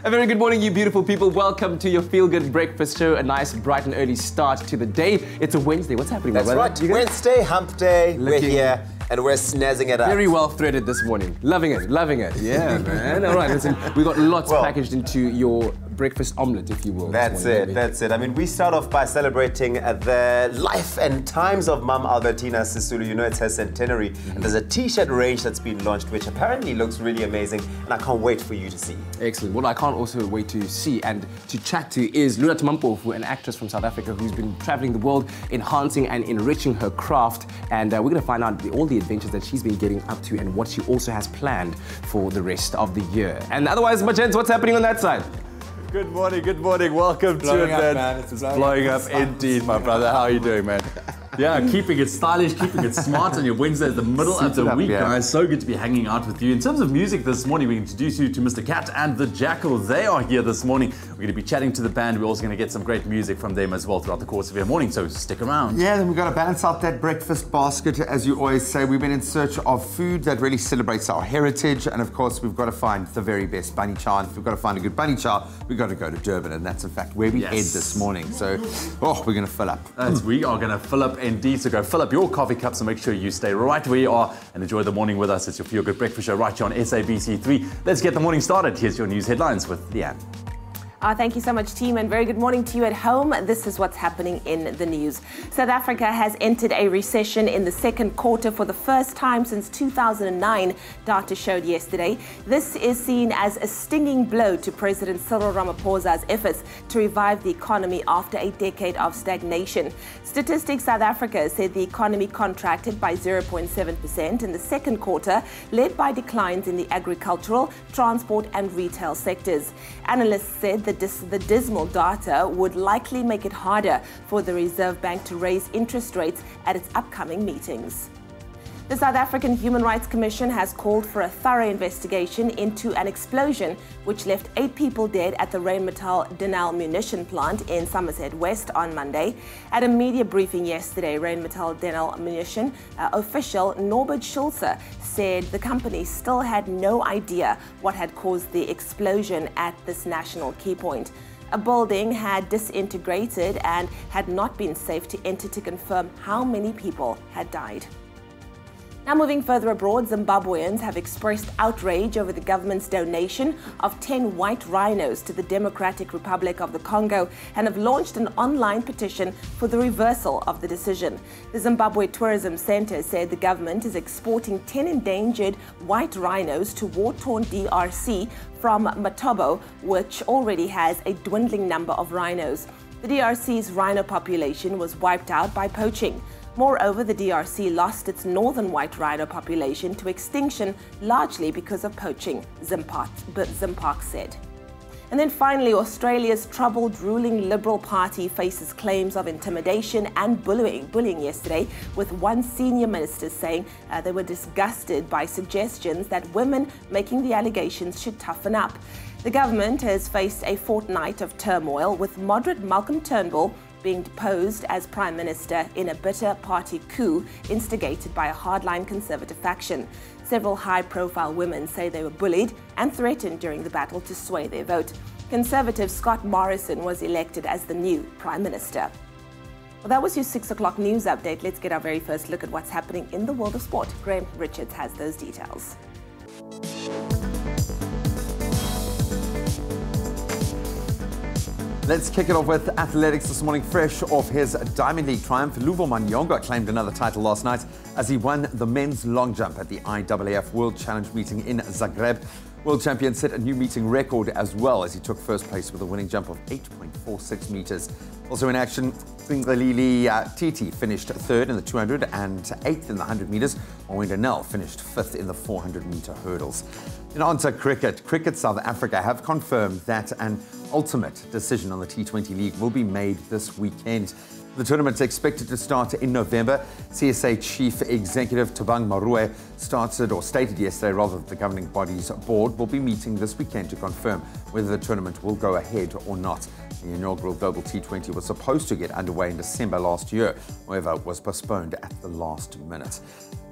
A very good morning, you beautiful people. Welcome to your feel-good breakfast show. A nice, bright and early start to the day. It's a Wednesday. What's happening, That's right. Wednesday, hump day. We're here and we're snazzing it up. Very well threaded this morning. Loving it, loving it. Yeah, man. All right, listen, we've got lots packaged into your breakfast omelette, if you will. That's it. I mean, we start off by celebrating the life and times of Mum Albertina Sisulu. You know, it's her centenary. And there's a T-shirt range that's been launched, which apparently looks really amazing. And I can't wait for you to see. Excellent. What I can't also wait to see and to chat to is Lula Tamampofu, an actress from South Africa who's been traveling the world, enhancing and enriching her craft. And we're going to find out all the adventures that she's been getting up to and what she also has planned for the rest of the year. And otherwise, my gents, what's happening on that side? Good morning, good morning. Welcome to it, man. It's blowing up indeed, my brother. How are you doing, man? Yeah, keeping it stylish, keeping it smart on your Wednesday, the middle of the week, guys. So good to be hanging out with you. In terms of music this morning, we introduce you to Mr. Cat and the Jackal. They are here this morning. We're going to be chatting to the band. We're also going to get some great music from them as well throughout the course of your morning, so stick around. Yeah, then we've got to balance out that breakfast basket. As you always say, we've been in search of food that really celebrates our heritage. And of course, we've got to find the very best bunny chow. And if we've got to find a good bunny chow, we've got to go to Durban. And that's in fact where we head this morning. So, we're going to fill up. We are going to fill up indeed. So go fill up your coffee cups and make sure you stay right where you are and enjoy the morning with us. It's your Feel Good Breakfast Show right here on SABC3. Let's get the morning started. Here's your news headlines with Leanne. Thank you so much, team, and very good morning to you at home. This is what's happening in the news. South Africa has entered a recession in the second quarter for the first time since 2009, data showed yesterday. This is seen as a stinging blow to President Cyril Ramaphosa's efforts to revive the economy after a decade of stagnation. Statistics South Africa said the economy contracted by 0.7% in the second quarter, led by declines in the agricultural, transport and retail sectors. Analysts said that the dismal data would likely make it harder for the Reserve Bank to raise interest rates at its upcoming meetings. The South African Human Rights Commission has called for a thorough investigation into an explosion which left 8 people dead at the Rheinmetall Denel munition plant in Somerset West on Monday. At a media briefing yesterday, Rheinmetall Denel munition official Norbert Schulze said the company still had no idea what had caused the explosion at this national key point. A building had disintegrated and had not been safe to enter to confirm how many people had died. Now moving further abroad, Zimbabweans have expressed outrage over the government's donation of 10 white rhinos to the Democratic Republic of the Congo and have launched an online petition for the reversal of the decision. The Zimbabwe Tourism Center said the government is exporting 10 endangered white rhinos to war-torn DRC from Matobo, which already has a dwindling number of rhinos. The DRC's rhino population was wiped out by poaching. Moreover, the DRC lost its northern white rhino population to extinction largely because of poaching, Zimpark said. And then finally, Australia's troubled ruling Liberal Party faces claims of intimidation and bullying yesterday, with one senior minister saying they were disgusted by suggestions that women making the allegations should toughen up. The government has faced a fortnight of turmoil, with moderate Malcolm Turnbull being deposed as Prime Minister in a bitter party coup instigated by a hardline Conservative faction. Several high-profile women say they were bullied and threatened during the battle to sway their vote. Conservative Scott Morrison was elected as the new Prime Minister. Well, that was your 6 o'clock news update. Let's get our very first look at what's happening in the world of sport. Graham Richards has those details. Let's kick it off with athletics this morning. Fresh off his Diamond League triumph, Luvo Manyonga claimed another title last night as he won the men's long jump at the IAAF World Challenge meeting in Zagreb. World champion set a new meeting record as well as he took first place with a winning jump of 8.46 meters. Also in action, Singalili Titi finished third in the 200 and 8th in the 100 meters, while Nell finished 5th in the 400 meter hurdles. And on to cricket. Cricket South Africa have confirmed that an ultimate decision on the T20 League will be made this weekend. The tournament's expected to start in November. CSA Chief Executive Thabang Marue stated yesterday that the governing body's board will be meeting this weekend to confirm whether the tournament will go ahead or not. The inaugural Global T20 was supposed to get underway in December last year, however, was postponed at the last minute.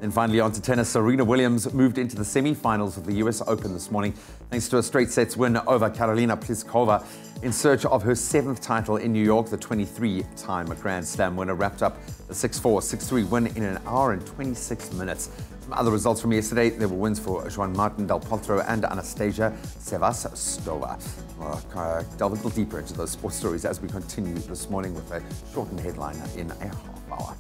Then finally on to tennis, Serena Williams moved into the semi-finals of the US Open this morning thanks to a straight sets win over Karolina Pliskova. In search of her 7th title in New York, the 23-time Grand Slam winner wrapped up the 6-4, 6-3 win in an hour and 26 minutes. Some other results from yesterday, there were wins for Juan Martin Del Potro and Anastasia Sevastova. We'll delve a little deeper into those sports stories as we continue this morning with a shortened headline in a half hour.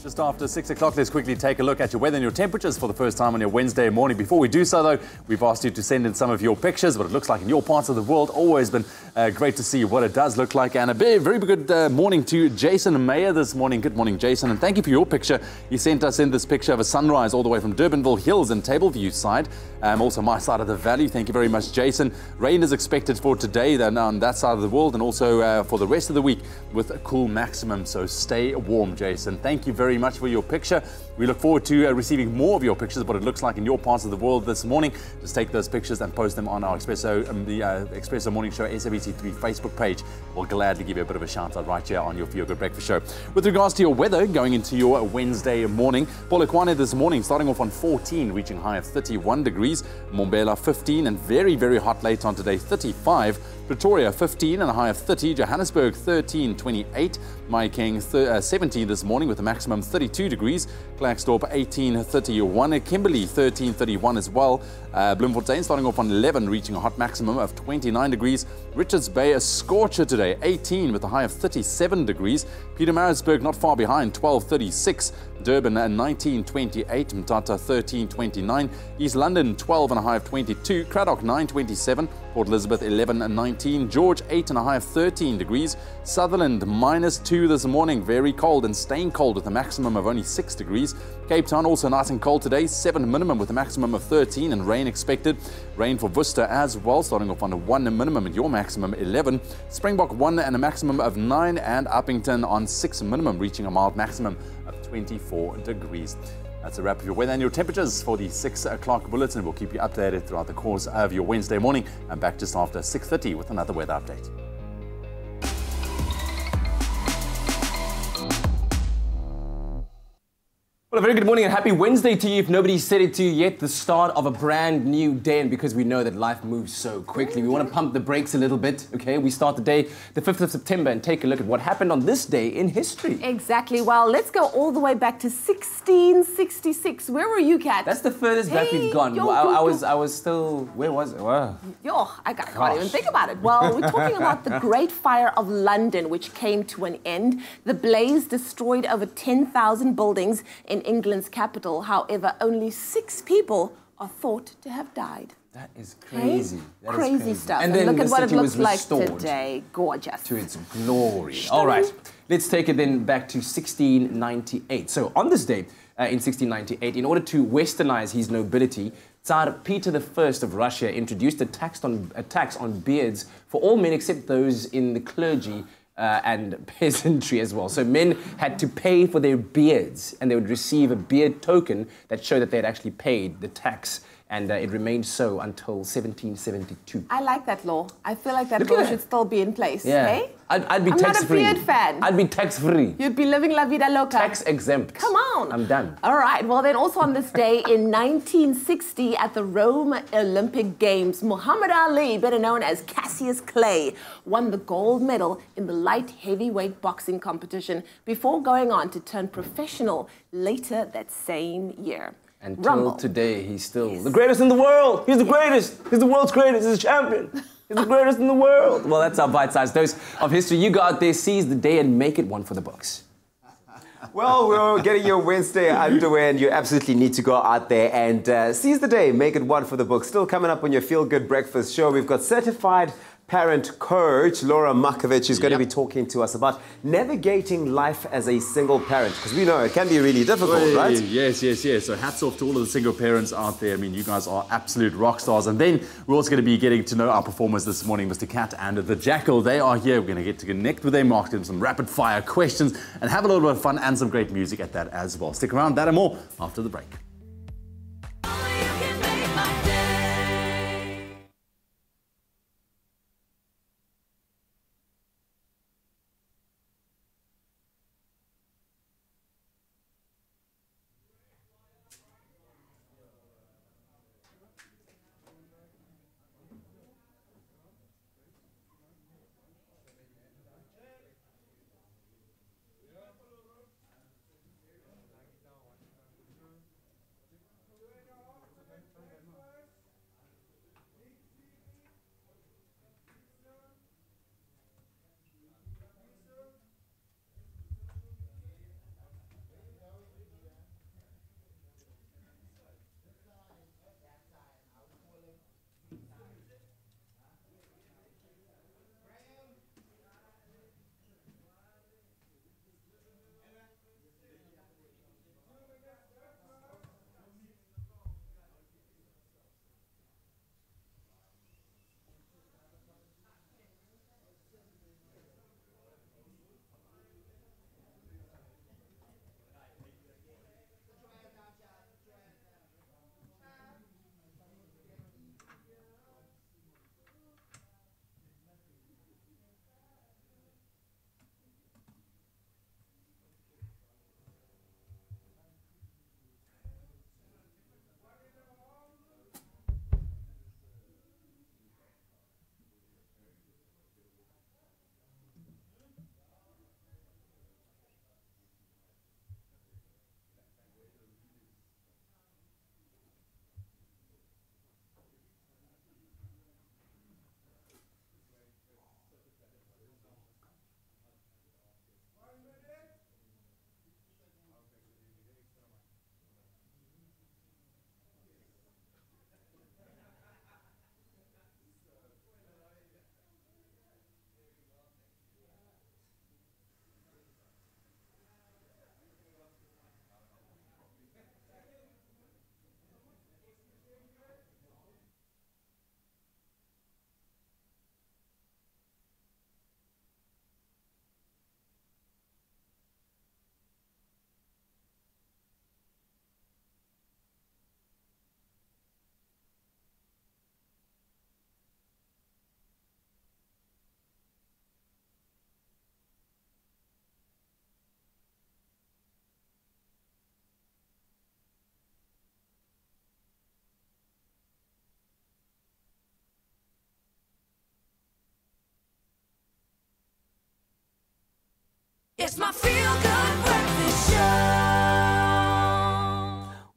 Just after 6 o'clock, let's quickly take a look at your weather and your temperatures for the first time on your Wednesday morning. Before we do so, though, we've asked you to send in some of your pictures, what it looks like in your parts of the world. Always been great to see what it does look like. And a very good morning to Jason Mayer this morning. Good morning, Jason, and thank you for your picture. You sent us in this picture of a sunrise all the way from Durbanville Hills and Tableview side. Also my side of the valley. Thank you very much, Jason. Rain is expected for today then on that side of the world and also for the rest of the week with a cool maximum. So stay warm, Jason. Thank you very much for your picture. We look forward to receiving more of your pictures, what it looks like in your parts of the world this morning. Just take those pictures and post them on our Expresso, the Expresso Morning Show SABC3 Facebook page. We'll gladly give you a bit of a shout out right here on your Feel Good Breakfast Show. With regards to your weather going into your Wednesday morning, Polokwane this morning starting off on 14, reaching high of 31 degrees. Mandela 15 and very hot late on today, 35. Pretoria 15 and a high of 30. Johannesburg 13, 28. Mahikeng 17 this morning with a maximum 32 degrees. Klerksdorp 18, 31. Kimberley 13, 31 as well. Bloemfontein starting off on 11, reaching a hot maximum of 29 degrees. Richards Bay a scorcher today, 18 with a high of 37 degrees. Pietermaritzburg not far behind, 12, 36. Durban 19.28, Mthatha 13.29, East London 12 and a high of 22, Cradock 9.27, Port Elizabeth 11 and 19, George 8 and a high of 13 degrees, Sutherland -2 this morning, very cold and staying cold with a maximum of only 6 degrees. Cape Town also nice and cold today, 7 minimum with a maximum of 13 and rain expected. Rain for Worcester as well, starting off on a 1 minimum and your maximum 11. Springbok 1 and a maximum of 9 and Uppington on 6 minimum, reaching a mild maximum of 24 degrees. That's a wrap of your weather and your temperatures for the 6 o'clock bulletin. We'll keep you updated throughout the course of your Wednesday morning and back just after 6:30 with another weather update. Well, a very good morning and happy Wednesday to you. If nobody's said it to you yet, the start of a brand new day. And because we know that life moves so quickly, we want to pump the brakes a little bit, okay? We start the day, the 5th of September, and take a look at what happened on this day in history. Exactly. Well, let's go all the way back to 1666. Where were you, Kat? That's the furthest back we've gone. Yo, I was still, where was it? Wow. Yo, I can't even think about it. Well, we're talking about the Great Fire of London, which came to an end. The blaze destroyed over 10,000 buildings in England's capital. However, only 6 people are thought to have died. That is crazy. That is crazy stuff. And then look at what it looks like restored today. Gorgeous. to its glory. All right, let's take it then back to 1698. So on this day in 1698, in order to westernize his nobility, Tsar Peter I of Russia introduced a tax on beards for all men except those in the clergy and peasantry as well. So men had to pay for their beards and they would receive a beard token that showed that they had actually paid the tax. And it remained so until 1772. I like that law. I feel like that law should still be in place. Yeah. Hey? I'd be I'm tax-free. not a beard fan. I'd be tax-free. You'd be living la vida loca. Tax-exempt. Come on. I'm done. All right. Well, then also on this day in 1960 at the Rome Olympic Games, Muhammad Ali, better known as Cassius Clay, won the gold medal in the light heavyweight boxing competition before going on to turn professional later that same year. Until today, he's still the greatest in the world. He's the greatest. He's the world's greatest. He's a champion. He's the greatest in the world. Well, that's our bite-sized dose of history. You go out there, seize the day, and make it one for the books. Well, we're getting your Wednesday underway, and you absolutely need to go out there and seize the day, make it one for the books. Still coming up on your Feel Good Breakfast show, we've got certified parent coach Laura Makovich is going to be talking to us about navigating life as a single parent, because we know it can be really difficult, right? Yes. So hats off to all of the single parents out there. I mean, you guys are absolute rock stars. And then we're also going to be getting to know our performers this morning, Mr. Cat and the Jackal. They are here. We're going to get to connect with them, ask them some rapid fire questions, and have a little bit of fun and some great music at that as well. Stick around, that and more after the break. It's my feel-good breakfast show.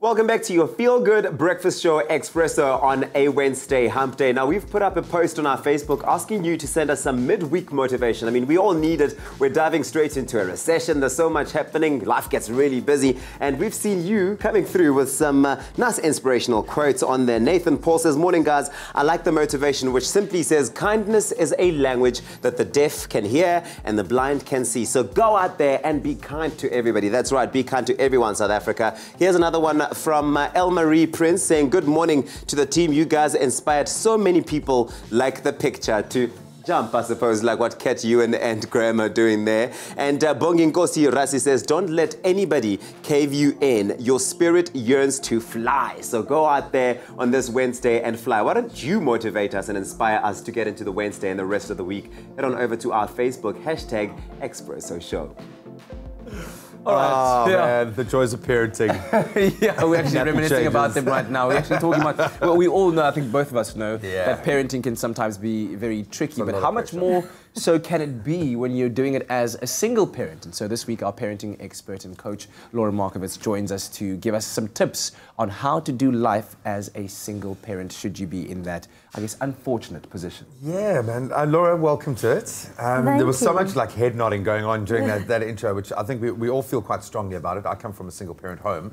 Welcome back to your feel-good breakfast show, Expresso, on a Wednesday, hump day. Now, we've put up a post on our Facebook asking you to send us some midweek motivation. I mean, we all need it. We're diving straight into a recession. There's so much happening. Life gets really busy. And we've seen you coming through with some nice inspirational quotes on there. Nathan Paul says, morning, guys. I like the motivation, which simply says, kindness is a language that the deaf can hear and the blind can see. So go out there and be kind to everybody. That's right. Be kind to everyone, South Africa. Here's another one from El-Marie Prince saying, good morning to the team. You guys inspired so many people, like the picture, to jump, I suppose, like what Kat, you and Graham are doing there. And Bonginkosi Rasi says, don't let anybody cave you in. Your spirit yearns to fly. So go out there on this Wednesday and fly. Why don't you motivate us and inspire us to get into the Wednesday and the rest of the week? Head on over to our Facebook, hashtag Expresso Show. All right. Oh, man, the joys of parenting. Yeah, we're actually reminiscing about them right now. We're actually talking about, well, we all know, I think both of us know, that parenting can sometimes be very tricky, but how much more so can it be when you're doing it as a single parent? And so this week, our parenting expert and coach, Laura Markovitz, joins us to give us some tips on how to do life as a single parent, should you be in that, I guess, unfortunate position. Yeah, man. Laura, welcome to it. There was so much like head nodding going on during that intro, which I think we all feel quite strongly about it. I come from a single parent home.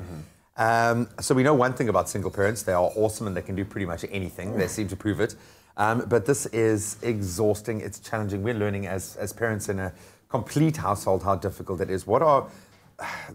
So we know one thing about single parents. They are awesome and they can do pretty much anything. They seem to prove it. But this is exhausting. It's challenging. We're learning as parents in a complete household how difficult it is. What are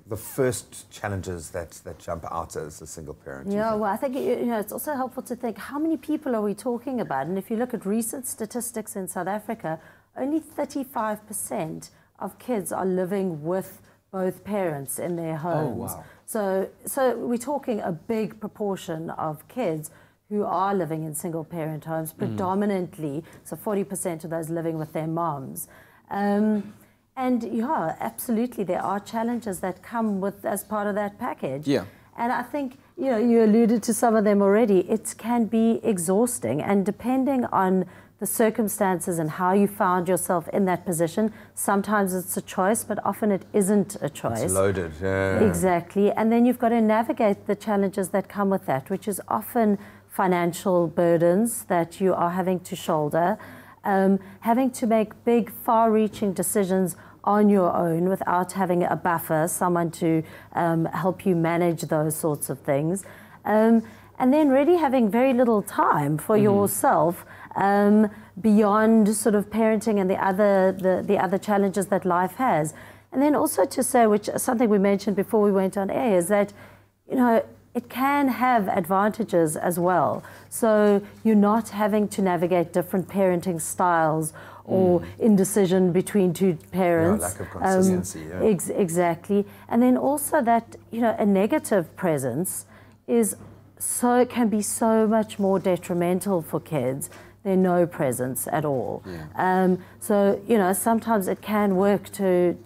the first challenges that jump out as a single parent? Yeah, well, I think it's also helpful to think, how many people are we talking about? And if you look at recent statistics in South Africa, only 35% of kids are living with both parents in their homes. Oh, wow. So we're talking a big proportion of kids who are living in single parent homes, predominantly, so 40% of those living with their moms. And yeah, absolutely, there are challenges that come with as part of that package. Yeah. And I think, you alluded to some of them already. It can be exhausting, and depending on the circumstances and how you found yourself in that position, sometimes it's a choice, but often it isn't a choice. It's loaded, yeah. Exactly. And then you've got to navigate the challenges that come with that, which is often financial burdens that you are having to shoulder, having to make big, far-reaching decisions on your own without having a buffer, someone to help you manage those sorts of things. And then really having very little time for yourself beyond sort of parenting and the other challenges that life has. And then also to say, which is something we mentioned before we went on air, is that, it can have advantages as well. So you're not having to navigate different parenting styles or indecision between two parents. Lack of consistency, Exactly. And then also that, a negative presence can be so much more detrimental for kids than no presence at all. So, sometimes it can work to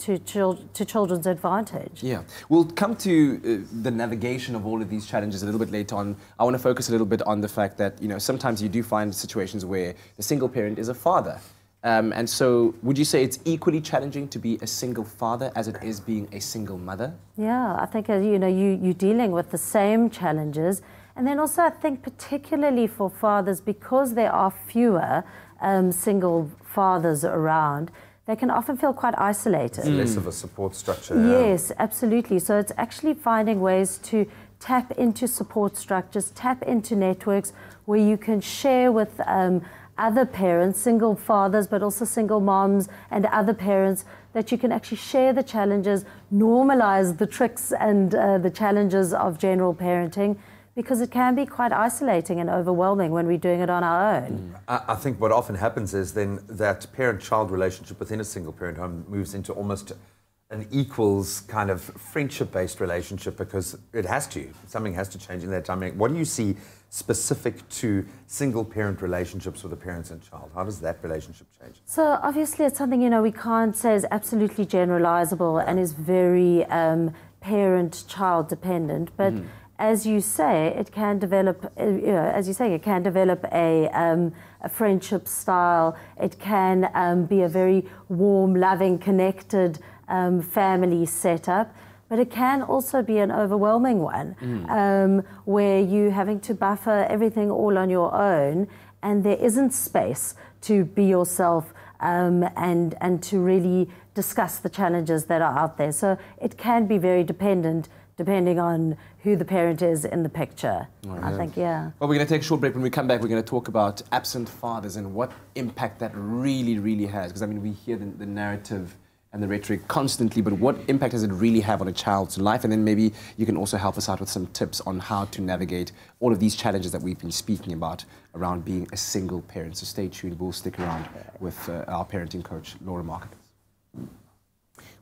children's advantage. Yeah. We'll come to the navigation of all of these challenges a little bit later on. I want to focus a little bit on the fact that, sometimes you do find situations where the single parent is a father. And so would you say it's equally challenging to be a single father as it is being a single mother? Yeah, I think, you're dealing with the same challenges. And then also, I think particularly for fathers, because there are fewer single fathers around, they can often feel quite isolated. It's less of a support structure. Yes, absolutely. So it's actually finding ways to tap into support structures, tap into networks where you can share with other parents, single fathers, but also single moms and other parents, that you can actually share the challenges, normalize the tricks and the challenges of general parenting, because it can be quite isolating and overwhelming when we're doing it on our own. I think what often happens is then that parent-child relationship within a single-parent home moves into almost an equals kind of friendship-based relationship, because it has to. Something has to change in that dynamic. What do you see specific to single-parent relationships with a parent and child? How does that relationship change? So obviously it's something, we can't say is absolutely generalizable and is very parent-child dependent, but as you say, it can develop, it can develop a friendship style. It can be a very warm, loving, connected family setup. But it can also be an overwhelming one, where you're having to buffer everything all on your own, and there isn't space to be yourself and to really discuss the challenges that are out there. So it can be very depending on who the parent is in the picture. I think, yeah. Well, we're going to take a short break. When we come back, we're going to talk about absent fathers and what impact that really, really has. Because, I mean, we hear the narrative and the rhetoric constantly, but what impact does it really have on a child's life? And then maybe you can also help us out with some tips on how to navigate all of these challenges that we've been speaking about around being a single parent. So stay tuned. We'll stick around with our parenting coach, Laura Market.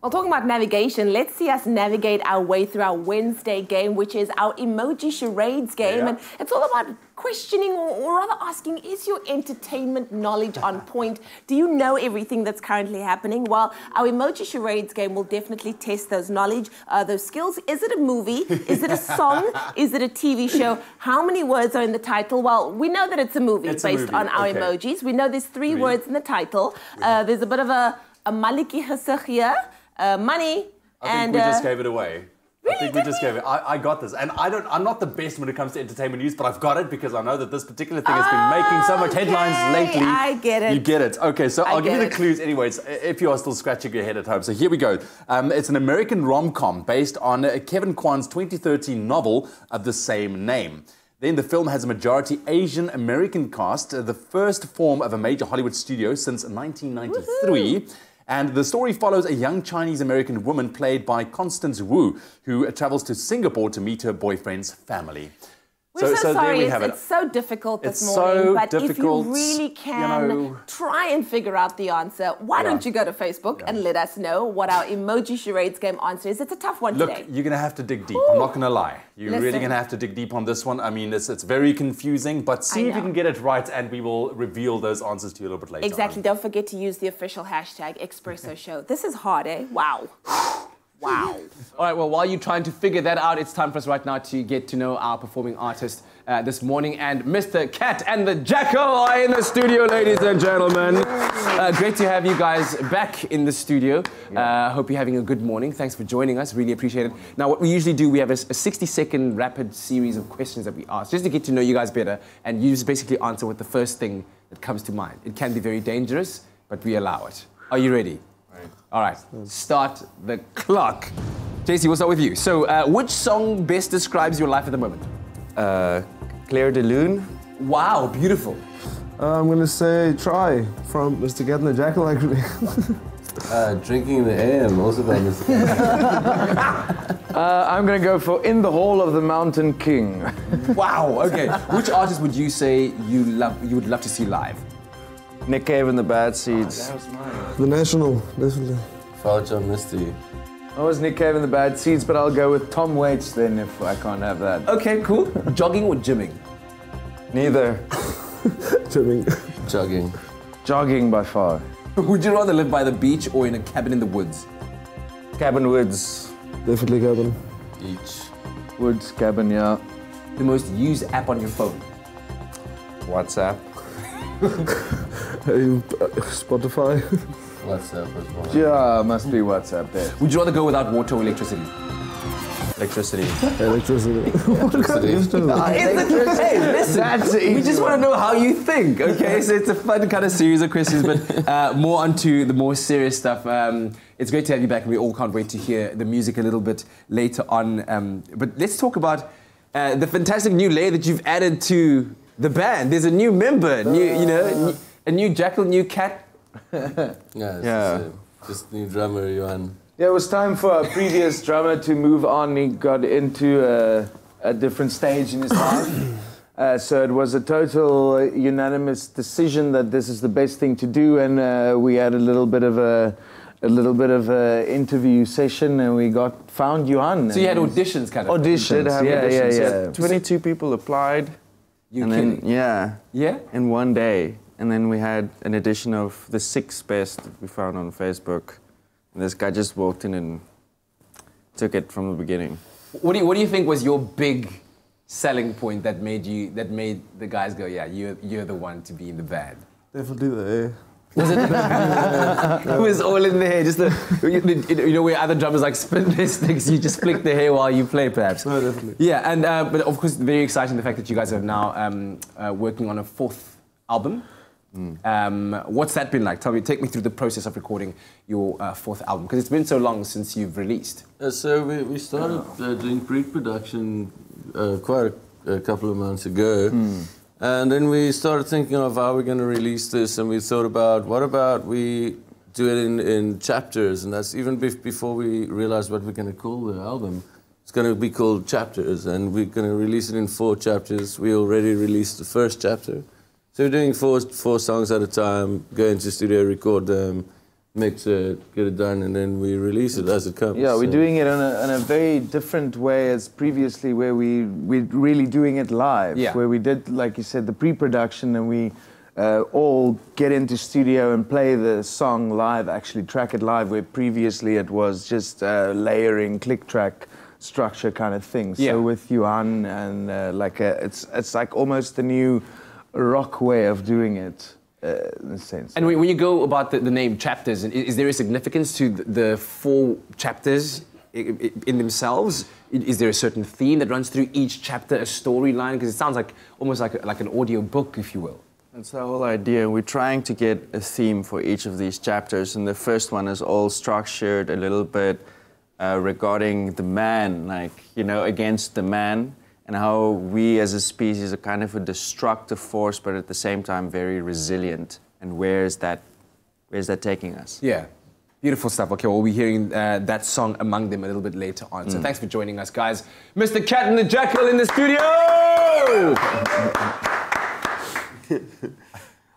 Well, talking about navigation, let's see us navigate our way through our Wednesday game, which is our Emoji charades game. And it's all about questioning or rather asking, is your entertainment knowledge on point? Do you know everything that's currently happening? Well, our Emoji charades game will definitely test those knowledge, those skills. Is it a movie? Is it a song? Is it a TV show? How many words are in the title? Well, we know that it's a movie based on our emojis. We know there's three words in the title. There's a bit of a maliki gesig here. Money, I think we just gave it away. Really? I think we just gave it. I got this, and I'm not the best when it comes to entertainment news, but I've got it because I know that this particular thing has been making so much headlines lately. I get it. You get it. Okay, so I'll give you the clues anyways, if you are still scratching your head at home. So here we go. It's an American rom-com based on Kevin Kwan's 2013 novel of the same name. Then the film has a majority Asian American cast, the first form of a major Hollywood studio since 1993. Woohoo! And the story follows a young Chinese-American woman played by Constance Wu, who travels to Singapore to meet her boyfriend's family. We're so sorry, there we have it's so difficult this it's morning, so but difficult, if you really can try and figure out the answer, why don't you go to Facebook and let us know what our Emoji Charades game answer is. It's a tough one today. Look, you're going to have to dig deep. I'm not going to lie. You're really going to have to dig deep on this one. I mean, it's very confusing, but see if you can get it right, and we will reveal those answers to you a little bit later. Exactly. Don't forget to use the official hashtag Expresso Show. This is hard, eh? Wow. Wow. All right, well, while you're trying to figure that out, it's time for us right now to get to know our performing artist this morning. And Mr. Cat and the Jackal are in the studio, ladies and gentlemen. Great to have you guys back in the studio. Hope you're having a good morning. Thanks for joining us. Really appreciate it. Now, what we usually do, we have a 60-second rapid series of questions that we ask, just to get to know you guys better. And you just basically answer with the first thing that comes to mind. It can be very dangerous, but we allow it. Are you ready? All right, start the clock. JC, we'll start with you. So, which song best describes your life at the moment? Claire de Lune. Wow, beautiful. I'm gonna say Try from Mr. Cat and the Jackal, actually. Drinking in the AM, also by Mr. Cat. I'm gonna go for In the Hall of the Mountain King. Wow, okay. Which artist would you say you would love to see live? Nick Cave and the Bad Seeds. That was mine. The National, definitely. Foucha Misty. I was Nick Cave and the Bad Seeds, but I'll go with Tom Waits then if I can't have that. Okay, cool. Jogging or gymming? Neither. Gymming. Jogging. Jogging by far. Would you rather live by the beach or in a cabin in the woods? Cabin woods. Definitely cabin. Beach. Woods, cabin, yeah. The most used app on your phone? WhatsApp. Spotify. WhatsApp as well. Yeah, must be WhatsApp there. Would you rather go without water or electricity? Electricity. Electricity. Electricity. Hey, listen, we just want to know how you think, okay? So it's a fun kind of series of questions, but more onto the more serious stuff. It's great to have you back, and we all can't wait to hear the music a little bit later on. But let's talk about the fantastic new layer that you've added to the band. There's a new member, a new Jackal, new Cat. Just new drummer, Johan. Yeah, it was time for our previous drummer to move on. He got into a different stage in his life. So it was a total unanimous decision that this is the best thing to do, and we had a little bit of a interview session, and we found Johan. So you had auditions, kind of? Auditions, yeah. 22 people applied. You kidding? Then, in one day. And then we had an edition of the 6th best that we found on Facebook. And this guy just walked in and took it from the beginning. What do you think was your big selling point that made the guys go, yeah, you're the one to be in the band? Definitely the Was it? It was all in the hair. Just where other drummers like spin their sticks, you just flick the hair while you play, perhaps. No, definitely. Yeah, and but of course, very exciting the fact that you guys are now working on a 4th album. What's that been like? Take me through the process of recording your 4th album, because it's been so long since you've released. So we started doing pre-production quite a couple of months ago. And then we started thinking of how we're going to release this, and we thought about, what about we do it in chapters? And that's even before we realized what we're going to call the album. It's going to be called Chapters, and we're going to release it in 4 chapters. We already released the first chapter. So we're doing four songs at a time, go into studio, record them, mix it, get it done, and then we release it as it comes. Yeah, we're doing it in a very different way as previously, where we're really doing it live. Yeah. Where we did, like you said, the pre-production, and we all get into studio and play the song live, actually track it live, where previously it was just layering, click track structure kind of thing. Yeah. So with Johan and it's like almost the new rock way of doing it. In a sense. And when you go about the name Chapters, is there a significance to the 4 chapters in themselves? Is there a certain theme that runs through each chapter, a storyline? Because it sounds like almost like an audio book, if you will. That's the whole idea. We're trying to get a theme for each of these chapters, and the first one is all structured a little bit regarding the man, against the man, and how we as a species are kind of a destructive force, but at the same time very resilient. And where's that taking us? Yeah, beautiful stuff. Okay, we'll be hearing that song among them a little bit later on. So thanks for joining us, guys. Mr. Cat and the Jackal in the studio!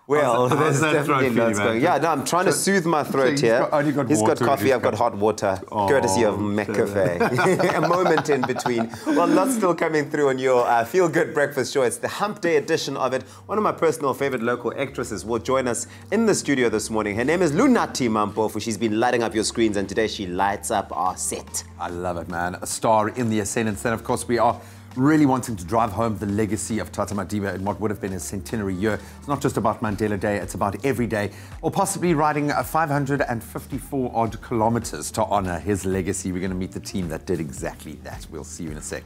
Well, How's there's that throat definitely feeling, lots man? going. Yeah, no, I'm trying to soothe my throat here. He's got coffee, I've got hot water, courtesy of McCafe. A moment in between. Well, lots still coming through on your Feel Good Breakfast Show. It's the Hump Day edition of it. One of my personal favorite local actresses will join us in the studio this morning. Her name is Lunati Mampofu. She's been lighting up your screens, and today she lights up our set. I love it, man. A star in the ascendant. And of course, we are really wanting to drive home the legacy of Tata Madiba in what would have been his centenary year. It's not just about Mandela Day, it's about every day, or possibly riding 554 odd kilometers to honor his legacy. We're going to meet the team that did exactly that. We'll see you in a sec.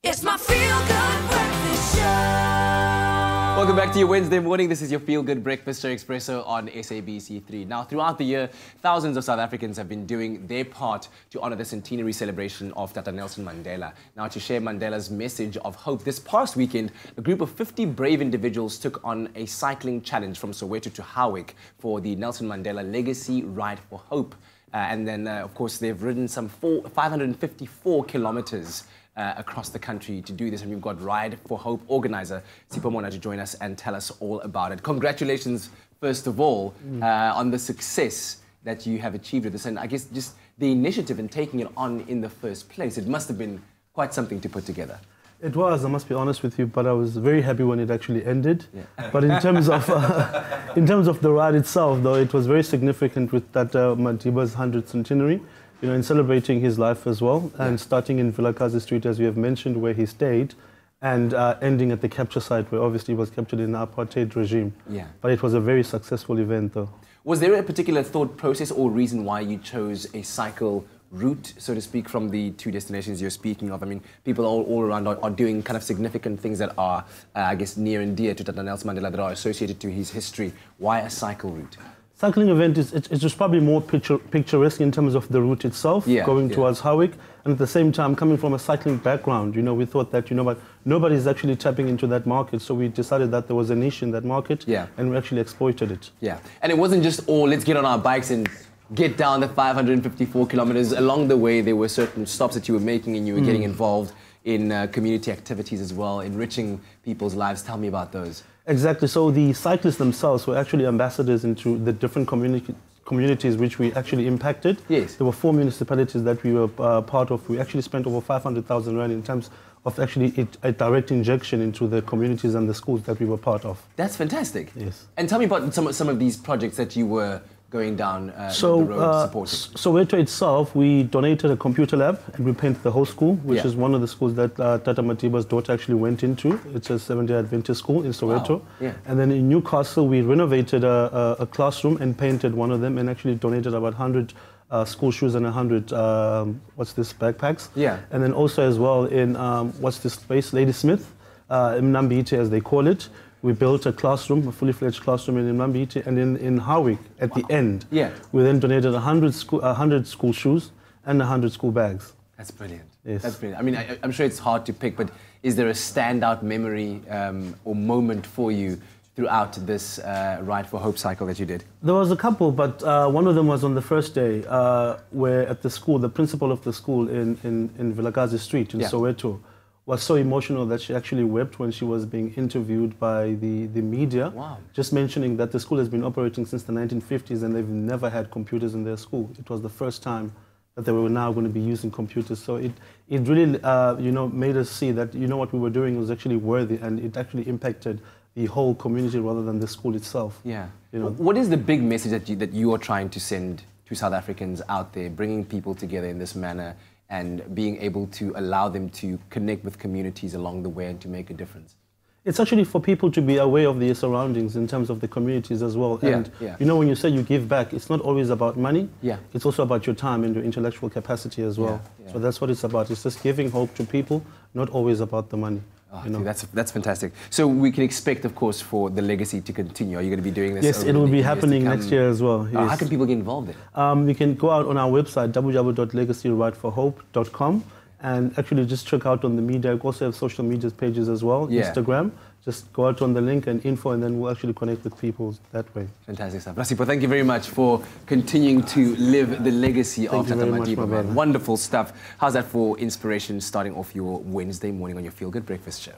It's my Feel Good Breakfast Show. Welcome back to your Wednesday morning. This is your Feel Good Breakfast Show, Expresso on SABC3. Now, throughout the year, thousands of South Africans have been doing their part to honor the centenary celebration of Tata Nelson Mandela. Now, to share Mandela's message of hope, this past weekend, a group of 50 brave individuals took on a cycling challenge from Soweto to Howick for the Nelson Mandela Legacy Ride for Hope. And then, of course, they've ridden some 554 kilometers across the country to do this, and we've got Ride for Hope organizer Sipho Mona to join us and tell us all about it. Congratulations, first of all, on the success that you have achieved with this, and I guess just the initiative and taking it on in the first place. It must have been quite something to put together. It was, I must be honest with you, but I was very happy when it actually ended. But in terms of the ride itself, though, it was very significant with that Madiba's 100th centenary, in celebrating his life as well, and starting in Vilakazi Street, as we have mentioned, where he stayed, and ending at the capture site, where obviously he was captured in the apartheid regime. But it was a very successful event, though. Was there a particular thought process or reason why you chose a cycle route, so to speak, from the two destinations you're speaking of? I mean, people all around are doing kind of significant things that are, I guess, near and dear to Tata Nelson Mandela, that are associated to his history. Why a cycle route? Cycling event it's just probably more picturesque in terms of the route itself, going towards Howick, and at the same time, coming from a cycling background, we thought that, but nobody's actually tapping into that market, so we decided that there was a niche in that market, and we actually exploited it. And it wasn't just, let's get on our bikes and get down the 554 kilometers. Along the way, there were certain stops that you were making, and you were getting involved in community activities as well, enriching people's lives. Tell me about those. Exactly. So the cyclists themselves were actually ambassadors into the different communities which we actually impacted. Yes. There were 4 municipalities that we were part of. We actually spent over 500,000 rand in terms of actually a direct injection into the communities and the schools that we were part of. That's fantastic. Yes. And tell me about some of these projects that you were going down the road supporting. Soweto itself, we donated a computer lab and we painted the whole school, which is one of the schools that Tata Matiba's daughter actually went into. It's a Seventh-day Adventist school in Soweto. Wow. And then in Newcastle, we renovated a classroom and painted one of them, and actually donated about 100 school shoes and 100 backpacks. And then also as well in place, Ladysmith, Mnambiti as they call it. We built a classroom, a fully fledged classroom in Mnambiti, and in Howick at the end, we then donated 100 school shoes and 100 school bags. That's brilliant. Yes. That's brilliant. I mean, I'm sure it's hard to pick, but is there a standout memory or moment for you throughout this Ride for Hope cycle that you did? There was a couple, but one of them was on the first day, where at the school, the principal of the school in Vilakazi Street in Soweto was so emotional that she actually wept when she was being interviewed by the media. Wow. Just mentioning that the school has been operating since the 1950s and they've never had computers in their school. It was the first time that they were now going to be using computers. So it really, made us see that, what we were doing was actually worthy, and it actually impacted the whole community rather than the school itself. What is the big message that you are trying to send to South Africans out there, bringing people together in this manner and being able to allow them to connect with communities along the way and to make a difference? It's actually for people to be aware of their surroundings in terms of the communities as well. And when you say you give back, it's not always about money. It's also about your time and your intellectual capacity as well. So that's what it's about. It's just giving hope to people, not always about the money. That's fantastic. So we can expect, of course, for the legacy to continue. Are you going to be doing this? Yes, it will be happening next year as well. How can people get involved in? You can go out on our website, www.legacyrideforhope.com, and actually just check out on the media. We also have social media pages as well, Instagram. Just go out on the link and info, and then we'll actually connect with people that way. Fantastic stuff. Rasipo, thank you very much for continuing to live the legacy of Tata Madiba, man. Wonderful stuff. How's that for inspiration starting off your Wednesday morning on your Feel Good Breakfast show?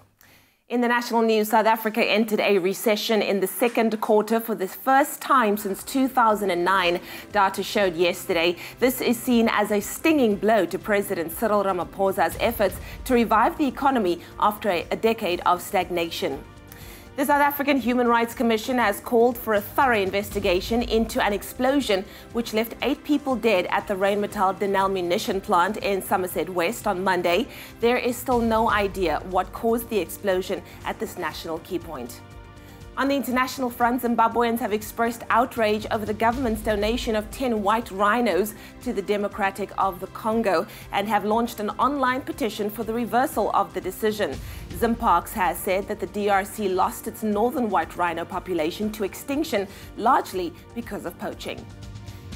In the national news, South Africa entered a recession in the second quarter for the first time since 2009, data showed yesterday. This is seen as a stinging blow to President Cyril Ramaphosa's efforts to revive the economy after a decade of stagnation. The South African Human Rights Commission has called for a thorough investigation into an explosion which left 8 people dead at the Rheinmetall Denel munition plant in Somerset West on Monday. There is still no idea what caused the explosion at this national key point. On the international front, Zimbabweans have expressed outrage over the government's donation of 10 white rhinos to the Democratic of the Congo and have launched an online petition for the reversal of the decision. Zimparks has said that the DRC lost its northern white rhino population to extinction, largely because of poaching.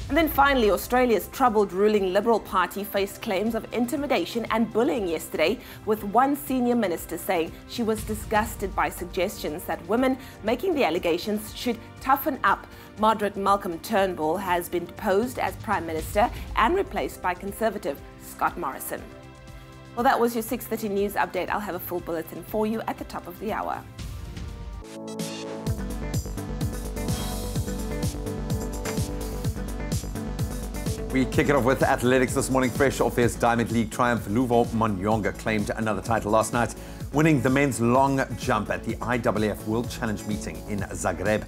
And then finally, Australia's troubled ruling Liberal Party faced claims of intimidation and bullying yesterday, with one senior minister saying she was disgusted by suggestions that women making the allegations should toughen up. Moderate Malcolm Turnbull has been deposed as Prime Minister and replaced by Conservative Scott Morrison. Well, that was your 6:30 news update. I'll have a full bulletin for you at the top of the hour. We kick it off with athletics this morning, fresh off his Diamond League triumph. Luvo Manyonga claimed another title last night winning the men's long jump at the IAAF World Challenge meeting in Zagreb.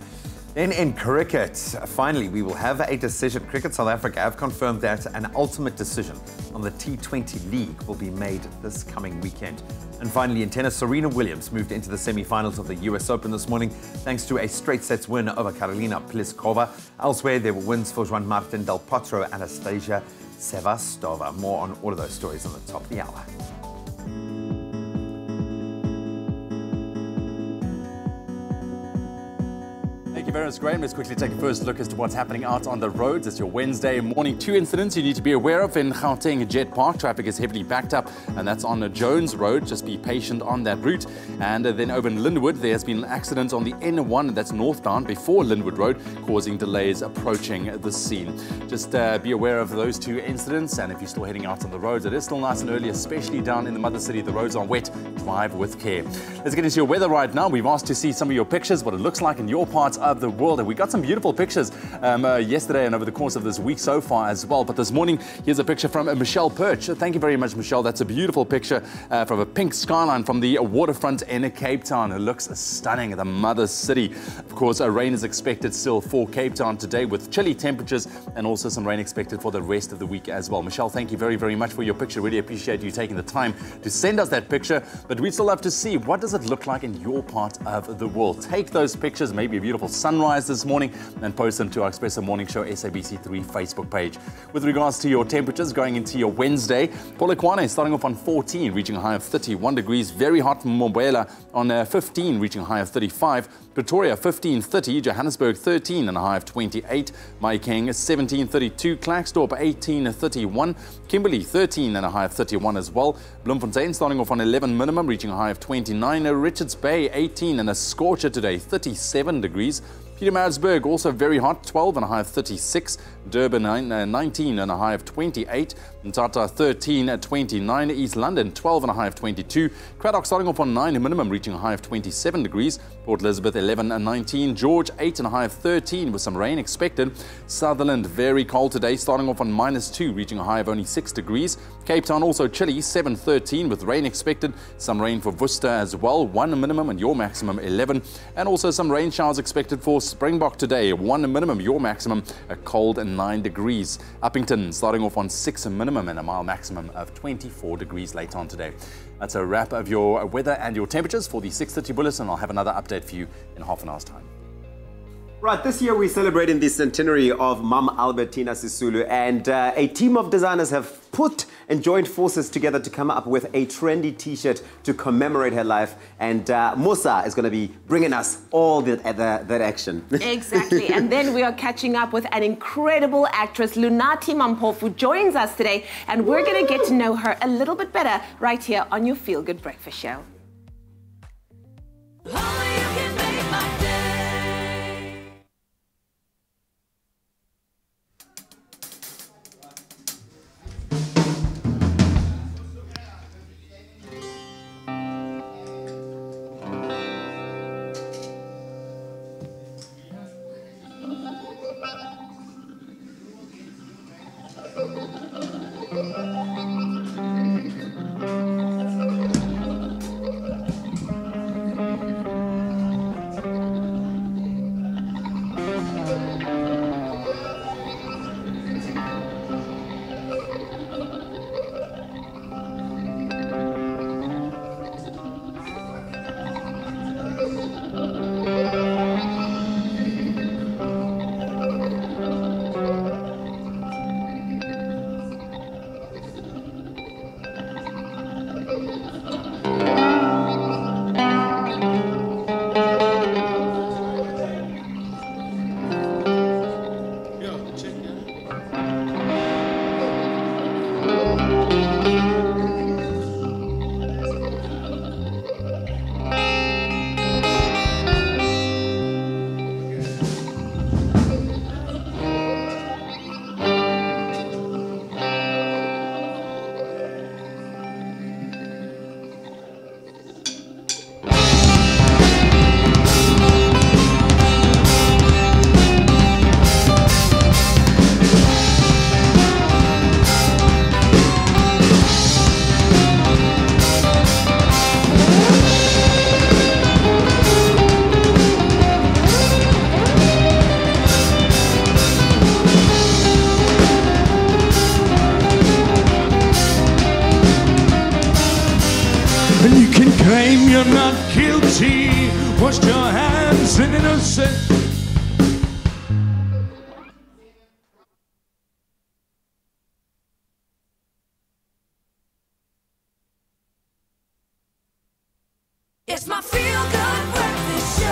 Then in cricket, finally, we will have a decision. Cricket South Africa have confirmed that an ultimate decision on the T20 League will be made this coming weekend. And finally, in tennis, Serena Williams moved into the semi-finals of the US Open this morning thanks to a straight sets win over Karolina Pliskova. Elsewhere, there were wins for Juan Martin Del Potro and Anastasia Sevastova. More on all of those stories on the top of the hour. Thank you very much, Graham. Let's quickly take a first look as to what's happening out on the roads. It's your Wednesday morning. 2 incidents you need to be aware of in Gauteng Jet Park. Traffic is heavily backed up, and that's on Jones Road. Just be patient on that route. And then over in Linwood, there has been an accident on the N1, that's northbound, before Linwood Road, causing delays approaching the scene. Just be aware of those 2 incidents, and if you're still heading out on the roads, it is still nice and early, especially down in the mother city. The roads are wet. Drive with care. Let's get into your weather right now. We've asked to see some of your pictures, what it looks like in your parts of the world. And we got some beautiful pictures yesterday and over the course of this week so far as well. But this morning, here's a picture from Michelle Perch. Thank you very much, Michelle. That's a beautiful picture from a pink skyline from the waterfront in Cape Town. It looks stunning, the mother city. Of course, rain is expected still for Cape Town today with chilly temperatures and also some rain expected for the rest of the week as well. Michelle, thank you very, very much for your picture. Really appreciate you taking the time to send us that picture. But we'd still love to see what does it look like in your part of the world. Take those pictures, maybe a beautiful sunrise this morning, and post them to our Expresso Morning Show SABC3 Facebook page. With regards to your temperatures going into your Wednesday, Polokwane starting off on 14, reaching a high of 31 degrees. Very hot Mbombela on 15, reaching a high of 35. Pretoria 15:30, Johannesburg 13 and a high of 28, Mahikeng 17:32, Klerksdorp 18:31, Kimberley 13 and a high of 31 as well. Bloemfontein starting off on 11 minimum, reaching a high of 29. Richards Bay 18 and a scorcher today, 37 degrees. Pietermaritzburg also very hot, 12 and a high of 36. Durban 19 and a high of 28. Mthatha 13 at 29. East London 12 and a high of 22. Cradock starting off on 9 minimum, reaching a high of 27 degrees. Port Elizabeth 11 and 19. George 8 and a high of 13 with some rain expected. Sutherland very cold today, starting off on -2, reaching a high of only 6 degrees. Cape Town also chilly, 7:13 with rain expected. Some rain for Worcester as well, 1 minimum and your maximum 11. And also some rain showers expected for Springbok today, 1 minimum, your maximum a cold 9 degrees. Uppington starting off on 6 minimum and a mild maximum of 24 degrees later on today. That's a wrap of your weather and your temperatures for the 6:30 bulletin. I'll have another update for you in half an hour's time. Right, this year we're celebrating the centenary of Mum Albertina Sisulu, and a team of designers have put and joined forces together to come up with a trendy T-shirt to commemorate her life. And Musa is going to be bringing us all that action. Exactly. And then we are catching up with an incredible actress, Lunathi Mampofu, joins us today, and we're going to get to know her a little bit better right here on your Feel Good Breakfast Show. you're not guilty. Wash your hands in innocence. It's my feel-good breakfast show.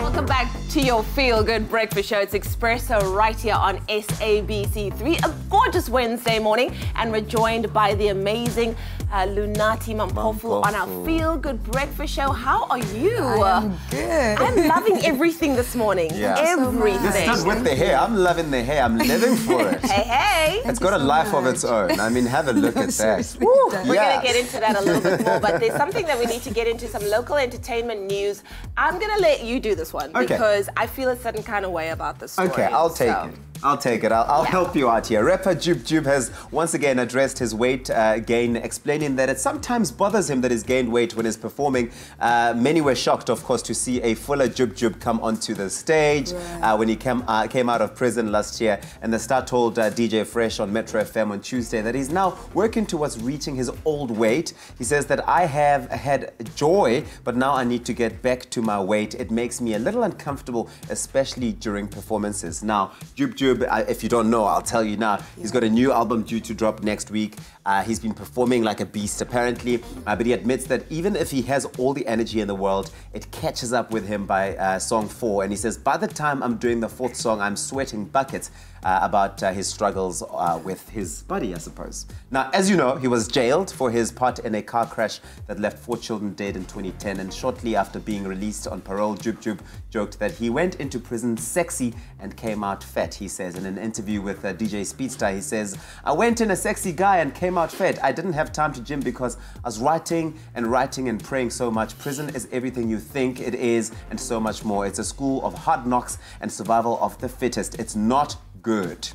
Welcome back to your feel-good breakfast show. It's Expresso right here on SABC3. A gorgeous Wednesday morning, and we're joined by the amazing Lunati Mampofu on our feel-good breakfast show. How are you? I'm good. I'm loving everything this morning. Yeah. Everything. Let's start with the hair. I'm loving the hair. I'm living for it. Hey. It's got a life of its own. I mean, have a look at that. Woo, we're going to get into that a little bit more, but there's something that we need to get into, some local entertainment news. I'm going to let you do this one because I feel a certain kind of way about this story. Okay, I'll take it. I'll take it. I'll help you out here. Rapper Jub has once again addressed his weight gain, explaining that it sometimes bothers him that he's gained weight when he's performing. Many were shocked, of course, to see a fuller Jub come onto the stage when he came out of prison last year. And the star told DJ Fresh on Metro FM on Tuesday that he's now working towards reaching his old weight. He says that I have had joy, but now I need to get back to my weight. It makes me a little uncomfortable, especially during performances. Now, Jub, if you don't know, I'll tell you now. He's got a new album due to drop next week. He's been performing like a beast, apparently. But he admits that even if he has all the energy in the world, it catches up with him by song 4. And he says, by the time I'm doing the 4th song, I'm sweating buckets about his struggles with his body, I suppose. Now, as you know, he was jailed for his part in a car crash that left 4 children dead in 2010. And shortly after being released on parole, Jub joked that he went into prison sexy and came out fat, he says. In an interview with DJ Speedstar, he says, I went in a sexy guy and came out fat. I didn't have time to gym because I was writing and praying so much. Prison is everything you think it is and so much more. It's a school of hard knocks and survival of the fittest. It's not good.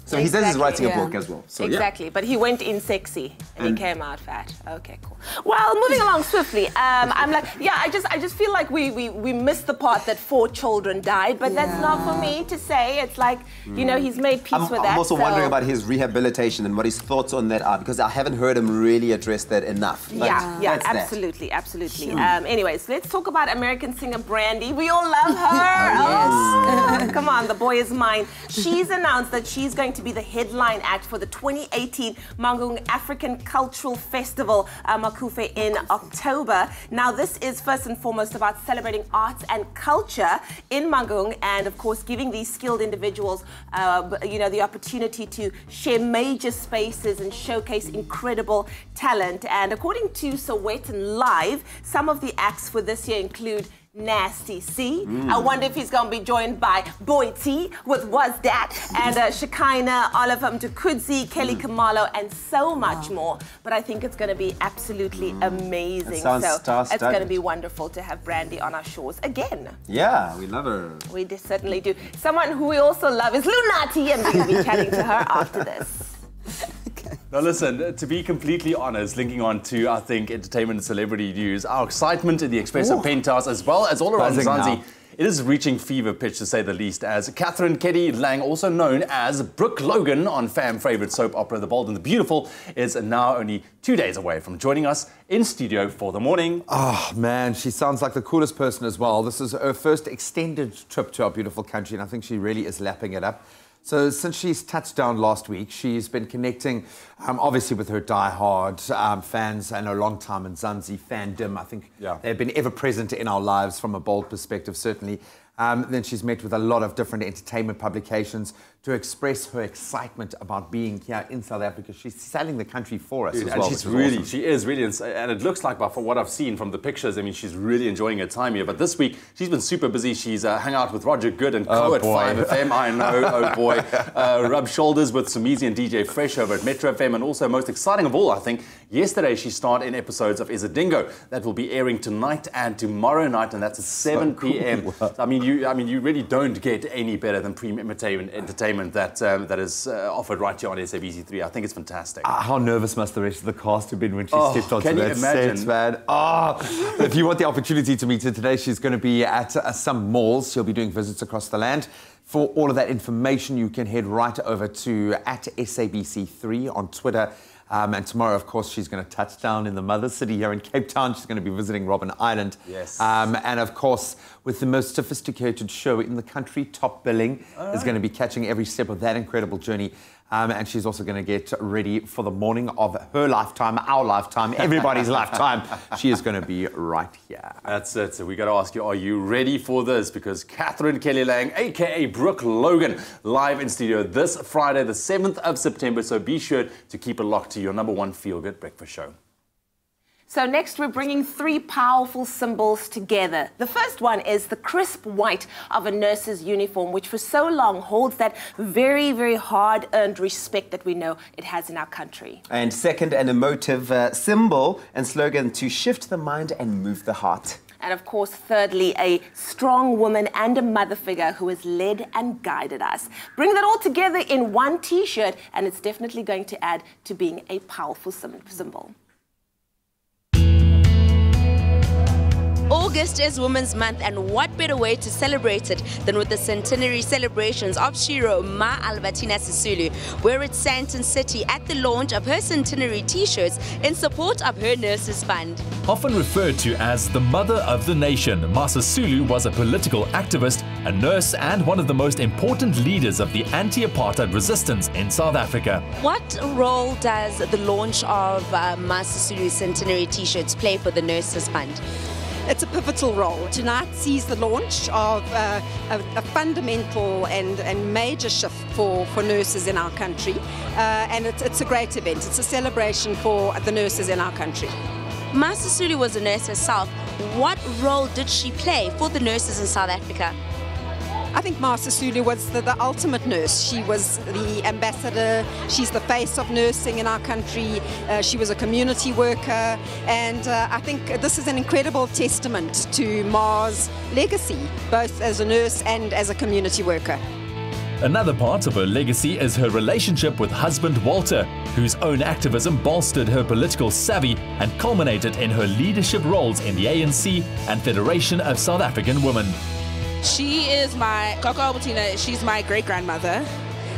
So he says he's writing a book as well. So, exactly, but he went in sexy and he came out fat. Okay, cool. Well, moving along swiftly. I'm like, I just feel like we missed the part that 4 children died, but that's not for me to say. It's like, you know, he's made peace with that. I'm also wondering about his rehabilitation and what his thoughts on that are, because I haven't heard him really address that enough. But absolutely. Anyways, let's talk about American singer Brandy. We all love her. Come on, the boy is mine. She's announced that she's going to be the headline act for the 2018 Mangaung African Cultural Festival, Makufe, in October. Now, this is first and foremost about celebrating arts and culture in Mangaung, and of course, giving these skilled individuals, the opportunity to share major spaces and showcase incredible talent. And according to Sowetan Live, some of the acts for this year include Nasty C. I wonder if he's going to be joined by Boy T with Was That, and Shekinah, Oliver Mtukudzi, Kelly Kamalo, and so much more. But I think it's going to be absolutely amazing. So it's going to be wonderful to have Brandy on our shores again. Yeah, we love her. We certainly do. Someone who we also love is Lunati, and we're going to be chatting to her after this. Now listen, to be completely honest, linking on to, I think, entertainment and celebrity news, our excitement in the Expresso penthouse, as well as all around Mzansi, it is reaching fever pitch, to say the least, as Catherine Keddy Lang, also known as Brooke Logan on fan favourite soap opera The Bold and the Beautiful, is now only 2 days away from joining us in studio for the morning. Oh, man, she sounds like the coolest person as well. This is her first extended trip to our beautiful country, and I think she really is lapping it up. So since she's touched down last week, she's been connecting, obviously, with her die-hard fans and her long-time Mzansi fandom. I think they've been ever-present in our lives from a Bold perspective, certainly. Then she's met with a lot of different entertainment publications to express her excitement about being here in South Africa. She's selling the country for us as well. And she is really, and it looks like, from what I've seen from the pictures, I mean, she's really enjoying her time here. But this week, she's been super busy. She's hung out with Roger Good and Co at 5FM. I know, oh boy. Rubbed shoulders with Somizi and DJ Fresh over at Metro FM. And also, most exciting of all, I think, yesterday she starred in episodes of Izadingo. That will be airing tonight and tomorrow night, and that's at 7 p.m. I mean, you really don't get any better than premium entertainment that is offered right here on SABC3. I think it's fantastic. How nervous must the rest of the cast have been when she stepped onto that set, man? If you want the opportunity to meet her today, she's going to be at some malls. She'll be doing visits across the land. For all of that information, you can head right over to @SABC3 on Twitter. And tomorrow, of course, she's going to touch down in the mother city here in Cape Town. She's going to be visiting Robben Island. Yes. And of course, with the most sophisticated show in the country, Top Billing, is going to be catching every step of that incredible journey. And she's also going to get ready for the morning of her lifetime, our lifetime, everybody's lifetime. She is going to be right here. That's it. So we got to ask you, are you ready for this? Because Catherine Kelly-Lang, a.k.a. Brooke Logan, live in studio this Friday, the 7th of September. So be sure to keep it locked to your #1 feel-good breakfast show. So next we're bringing 3 powerful symbols together. The first one is the crisp white of a nurse's uniform, which for so long holds that very, very hard-earned respect that we know it has in our country. And second, an emotive symbol and slogan to shift the mind and move the heart. And of course, thirdly, a strong woman and a mother figure who has led and guided us. Bring that all together in one T-shirt, and it's definitely going to add to being a powerful symbol. August is Women's Month, and what better way to celebrate it than with the centenary celebrations of Shiro Ma Albertina Sisulu. We're at Sandton City at the launch of her centenary T-shirts in support of her Nurses Fund. Often referred to as the mother of the nation, Ma Sisulu was a political activist, a nurse, and one of the most important leaders of the anti-apartheid resistance in South Africa. What role does the launch of Ma Sisulu's centenary T-shirts play for the Nurses Fund? It's a pivotal role. Tonight sees the launch of a fundamental and major shift for nurses in our country. And it's a great event. It's a celebration for the nurses in our country. Ma Sisulu was a nurse herself. What role did she play for the nurses in South Africa? I think Ma Sisulu was the ultimate nurse. She was the ambassador. She's the face of nursing in our country. She was a community worker. And I think this is an incredible testament to Ma's legacy, both as a nurse and as a community worker. Another part of her legacy is her relationship with husband Walter, whose own activism bolstered her political savvy and culminated in her leadership roles in the ANC and Federation of South African Women. She is my Gogo Albertina. She's my great-grandmother,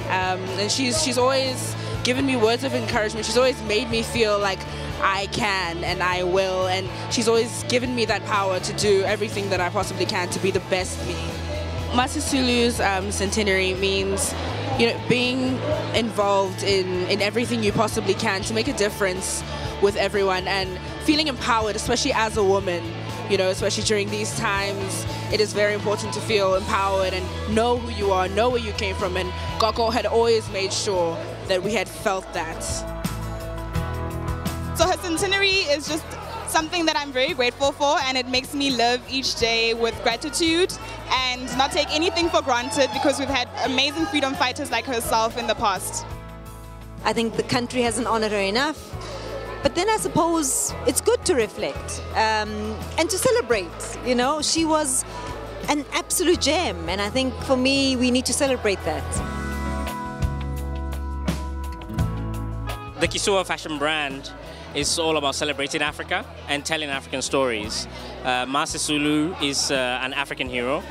and she's always given me words of encouragement. She's always made me feel like I can and I will, and she's always given me that power to do everything that I possibly can to be the best me. Ma Sisulu's centenary means, you know, being involved in everything you possibly can to make a difference with everyone and feeling empowered, especially as a woman. You know, especially during these times, it is very important to feel empowered and know who you are, know where you came from, and Gogo had always made sure that we had felt that. So her centenary is just something that I'm very grateful for, and it makes me live each day with gratitude and not take anything for granted, because we've had amazing freedom fighters like herself in the past. I think the country hasn't honored her enough. But then I suppose it's good to reflect and to celebrate. You know, she was an absolute gem, and I think for me, we need to celebrate that. The Kisua fashion brand is all about celebrating Africa and telling African stories. Ma Sisulu is an African hero.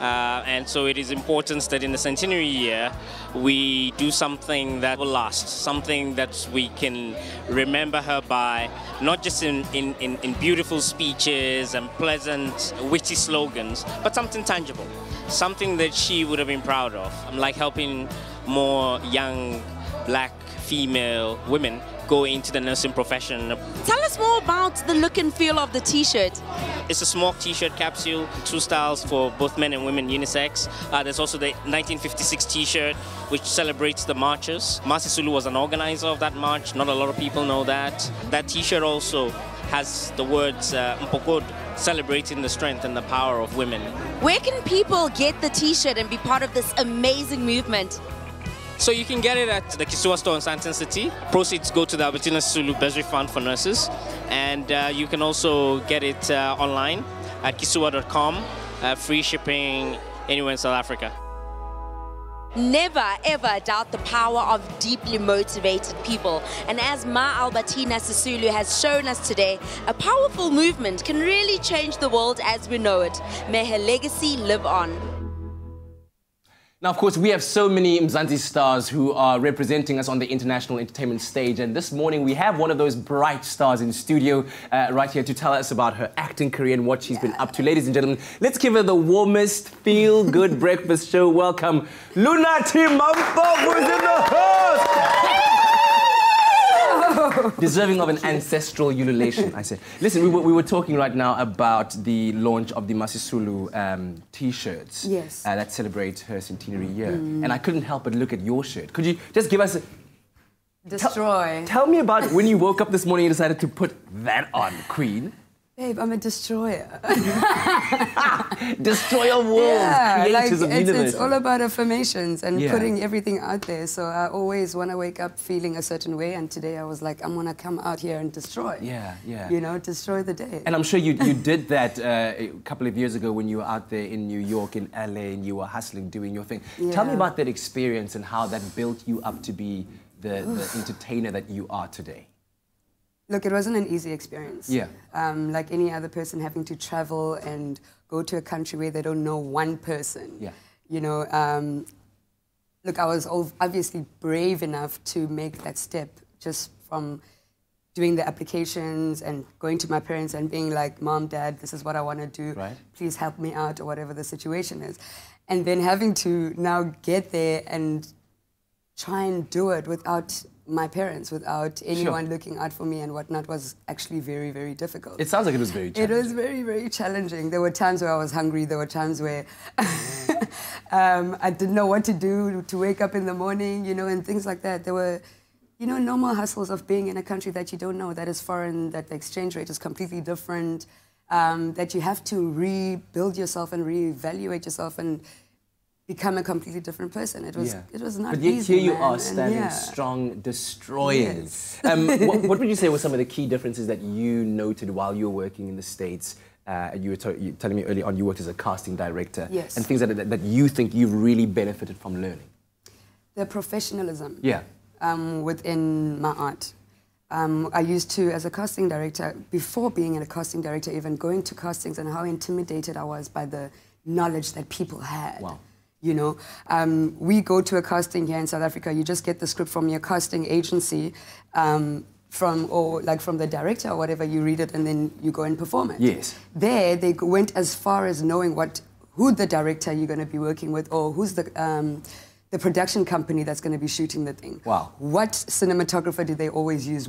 And so it is important that in the centenary year we do something that will last, something that we can remember her by, not just in beautiful speeches and pleasant, witty slogans, but something tangible, something that she would have been proud of. Like helping more young black female women go into the nursing profession. Tell us more about the look and feel of the T-shirt. It's a small T-shirt capsule, 2 styles for both men and women, unisex. There's also the 1956 T-shirt, which celebrates the marches. Ma Sisulu was an organizer of that march. Not a lot of people know that. That T-shirt also has the words Mpokod, celebrating the strength and the power of women. Where can people get the T-shirt and be part of this amazing movement? So you can get it at the Kisua store in Sandton City. Proceeds go to the Albertina Sisulu Bursary Fund for Nurses. And you can also get it online at kisua.com. Free shipping anywhere in South Africa. Never ever doubt the power of deeply motivated people. And as Ma Albertina Sisulu has shown us today, a powerful movement can really change the world as we know it. May her legacy live on. Now, of course, we have so many Mzansi stars who are representing us on the international entertainment stage. And this morning, we have one of those bright stars in studio right here to tell us about her acting career and what she's been up to. Ladies and gentlemen, let's give her the warmest, feel-good breakfast show. Welcome, Luna Timampo, who's in the house! Deserving of an ancestral ululation, I say. Listen, we were talking right now about the launch of the Sisulu T-shirts. Yes. That celebrate her centenary year. And I couldn't help but look at your shirt. Could you just give us a... Destroy. Tell me about when you woke up this morning and decided to put that on, Queen. Babe, I'm a destroyer. Destroyer world, yeah, creators of universe. It's all about affirmations and Yeah. putting everything out there. So I always want to wake up feeling a certain way. And today I was like, I'm going to come out here and destroy. Yeah, yeah. You know, destroy the day. And I'm sure you did that a couple of years ago when you were out there in New York, in LA, and you were hustling, doing your thing. Yeah. Tell me about that experience and how that built you up to be the entertainer that you are today. Look, it wasn't an easy experience. Yeah. Like any other person having to travel and go to a country where they don't know one person. Yeah. You know, look, I was obviously brave enough to make that step just from doing the applications and going to my parents and being like, Mom, Dad, this is what I want to do. Right. Please help me out, or whatever the situation is. And then having to now get there and try and do it without my parents, without anyone looking out for me and whatnot, was actually very, very difficult. It sounds like it was very challenging. It was very, very challenging. There were times where I was hungry. There were times where I didn't know what to do, to wake up in the morning, you know, and things like that. There were, you know, normal hustles of being in a country that you don't know, that is foreign, that the exchange rate is completely different, that you have to rebuild yourself and reevaluate yourself and become a completely different person. It was not but yet easy, here you man. are standing strong, destroying. Yes. What would you say were some of the key differences that you noted while you were working in the States? You were telling me early on you worked as a casting director. Yes. And things that you think you've really benefited from learning. The professionalism. Yeah. Within my art. I used to, as a casting director, before being a casting director, even going to castings, and how intimidated I was by the knowledge that people had. Wow. You know, we go to a casting here in South Africa, you just get the script from your casting agency, from the director or whatever, you read it and then you go and perform it. Yes. There, they went as far as knowing who the director you're going to be working with, or who's the production company that's going to be shooting the thing. Wow. What cinematographer do they always use?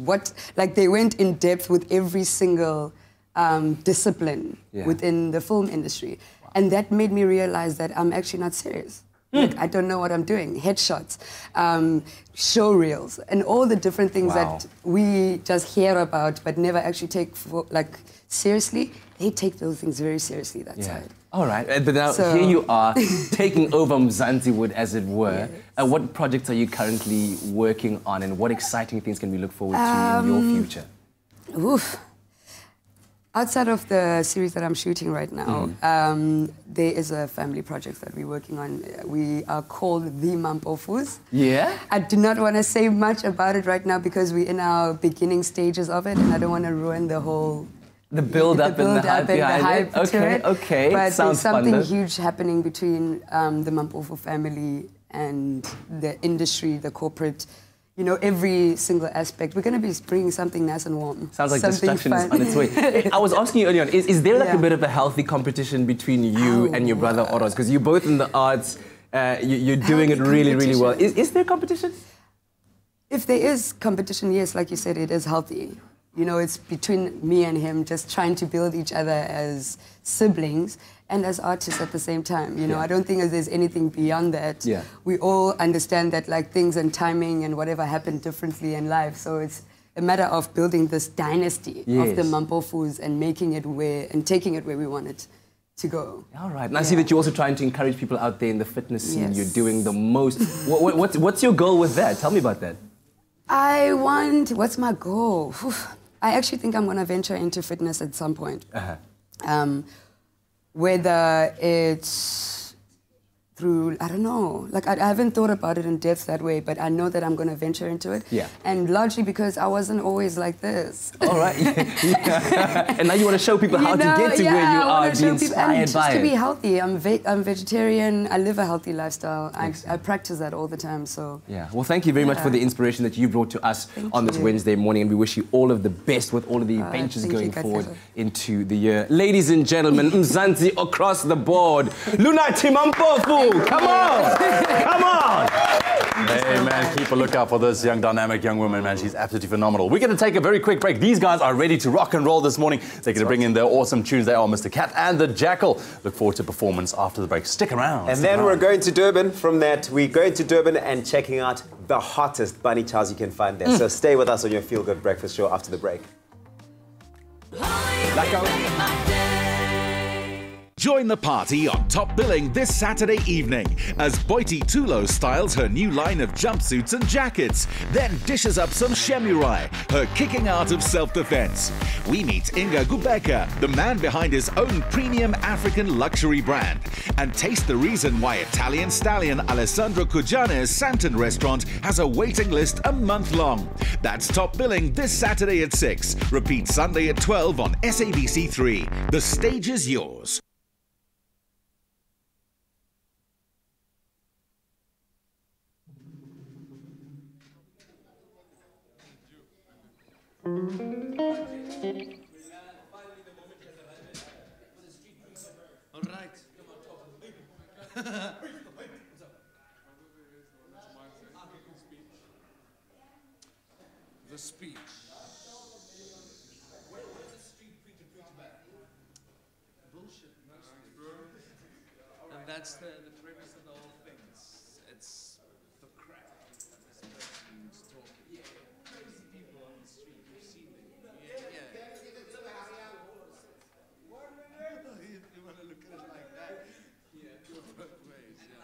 They went in depth with every single discipline within the film industry. And that made me realize that I'm actually not serious. Like, I don't know what I'm doing. Headshots, show reels, and all the different things that we just hear about but never actually take seriously. They take those things very seriously, that side. All right, but now here you are, taking over Mzansiwood, as it were. Yes. What projects are you currently working on, and what exciting things can we look forward to in your future? Oof. Outside of the series that I'm shooting right now, there is a family project that we're working on. We are called the Mampofus. Yeah? I do not want to say much about it right now because we're in our beginning stages of it, and I don't want to ruin the whole... The build-up and the hype behind it? Okay, okay. But Sounds there's something fun, huge happening between the Mampofu family and the industry, the corporate... You know, every single aspect. We're going to be bringing something nice and warm. Sounds like something destruction is fun. on its way. I was asking you earlier on, is there like a bit of a healthy competition between you and your brother Oros? Because you're both in the arts, you're doing it really, really well. Is there competition? If there is competition, yes, like you said, it is healthy. You know, it's between me and him, just trying to build each other as siblings and as artists at the same time. You know, I don't think there's anything beyond that. Yeah. We all understand that like things and timing and whatever happen differently in life. So it's a matter of building this dynasty of the Mampofus and making it taking it where we want it to go. All right. And I see that you're also trying to encourage people out there in the fitness scene. You're doing the most. What's your goal with that? Tell me about that. What's my goal? I actually think I'm going to venture into fitness at some point. Whether it's through, I don't know, like I haven't thought about it in depth that way, but I know that I'm going to venture into it. Yeah. And largely because I wasn't always like this. All right. And now you want to show people how to get to where you are, be inspired by it. To be healthy. I'm vegetarian. I live a healthy lifestyle. I practice that all the time. So. Yeah. Well, thank you very much for the inspiration that you brought to us on this Wednesday morning, and we wish you all of the best with all of the adventures going forward into the year. Ladies and gentlemen, Mzansi across the board. Lunacy Mampofu. Come on! Come on! Hey, man, keep a lookout for this young, dynamic young woman, man. She's absolutely phenomenal. We're going to take a very quick break. These guys are ready to rock and roll this morning. They're going to bring in their awesome tunes. They are Mr. Cat and the Jackal. Look forward to performance after the break. Stick around. And then we're going to Durban. From that, we're going to Durban and checking out the hottest bunny chows you can find there. So stay with us on your Feel Good Breakfast show after the break. Join the party on Top Billing this Saturday evening as Boiti Tulo styles her new line of jumpsuits and jackets, then dishes up some shemurai, her kicking out of self-defense. We meet Inga Gubeka, the man behind his own premium African luxury brand, and taste the reason why Italian stallion Alessandro Cugiane's Santon restaurant has a waiting list a month long. That's Top Billing this Saturday at 6. Repeat Sunday at 12 on SABC3. The stage is yours. All right. The speech. Bullshit, and that's the premise of the whole thing. It's the crap. This person's talking. Yeah. Crazy people on the street. You've seen them. Yeah. You want to look at it like that? Yeah. Go both ways. Yeah.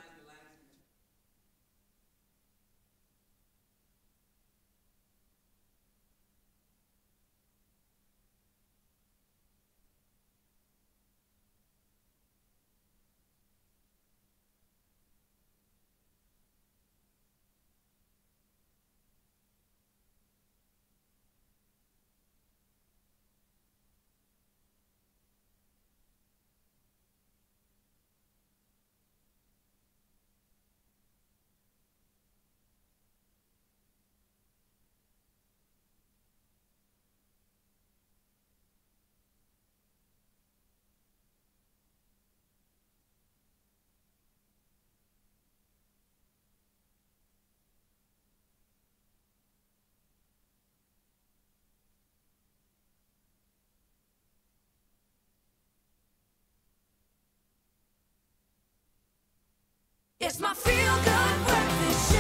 It's my Feel Good Breakfast Show.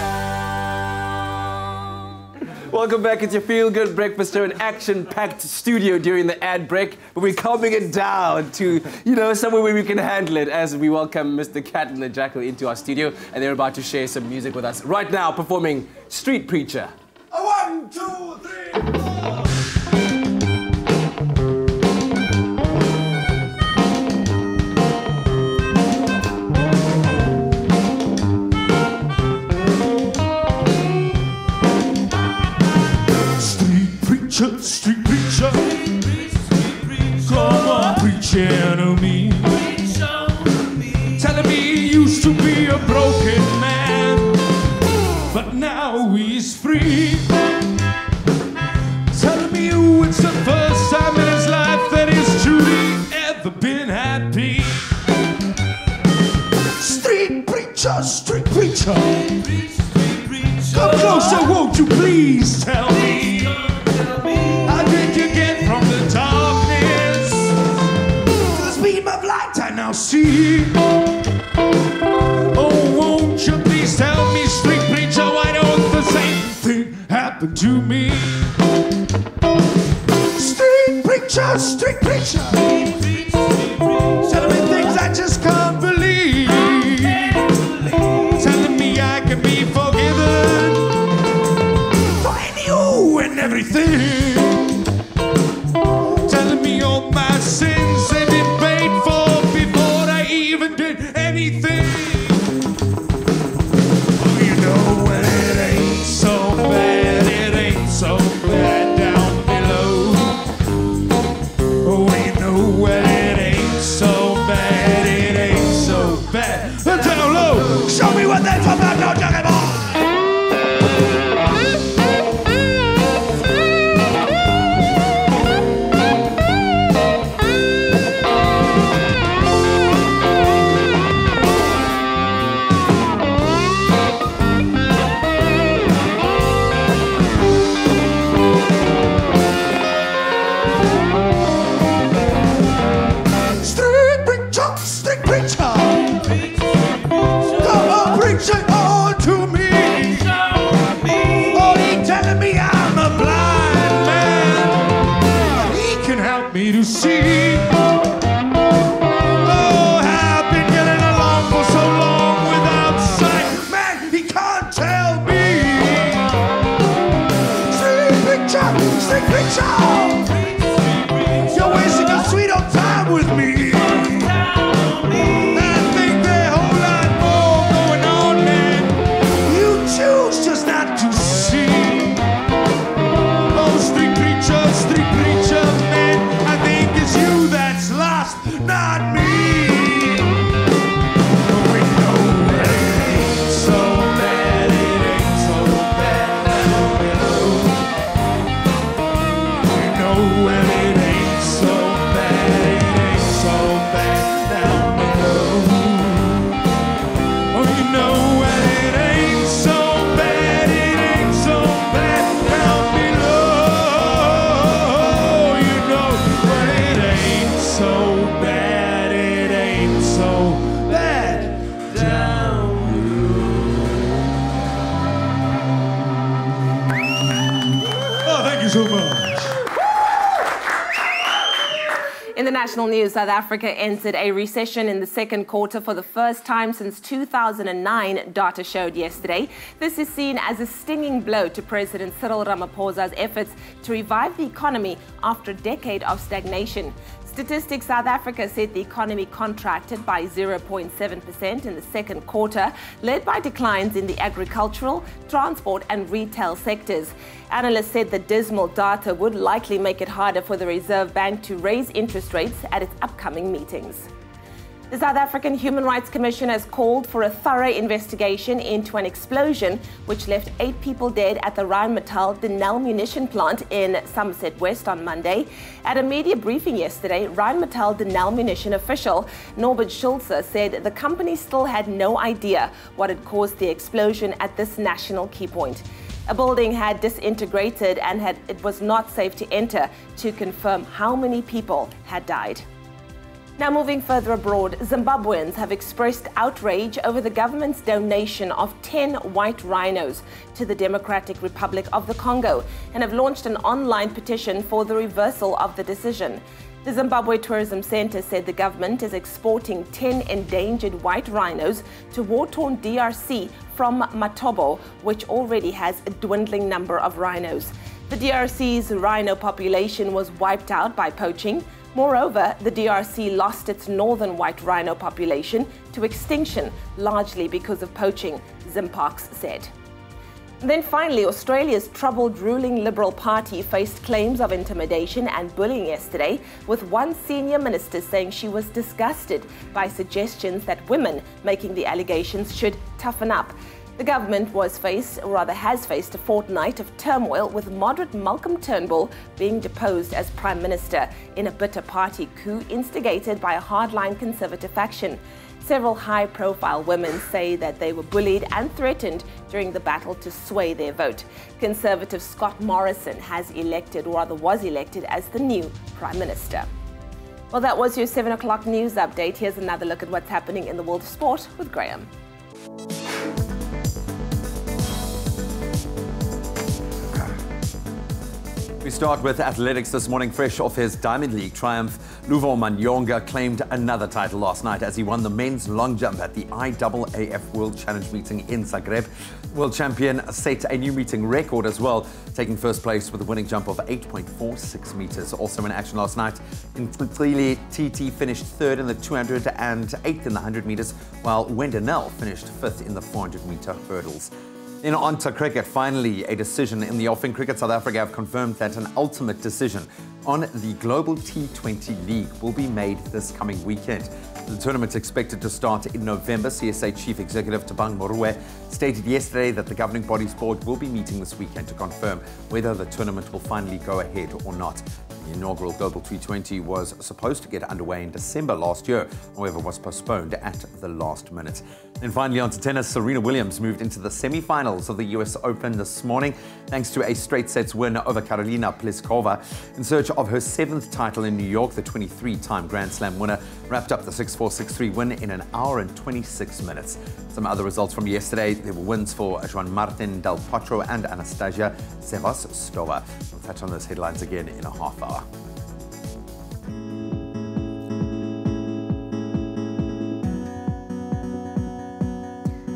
Welcome back. It's your Feel Good Breakfast Show, an action-packed studio during the ad break. But we're calming it down to, somewhere where we can handle it as we welcome Mr. Cat and the Jackal into our studio. And they're about to share some music with us. Right now, performing Street Preacher. 1, 2, 3, 4. Street preacher, come on, preaching to me. Telling me he used to be a broken man, but now he's free. Telling me it's the first time in his life that he's truly ever been happy. Street preacher, street preacher, come closer, won't you please tell me? How did you get from the darkness to the beam of light I now see? Oh, won't you please tell me, street preacher, why don't the same thing happen to me? Street preacher, telling me things I just can't believe. Telling me I can be forgiven for any who and everything. Telling me all my sins have been paid for before I even did anything. know well it ain't so bad, it ain't so bad. Down low, show me what that's about, no talking about. In the national news, South Africa entered a recession in the second quarter for the first time since 2009, data showed yesterday. This is seen as a stinging blow to President Cyril Ramaphosa's efforts to revive the economy after a decade of stagnation. Statistics South Africa said the economy contracted by 0.7% in the second quarter, led by declines in the agricultural, transport and retail sectors. Analysts said the dismal data would likely make it harder for the Reserve Bank to raise interest rates at its upcoming meetings. The South African Human Rights Commission has called for a thorough investigation into an explosion which left 8 people dead at the Rheinmetall Denel munition plant in Somerset West on Monday. At a media briefing yesterday, Rheinmetall Denel munition official Norbert Schulze said the company still had no idea what had caused the explosion at this national key point. A building had disintegrated and it was not safe to enter to confirm how many people had died. Now moving further abroad, Zimbabweans have expressed outrage over the government's donation of 10 white rhinos to the Democratic Republic of the Congo and have launched an online petition for the reversal of the decision. The Zimbabwe Tourism Centre said the government is exporting 10 endangered white rhinos to war-torn DRC from Matobo, which already has a dwindling number of rhinos. The DRC's rhino population was wiped out by poaching. Moreover, the DRC lost its northern white rhino population to extinction, largely because of poaching, Zimparks said. And then finally, Australia's troubled ruling Liberal Party faced claims of intimidation and bullying yesterday, with one senior minister saying she was disgusted by suggestions that women making the allegations should toughen up. The government has faced a fortnight of turmoil, with moderate Malcolm Turnbull being deposed as Prime Minister in a bitter party coup instigated by a hardline Conservative faction. Several high-profile women say that they were bullied and threatened during the battle to sway their vote. Conservative Scott Morrison was elected as the new Prime Minister. Well, that was your 7 o'clock news update. Here's another look at what's happening in the world of sport with Graham. We start with athletics this morning. Fresh off his Diamond League triumph, Luvo Manyonga claimed another title last night as he won the men's long jump at the IAAF World Challenge meeting in Zagreb. World champion set a new meeting record as well, taking first place with a winning jump of 8.46 meters. Also in action last night, in Tlili, TT finished third in the 200 and 8th in the 100 meters, while Wendenell finished 5th in the 400 meter hurdles. Then on to cricket. Finally, a decision in the offing. Cricket South Africa have confirmed that an ultimate decision on the Global T20 League will be made this coming weekend. The tournament's expected to start in November. CSA Chief Executive Tabang Morue stated yesterday that the governing body's board will be meeting this weekend to confirm whether the tournament will finally go ahead or not. The inaugural Global T20 was supposed to get underway in December last year, however was postponed at the last minute. Then finally on to tennis, Serena Williams moved into the semi-finals of the US Open this morning thanks to a straight sets win over Karolina Pliskova. In search of her 7th title in New York, the 23-time Grand Slam winner wrapped up the 6-4, 6-3 win in 1 hour and 26 minutes. Some other results from yesterday: there were wins for Juan Martin Del Potro and Anastasia Sevastova. We'll touch on those headlines again in a half hour.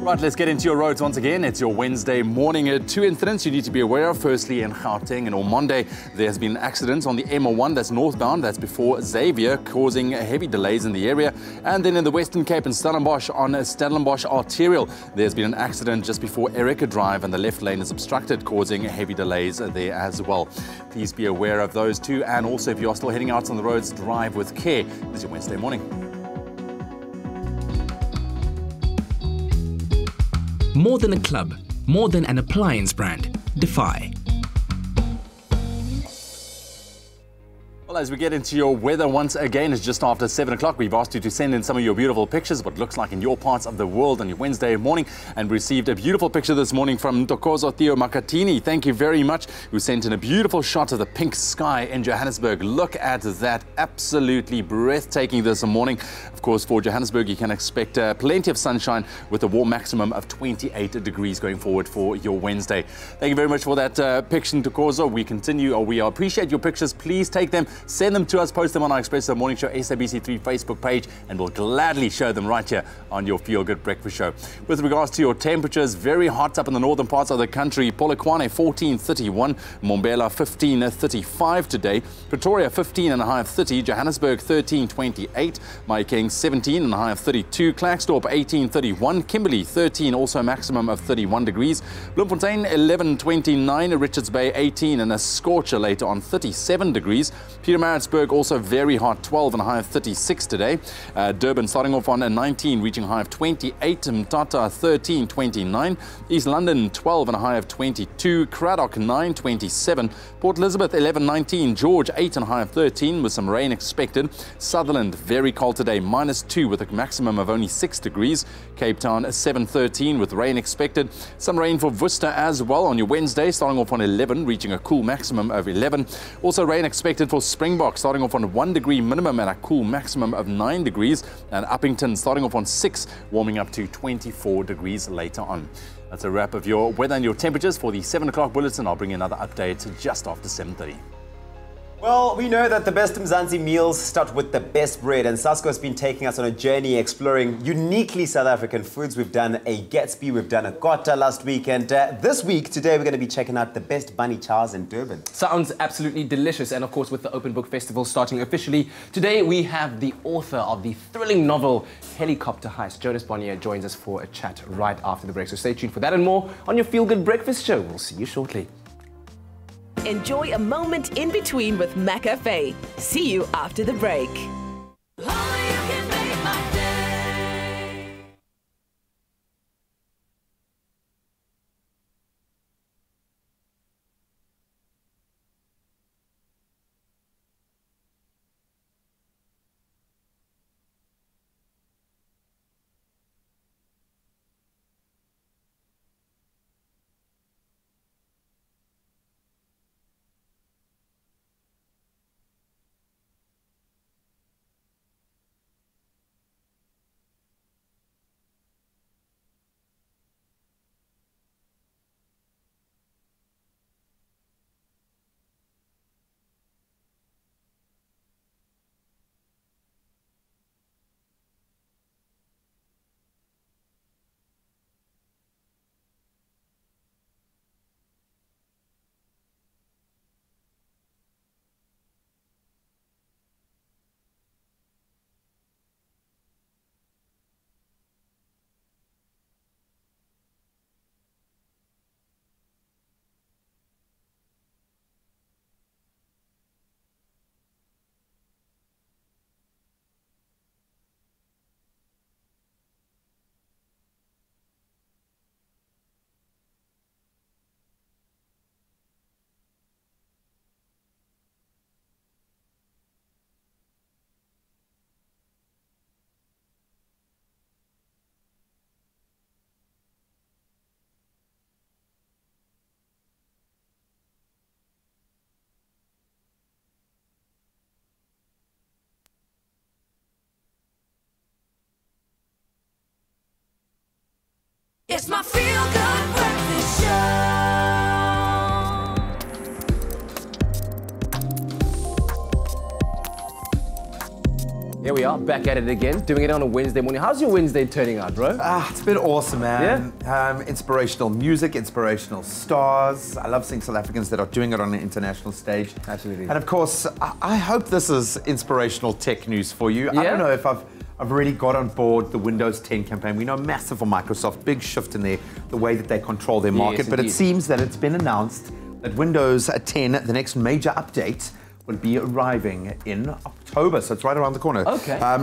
Right, let's get into your roads once again. It's your Wednesday morning. 2 incidents you need to be aware of. Firstly, in Gauteng and on Monday, there has been an accident on the M1 that's northbound. That's before Xavier, causing heavy delays in the area. And then in the Western Cape in Stellenbosch on Stellenbosch Arterial, there's been an accident just before Erica Drive and the left lane is obstructed, causing heavy delays there as well. Please be aware of those two. And also, if you are still heading out on the roads, drive with care. This is your Wednesday morning. More than a club, more than an appliance brand. Defy. Well, as we get into your weather once again, it's just after 7 o'clock. We've asked you to send in some of your beautiful pictures, what it looks like in your parts of the world on your Wednesday morning. And we received a beautiful picture this morning from Ntokozo Theo Makatini. Thank you very much. Who sent in a beautiful shot of the pink sky in Johannesburg. Look at that. Absolutely breathtaking this morning. Of course, for Johannesburg, you can expect plenty of sunshine with a warm maximum of 28 degrees going forward for your Wednesday. Thank you very much for that picture, Ntokozo. We continue, or we appreciate your pictures. Please take them. Send them to us, post them on our Expresso Morning Show SABC3 Facebook page, and we'll gladly show them right here on your Feel Good Breakfast Show. With regards to your temperatures, very hot up in the northern parts of the country. Polokwane 14.31, Mandela 15.35 today, Pretoria 15.5, Johannesburg 13.28, Mahikeng 17.5, Klerksdorp 18.31, Kimberley 13, also maximum of 31 degrees, Bloemfontein 11.29, Richards Bay 18, and a scorcher later on 37 degrees. Pietermaritzburg also very hot, 12.5, 36 today. Durban starting off on a 19, reaching high of 28. Mtata 13, 29. East London 12.5, 22. Cradock 9, 27. Port Elizabeth 11, 19. George 8.5, 13 with some rain expected. Sutherland very cold today, -2 with a maximum of only 6 degrees. Cape Town 7, 13 with rain expected. Some rain for Worcester as well on your Wednesday, starting off on 11, reaching a cool maximum of 11. Also rain expected for Springbok, starting off on 1 degree minimum and a cool maximum of 9 degrees. And Uppington starting off on 6, warming up to 24 degrees later on. That's a wrap of your weather and your temperatures for the 7 o'clock bulletin. I'll bring you another update just after 7:30. Well, we know that the best Mzansi meals start with the best bread, and Sasko has been taking us on a journey exploring uniquely South African foods. We've done a Gatsby, we've done a Kota last week, and this week, today, we're going to be checking out the best bunny chows in Durban. Sounds absolutely delicious, and of course, with the Open Book Festival starting officially, today we have the author of the thrilling novel Helicopter Heist. Jonas Bonnier joins us for a chat right after the break, so stay tuned for that and more on your Feel Good Breakfast Show. We'll see you shortly. Enjoy a moment in between with McCafe. See you after the break. Here we are, back at it again, doing it on a Wednesday morning. How's your Wednesday turning out, bro? It's been awesome, man. Yeah? Inspirational music, inspirational stars. I love seeing South Africans that are doing it on an international stage. Absolutely. And of course, I hope this is inspirational tech news for you. I don't know if I've already got on board the Windows 10 campaign. We know massive for Microsoft, big shift in the way that they control their market. But it seems that it's been announced that Windows 10, the next major update, will be arriving in October, so it's right around the corner.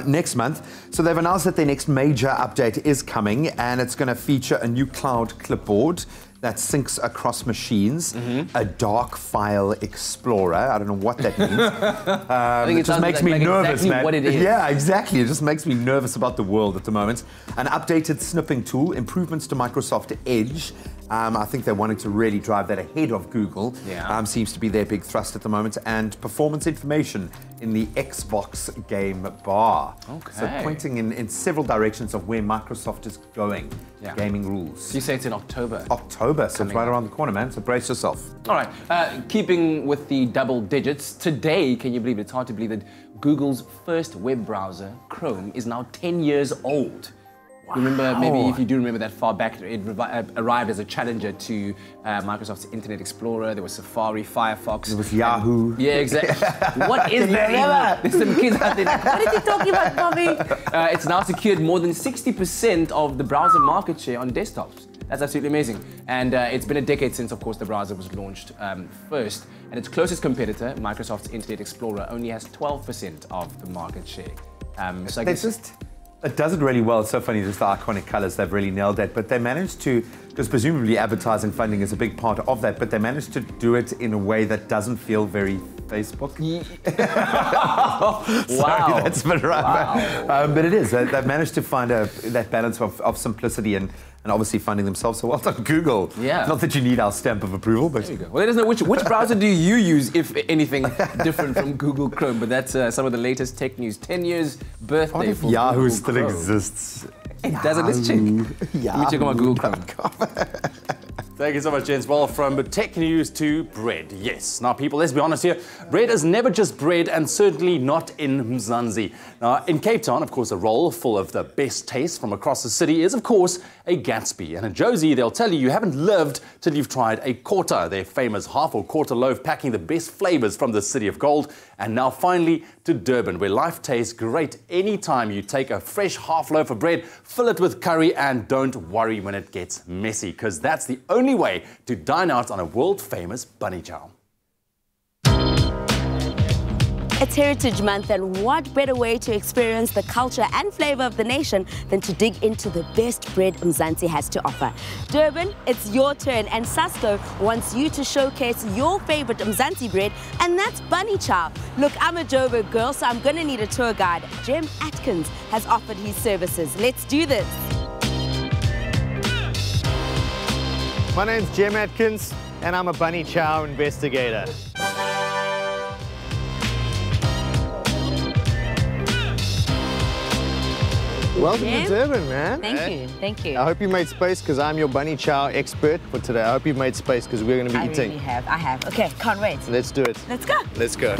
Next month. So they've announced that their next major update is coming, and it's going to feature a new cloud clipboard that syncs across machines, a dark file explorer. I don't know what that means. I think it just makes me nervous, exactly man. What it is. Yeah, exactly. It just makes me nervous about the world at the moment. An updated snipping tool, improvements to Microsoft Edge. I think they're wanting to really drive that ahead of Google. Seems to be their big thrust at the moment. And performance information in the Xbox game bar. So pointing in several directions of where Microsoft is going. Gaming rules. So you say it's in October? October, so it's right around the corner, man. So brace yourself. All right, keeping with the double digits, today, can you believe it? It's hard to believe that Google's first web browser, Chrome, is now 10 years old. Wow. Remember, maybe if you do remember that far back, it arrived as a challenger to Microsoft's Internet Explorer. There was Safari, Firefox. There was Yahoo. Yeah, exactly. What is that? There's some kids out there. What is he talking about, Bobby? It's now secured more than 60% of the browser market share on desktops. That's absolutely amazing. And it's been a decade since, of course, the browser was launched first. And its closest competitor, Microsoft's Internet Explorer, only has 12% of the market share. So I guess it does it really well. It's so funny, just the iconic colors, they've really nailed that. But they managed to, because presumably advertising funding is a big part of that, but they managed to do it in a way that doesn't feel very Facebook. Sorry, that's a bit right. But it is. They've managed to find that balance of simplicity and obviously funding themselves. So well done, Google. Yeah. Not that you need our stamp of approval, but... There you go. Well, let us know which browser do you use, if anything, different from Google Chrome. But that's some of the latest tech news. 10 years birthday what if for Yahoo Google still Chrome. exists? It doesn't. Let's check. Let me check on my Google Chrome. Thank you so much, gents. Well, from tech news to bread. Yes. Now, people, let's be honest here. Bread is never just bread, and certainly not in Mzansi. Now, in Cape Town, of course, a roll full of the best taste from across the city is, of course, a Gatsby. And in Josie, they'll tell you haven't lived till you've tried a quarter, their famous half or quarter loaf packing the best flavors from the city of gold. And now, finally, to Durban, where life tastes great anytime you take a fresh half loaf of bread, fill it with curry, and don't worry when it gets messy, because that's the only way to dine out on a world-famous bunny chow. It's Heritage Month, and what better way to experience the culture and flavor of the nation than to dig into the best bread Mzansi has to offer. Durban, it's your turn, and Sasco wants you to showcase your favorite Mzansi bread, and that's bunny chow. Look, I'm a Joburg girl, so I'm gonna need a tour guide. Jem Atkins has offered his services. Let's do this. My name's Jem Atkins, and I'm a bunny chow investigator. Welcome to Durban, man. Thank you. I hope you made space because I'm your bunny chow expert for today. I hope you've made space because we're going to be eating. I have. Okay, can't wait. Let's do it. Let's go. Let's go.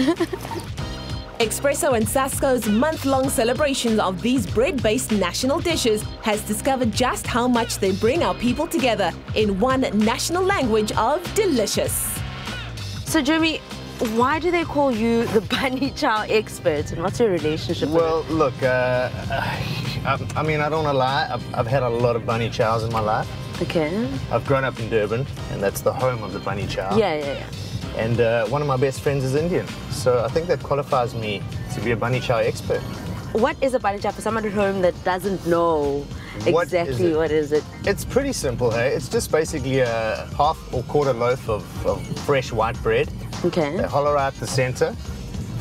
Expresso and Sasco's month-long celebrations of these bread-based national dishes has discovered just how much they bring our people together in one national language of delicious. So, Jeremy, why do they call you the bunny chow expert, and what's your relationship with it? Well, look, I mean, I don't want to lie. I've had a lot of bunny chows in my life. Okay. I've grown up in Durban, and that's the home of the bunny chow. Yeah. And one of my best friends is Indian, so I think that qualifies me to be a bunny chow expert. What is a bunny chow for someone at home that doesn't know exactly what is it? It's pretty simple, hey? It's just basically a half or quarter loaf of fresh white bread. Okay. They hollow out the center,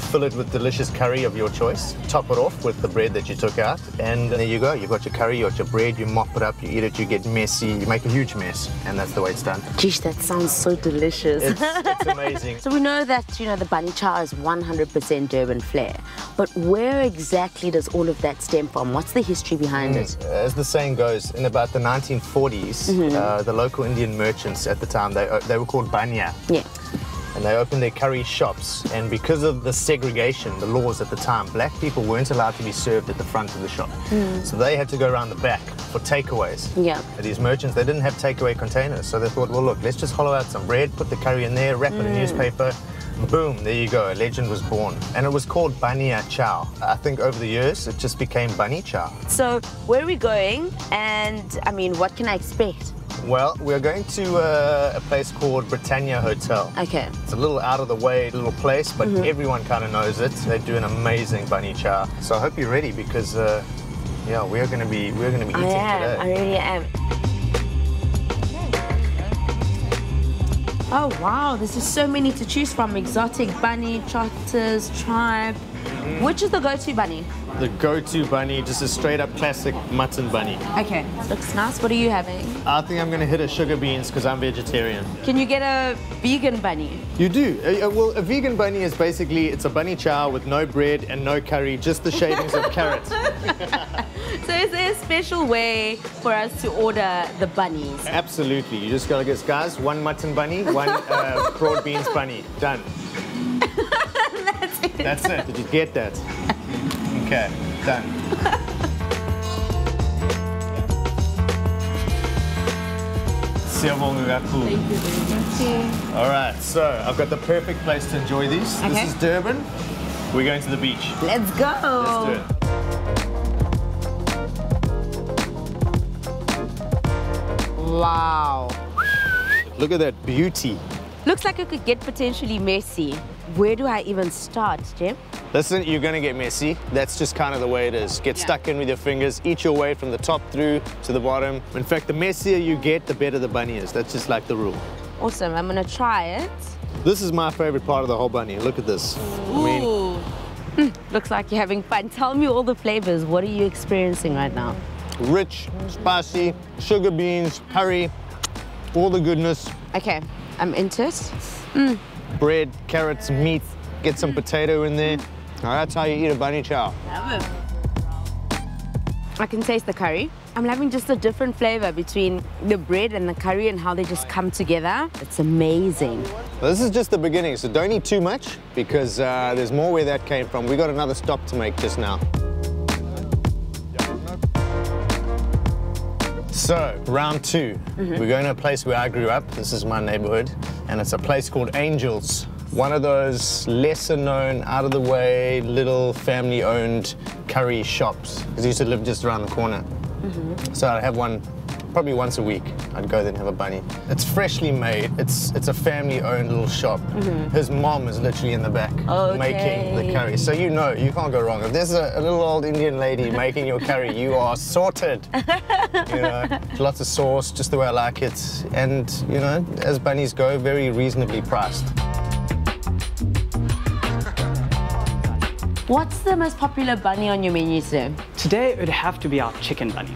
fill it with delicious curry of your choice, top it off with the bread that you took out, and there you go. You got your curry, you got your bread, you mop it up, you eat it, you get messy, you make a huge mess, and that's the way it's done. Geez, that sounds so delicious. It's amazing. So we know that, the bunny chow is 100% Durban flair, but where exactly does all of that stem from? What's the history behind it? As the saying goes, in about the 1940s, the local Indian merchants at the time, they were called banya. Yeah. And and they opened their curry shops. And because of the segregation, the laws at the time, black people weren't allowed to be served at the front of the shop. So they had to go around the back for takeaways. Yeah. These merchants, they didn't have takeaway containers, so they thought, well, look, let's just hollow out some bread, put the curry in there, wrap it in newspaper. Boom, there you go, a legend was born. And it was called Bania Chow. I think over the years, it just became Bunny Chow. So where are we going? And I mean, what can I expect? Well, we're going to a place called Britannia Hotel. Okay. It's a little out of the way little place, but everyone kind of knows it. They do an amazing Bunny Chow. So I hope you're ready because, yeah, we're going to be eating today. I really am. Oh wow, there's just so many to choose from. Exotic bunny, trotters, tribe. Which is the go-to bunny? The go-to bunny, just a straight up classic mutton bunny. Okay, looks nice. What are you having? I think I'm going to hit a sugar beans because I'm vegetarian. Can you get a vegan bunny? You do. Well, a vegan bunny is basically, it's a bunny chow with no bread and no curry, just the shavings of carrot. So is there a special way for us to order the bunnies? Absolutely. You just got to get, guys, one mutton bunny, one broad beans bunny. Done. That's it. That's it. Did you get that? Okay, done. Thank you. All right, so I've got the perfect place to enjoy these. Okay. This is Durban. We're going to the beach. Let's go. Let's do it. Wow. Look at that beauty. Looks like it could get potentially messy. Where do I even start, Jim? Listen, you're going to get messy. That's just kind of the way it is. Get stuck in with your fingers, eat your way from the top through to the bottom. In fact, the messier you get, the better the bunny is. That's just like the rule. Awesome, I'm going to try it. This is my favorite part of the whole bunny. Look at this. Ooh. Looks like you're having fun. Tell me all the flavors. What are you experiencing right now? Rich, spicy, sugar beans, curry, all the goodness. Okay, I'm into it. Bread, carrots, meat, get some potato in there. That's how you eat a bunny chow. I can taste the curry. I'm having just a different flavor between the bread and the curry and how they just come together. It's amazing. Well, this is just the beginning, so don't eat too much because there's more where that came from. We got another stop to make just now. So, round two. We're going to a place where I grew up. This is my neighborhood, and it's a place called Angel's. One of those lesser known, out of the way, little family owned curry shops. Because I used to live just around the corner. So I'd have one probably once a week. I'd go there and have a bunny. It's freshly made. It's a family owned little shop. His mom is literally in the back making the curry. So you know, you can't go wrong. If there's a little old Indian lady making your curry, you are sorted. You know, lots of sauce, just the way I like it. And, you know, as bunnies go, very reasonably priced. What's the most popular bunny on your menu today? Today it would have to be our chicken bunny.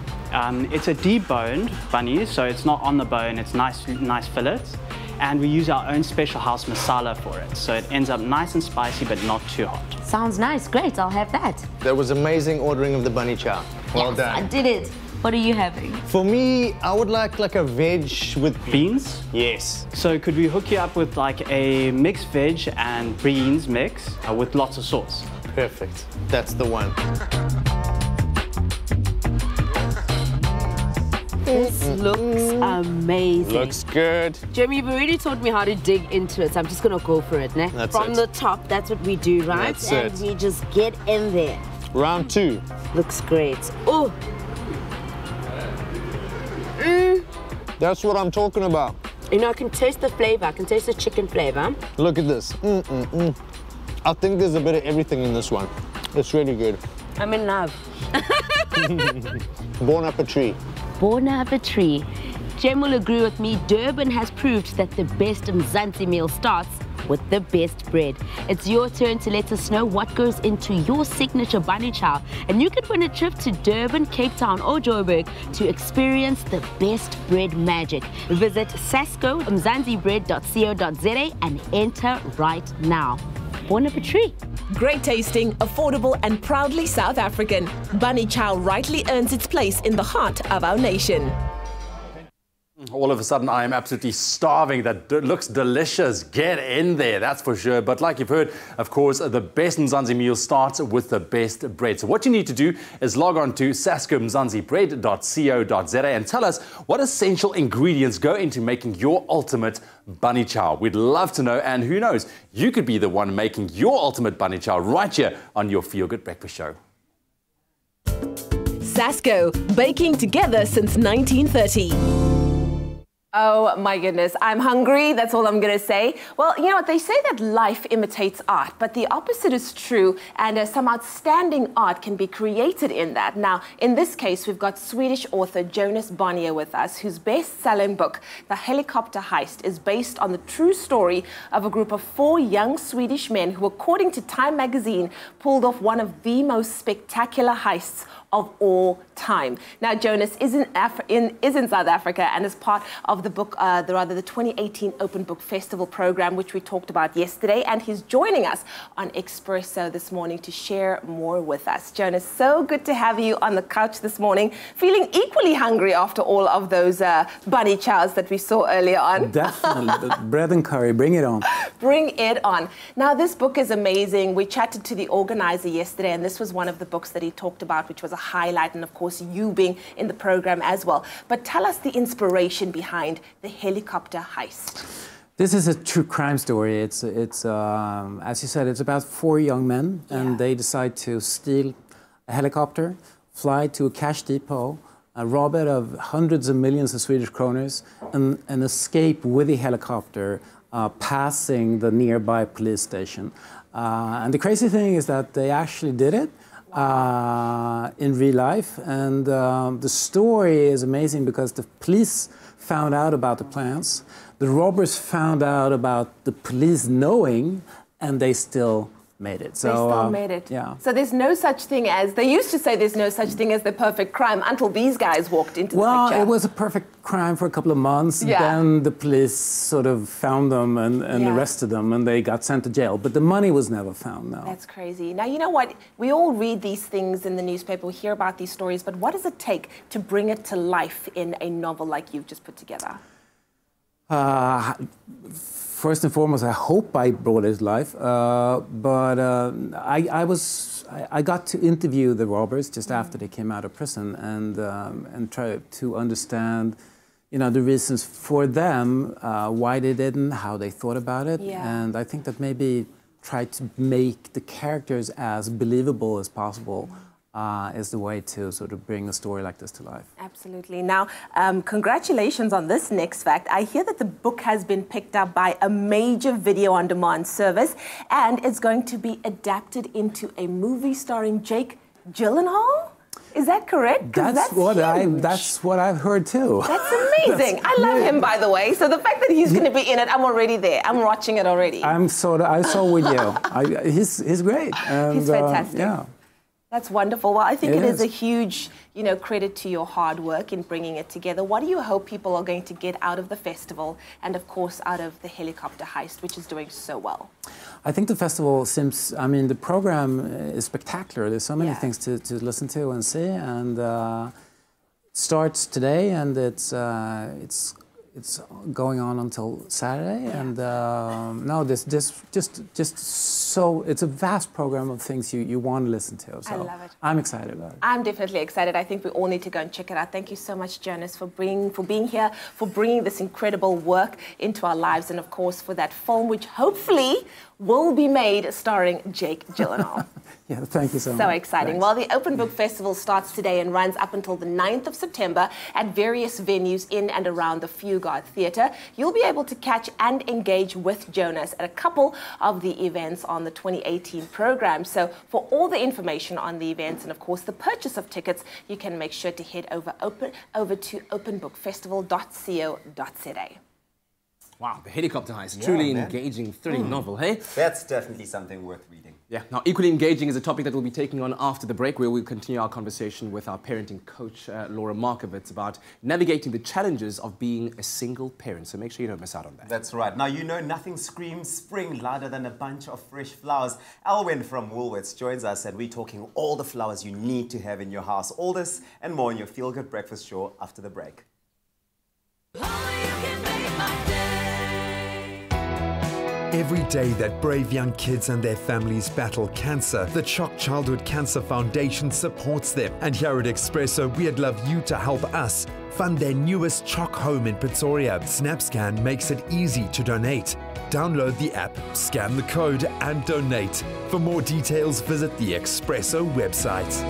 It's a deboned bunny, so it's not on the bone, it's nice fillets. And we use our own special house masala for it, so it ends up nice and spicy but not too hot. Sounds nice, great, I'll have that. That was amazing ordering of the bunny chow. Well done. I did it. What are you having? For me, I would like a veg with beans. Yes. So could we hook you up with like a mixed veg and beans mix with lots of sauce? Perfect. That's the one. This looks amazing. Looks good. Jeremy, you've already taught me how to dig into it, so I'm just gonna go for it, ne? That's From it. the top, that's what we do, right? That's and it. we just get in there. Round two. Looks great. Oh. That's what I'm talking about. You know, I can taste the flavor. I can taste the chicken flavor. Look at this. I think there's a bit of everything in this one. It's really good. I'm in love. Bon appetit. Bon appetit. Jem will agree with me. Durban has proved that the best Mzansi meal starts with the best bread. It's your turn to let us know what goes into your signature bunny chow, and you can win a trip to Durban, Cape Town or Joburg to experience the best bread magic. Visit sasco.mzanzibread.co.za and enter right now. Bon appetit. Great tasting, affordable and proudly South African. Bunny chow rightly earns its place in the heart of our nation. All of a sudden, I am absolutely starving. That looks delicious. Get in there, that's for sure. But like you've heard, of course, the best Mzansi meal starts with the best bread. So what you need to do is log on to saskomzanzibread.co.za and tell us what essential ingredients go into making your ultimate bunny chow. We'd love to know, and who knows, you could be the one making your ultimate bunny chow right here on your Feel Good Breakfast Show. Sasco, baking together since 1930. Oh my goodness, I'm hungry, that's all I'm going to say. Well, you know what, they say that life imitates art, but the opposite is true, and some outstanding art can be created in that. Now, in this case, we've got Swedish author Jonas Bonnier with us, whose best-selling book, The Helicopter Heist, is based on the true story of a group of 4 young Swedish men who, according to Time magazine, pulled off one of the most spectacular heists of all time. Now, Jonas is in South Africa and is part of the book, the 2018 Open Book Festival program, which we talked about yesterday, and he's joining us on Expresso this morning to share more with us. Jonas, so good to have you on the couch this morning, feeling equally hungry after all of those bunny chows that we saw earlier on. Definitely. Bread and curry, bring it on. Bring it on. Now, this book is amazing. We chatted to the organizer yesterday, and this was one of the books that he talked about, which was a highlight, and of course you being in the program as well. But tell us the inspiration behind The Helicopter Heist. This is a true crime story. It's as you said, it's about 4 young men, and they decide to steal a helicopter, fly to a cash depot, rob it of hundreds of millions of Swedish kroners, and escape with the helicopter, passing the nearby police station. And the crazy thing is that they actually did it. In real life, and the story is amazing because the police found out about the plans, the robbers found out about the police knowing, and they still made it. So, they still made it. Yeah. So there's no such thing as, they used to say there's no such thing as the perfect crime until these guys walked into the picture. Well, it was a perfect crime for a couple of months. Yeah. Then the police sort of found them and arrested them, and they got sent to jail. But the money was never found, no. That's crazy. Now, you know what? We all read these things in the newspaper, we hear about these stories, but what does it take to bring it to life in a novel like you've just put together? First and foremost, I hope I brought it to life, but I got to interview the robbers just after they came out of prison and try to understand, you know, the reasons for them, why they didn't, how they thought about it, and I think that maybe try to make the characters as believable as possible. Is the way to sort of bring a story like this to life. Absolutely. Now, congratulations on this next fact. I hear that the book has been picked up by a major video-on-demand service, and it's going to be adapted into a movie starring Jake Gyllenhaal? Is that correct? That's what I've heard too. That's amazing. I love him, by the way. So the fact that he's going to be in it, I'm already there. I'm watching it already. I saw with you. He's great. And, he's fantastic. Yeah. That's wonderful. Well, I think it is a huge, you know, credit to your hard work in bringing it together. What do you hope people are going to get out of the festival and, of course, out of The Helicopter Heist, which is doing so well? I think the festival seems, I mean, the program is spectacular. There's so many things to listen to and see, and it starts today, and it's going on until Saturday, and no, so it's a vast program of things you want to listen to. So I love it. I'm excited about it. I'm definitely excited. I think we all need to go and check it out. Thank you so much, Jonas, for being here, for bringing this incredible work into our lives, and of course for that film, which hopefully will be made starring Jake Gyllenhaal. Yeah, thank you so much. So exciting. Thanks. Well, the Open Book Festival starts today and runs up until the 9th of September at various venues in and around the Fugard Theatre. You'll be able to catch and engage with Jonas at a couple of the events on the 2018 program. So for all the information on the events and, of course, the purchase of tickets, you can make sure to head over to openbookfestival.co.za. Wow, The Helicopter Heist, truly engaging, thrilling novel, hey? That's definitely something worth reading. Yeah, now equally engaging is a topic that we'll be taking on after the break, where we'll continue our conversation with our parenting coach, Laura Markovitz, about navigating the challenges of being a single parent. So make sure you don't miss out on that. That's right. Now, you know nothing screams spring louder than a bunch of fresh flowers. Alwyn from Woolworths joins us, and we're talking all the flowers you need to have in your house. All this and more in your Feel Good Breakfast show after the break. Every day that brave young kids and their families battle cancer, the CHOC Childhood Cancer Foundation supports them. And here at Expresso, we'd love you to help us fund their newest CHOC home in Pretoria. SnapScan makes it easy to donate. Download the app, scan the code, and donate. For more details, visit the Expresso website.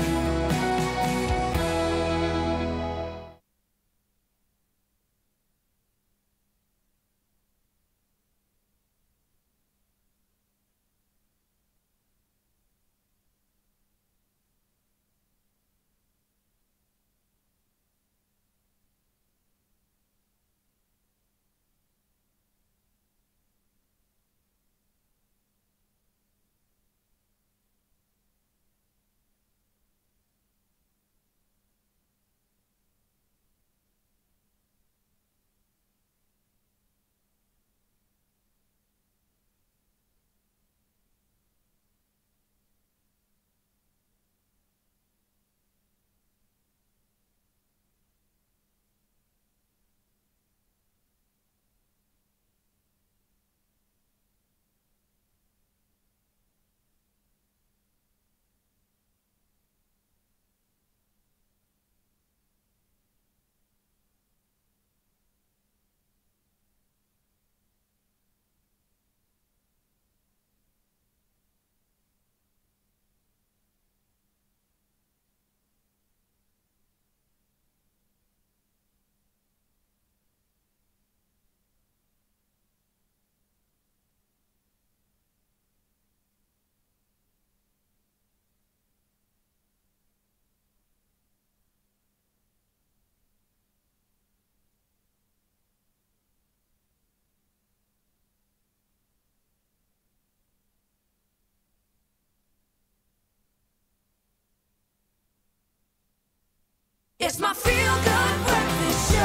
It's my feel-good breakfast show.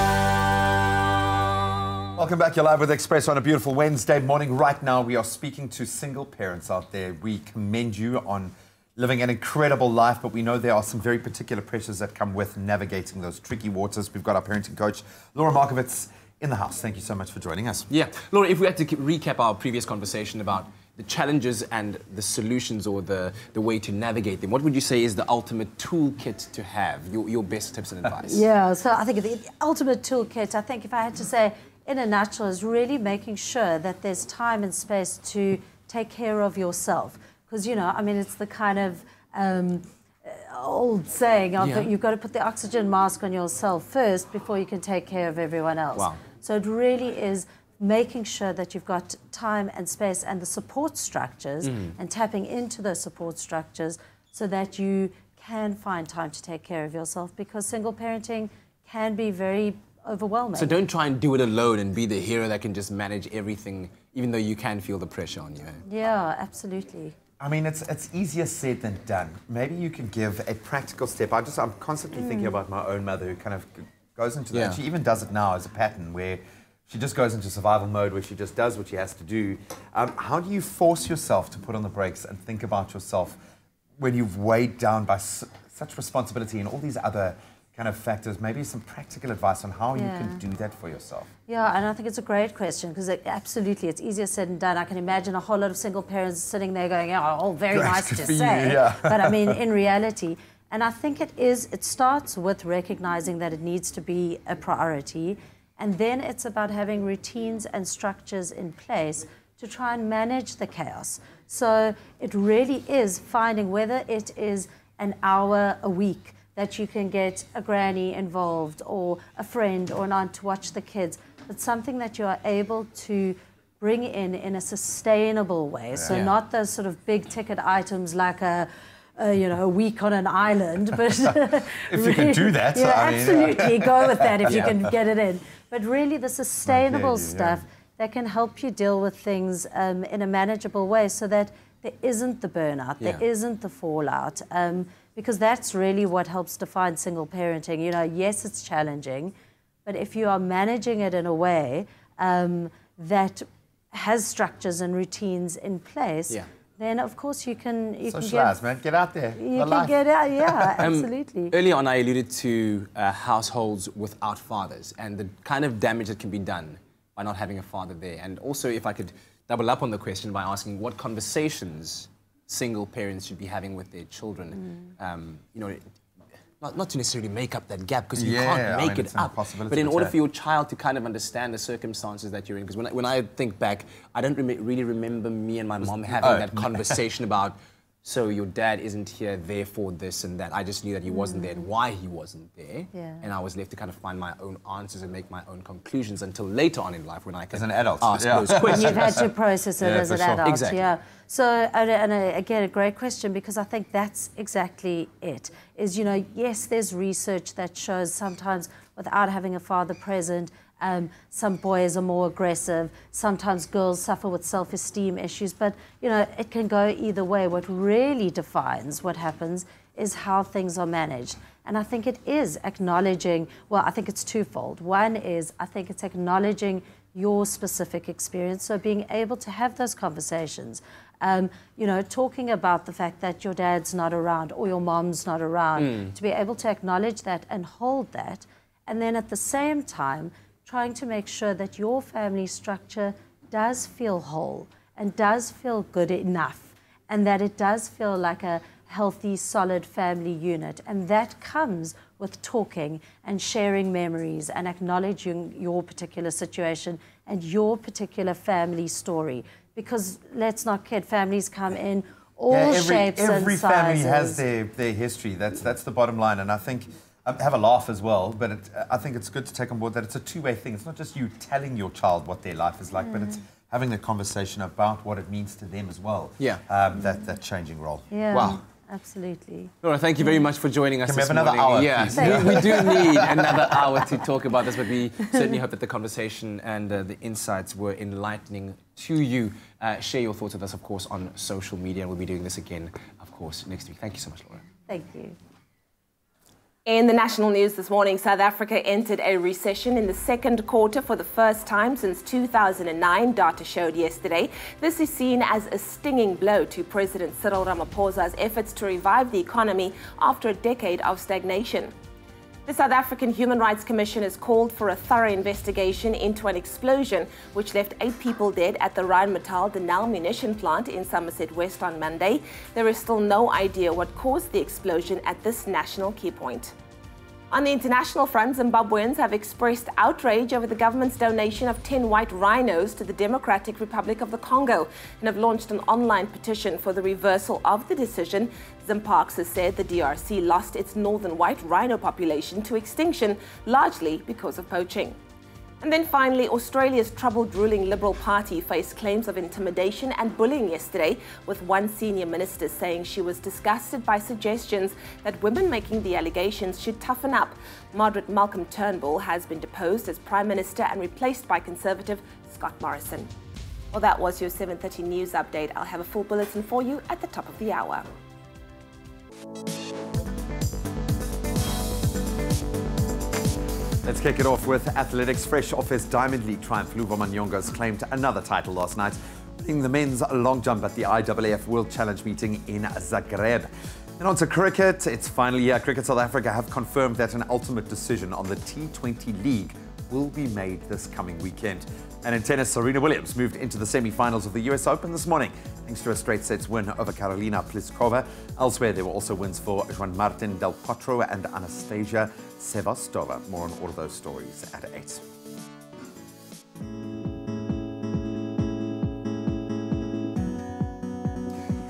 Welcome back. You're live with Express on a beautiful Wednesday morning. Right now, we are speaking to single parents out there. We commend you on living an incredible life, but we know there are some very particular pressures that come with navigating those tricky waters. We've got our parenting coach, Laura Markovitz, in the house. Thank you so much for joining us. Yeah. Laura, if we had to recap our previous conversation about the challenges and the solutions or the way to navigate them, what would you say is the ultimate toolkit to have, your best tips and advice? Yeah, so I think the ultimate toolkit, I think if I had to say in a nutshell, is really making sure that there's time and space to take care of yourself. Because, you know, I mean, it's the kind of old saying of that you've got to put the oxygen mask on yourself first before you can take care of everyone else. Wow. So it really is making sure that you've got time and space and the support structures and tapping into those support structures so that you can find time to take care of yourself, because single parenting can be very overwhelming. So don't try and do it alone and be the hero that can just manage everything, even though you can feel the pressure on you. Yeah, absolutely. I mean, it's easier said than done. Maybe you can give a practical step. I'm constantly thinking about my own mother who kind of goes into that. She even does it now as a pattern where she just goes into survival mode, where she just does what she has to do. How do you force yourself to put on the brakes and think about yourself when you've weighed down by such responsibility and all these other kind of factors? Maybe some practical advice on how you can do that for yourself. Yeah, and I think it's a great question, because absolutely, it's easier said than done. I can imagine a whole lot of single parents sitting there going, oh, very nice to say. But I mean, in reality, and I think it starts with recognizing that it needs to be a priority. And then it's about having routines and structures in place to try and manage the chaos. So it really is finding whether it is an hour a week that you can get a granny involved or a friend or an aunt to watch the kids, but something that you are able to bring in a sustainable way. So not those sort of big ticket items like a week on an island, but if you can do that, absolutely go with that if you can get it in. But really, the sustainable stuff that can help you deal with things in a manageable way, so that there isn't the burnout, there isn't the fallout, because that's really what helps define single parenting. You know, yes, it's challenging, but if you are managing it in a way that has structures and routines in place, then of course you can get out there. You can get out, absolutely. Earlier on, I alluded to households without fathers and the kind of damage that can be done by not having a father there. And also, if I could double up on the question by asking what conversations single parents should be having with their children. You know, not to necessarily make up that gap, because you can't make it up. But in order for your child to kind of understand the circumstances that you're in, because when I think back, I don't really remember me and my mom having that conversation about, so your dad isn't here, therefore this and that. I just knew that he wasn't there and why he wasn't there. And I was left to kind of find my own answers and make my own conclusions until later on in life when I can as an adult ask those questions. You've had to process it as an adult. Exactly. So, again, a great question, because I think that's exactly it. Is, you know, yes, there's research that shows sometimes without having a father present, some boys are more aggressive. Sometimes girls suffer with self-esteem issues, but you know it can go either way. What really defines what happens is how things are managed, and I think it is acknowledging. Well, I think it's twofold. One is I think it's acknowledging your specific experience, so being able to have those conversations. You know, talking about the fact that your dad's not around or your mom's not around, to be able to acknowledge that and hold that, and then at the same time trying to make sure that your family structure does feel whole and does feel good enough, and that it does feel like a healthy, solid family unit. And that comes with talking and sharing memories and acknowledging your particular situation and your particular family story. Because let's not kid, families come in all shapes and sizes. Every family has their history. That's the bottom line. And I think have a laugh as well, but I think it's good to take on board that it's a two-way thing. It's not just you telling your child what their life is like, but it's having a conversation about what it means to them as well. That changing role. Wow. Absolutely. Laura, thank you very much for joining us this morning. Can we have another Yeah, hour, we do need another hour to talk about this, but we certainly hope that the conversation and the insights were enlightening to you. Share your thoughts with us, of course, on social media, and we'll be doing this again, of course, next week. Thank you so much, Laura. Thank you. In the national news this morning, South Africa entered a recession in the second quarter for the first time since 2009, data showed yesterday. This is seen as a stinging blow to President Cyril Ramaphosa's efforts to revive the economy after a decade of stagnation. The South African Human Rights Commission has called for a thorough investigation into an explosion which left 8 people dead at the Rheinmetall Denel munition plant in Somerset West on Monday. There is still no idea what caused the explosion at this national key point. On the international front, Zimbabweans have expressed outrage over the government's donation of 10 white rhinos to the Democratic Republic of the Congo and have launched an online petition for the reversal of the decision. Zimparks has said the DRC lost its northern white rhino population to extinction, largely because of poaching. And then finally, Australia's troubled ruling Liberal Party faced claims of intimidation and bullying yesterday, with one senior minister saying she was disgusted by suggestions that women making the allegations should toughen up. Moderate Malcolm Turnbull has been deposed as Prime Minister and replaced by Conservative Scott Morrison. Well, that was your 7:30 news update. I'll have a full bulletin for you at the top of the hour. Let's kick it off with athletics. Fresh off his Diamond League triumph, Luvo Manyonga's claimed another title last night, winning the men's long jump at the IAAF World Challenge meeting in Zagreb. And on to cricket. It's finally here. Cricket South Africa have confirmed that an ultimate decision on the T20 League will be made this coming weekend. And in tennis, Serena Williams moved into the semi-finals of the US Open this morning, thanks to a straight sets win over Karolina Pliskova. Elsewhere, there were also wins for Juan Martin Del Potro and Anastasia Sevastova. More on all of those stories at 8.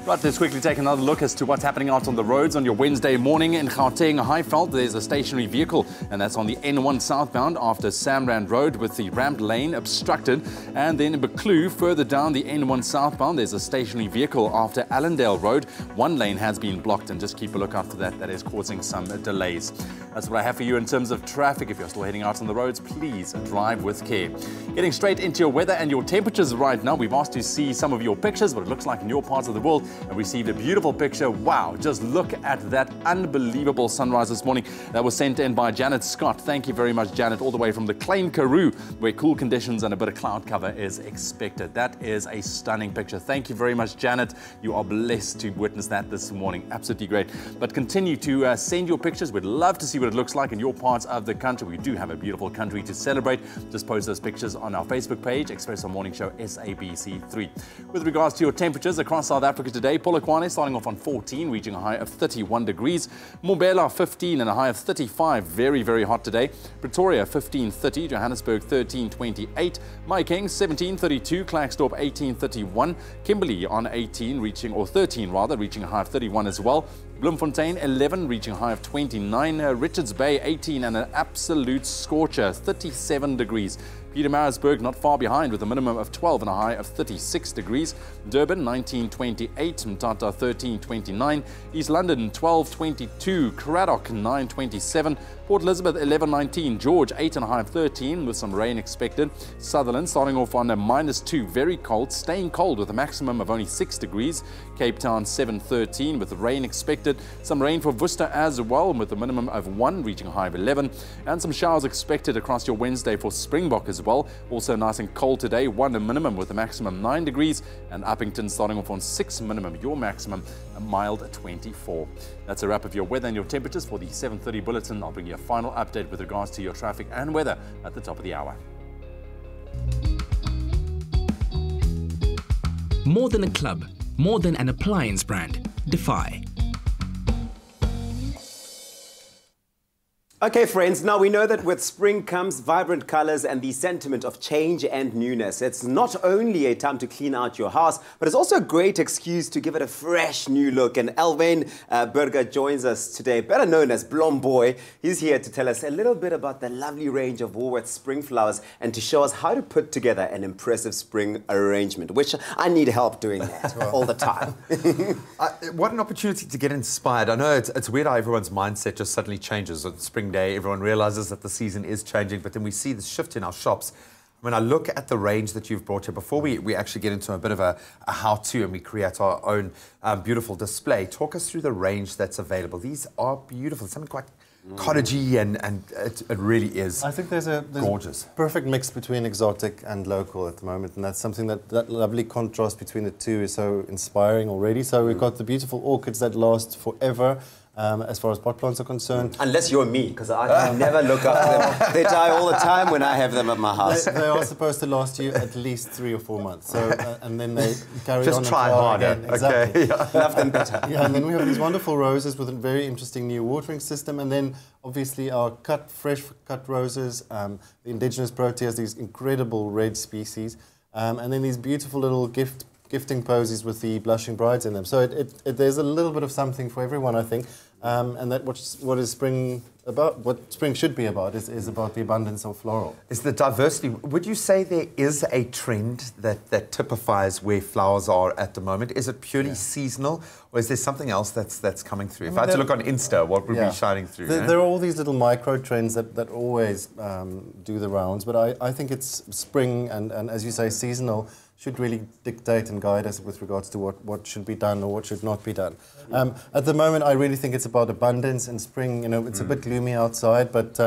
Right, let's quickly take another look as to what's happening out on the roads on your Wednesday morning. In Gauteng, Highveld, there's a stationary vehicle, and that's on the N1 southbound after Samrand Road with the ramp lane obstructed. And then in Buccleuch, further down the N1 southbound, there's a stationary vehicle after Allendale Road. One lane has been blocked, and just keep a look after that. That is causing some delays. That's what I have for you in terms of traffic. If you're still heading out on the roads, please drive with care. Getting straight into your weather and your temperatures right now. We've asked to see some of your pictures, what it looks like in your parts of the world. and received a beautiful picture. Wow, just look at that unbelievable sunrise this morning. That was sent in by Janet Scott. Thank you very much, Janet, all the way from the Klein Karoo, where cool conditions and a bit of cloud cover is expected. That is a stunning picture. Thank you very much, Janet. You are blessed to witness that this morning. Absolutely great. But continue to send your pictures. We'd love to see what it looks like in your parts of the country. We do have a beautiful country to celebrate. Just post those pictures on our Facebook page, Expresso Morning Show SABC3. With regards to your temperatures across South Africa today, Polokwane starting off on 14, reaching a high of 31 degrees. Mbombela 15 and a high of 35. Very, very hot today. Pretoria 15:30, Johannesburg 13:28, Mahikeng 17:32, Klerksdorp 18:31, Kimberley on 18, reaching, or 13 rather, reaching a high of 31 as well. Bloemfontein 11, reaching a high of 29. Richards Bay 18 and an absolute scorcher, 37 degrees. Pietermaritzburg not far behind with a minimum of 12 and a high of 36 degrees. Durban 19:28, Mthatha 13:29, East London 12:22, Cradock 9:27, Port Elizabeth 11:19, George 8 and a high of 13 with some rain expected. Sutherland starting off on a -2, very cold, staying cold with a maximum of only 6 degrees. Cape Town 7:13 with rain expected. Some rain for Worcester as well with a minimum of 1, reaching a high of 11. And some showers expected across your Wednesday for Springbok as well. Also nice and cold today, 1 a minimum with a maximum 9 degrees. And Uppington starting off on 6 minimum, your maximum a mild 24. That's a wrap of your weather and your temperatures for the 7:30 bulletin. I'll bring you a final update with regards to your traffic and weather at the top of the hour. More than a club, more than an appliance brand. Defy. Okay, friends, now we know that with spring comes vibrant colors and the sentiment of change and newness. It's not only a time to clean out your house, but it's also a great excuse to give it a fresh new look. And Elvain Burger joins us today, better known as Blom Boy. He's here to tell us a little bit about the lovely range of Woolworths spring flowers and to show us how to put together an impressive spring arrangement, which I need help doing that all the time. What an opportunity to get inspired. I know it's weird how everyone's mindset just suddenly changes on spring day. Everyone realizes that the season is changing, but then we see the shift in our shops. When I look at the range that you've brought here, before we actually get into a bit of a how-to and we create our own beautiful display, talk us through the range that's available. These are beautiful, something quite cottagey, and it really is. I think there's a gorgeous perfect mix between exotic and local at the moment, and that's something that lovely contrast between the two is so inspiring already. So we've got the beautiful orchids that last forever. As far as pot plants are concerned. Unless you're me, because I never look after them. They die all the time when I have them at my house. They are supposed to last you at least 3 or 4 months. So, and then they carry just on. Just try harder. Again. Exactly. Okay. Love them better. Yeah, and then we have these wonderful roses with a very interesting new watering system. And then obviously our fresh cut roses, the indigenous proteas, these incredible red species. And then these beautiful little gifting posies with the blushing brides in them. So there's a little bit of something for everyone, I think. And that what is spring about, what spring should be about, is about the abundance of floral. Is the diversity. Would you say there is a trend that typifies where flowers are at the moment? Is it purely seasonal, or is there something else that's coming through? If I had to look on Insta, what would be shining through? There are all these little micro trends that always do the rounds, but I think it's spring and as you say, seasonal should really dictate and guide us with regards to what should be done or what should not be done. At the moment, I really think it's about abundance and spring. You know, it's a bit gloomy outside, but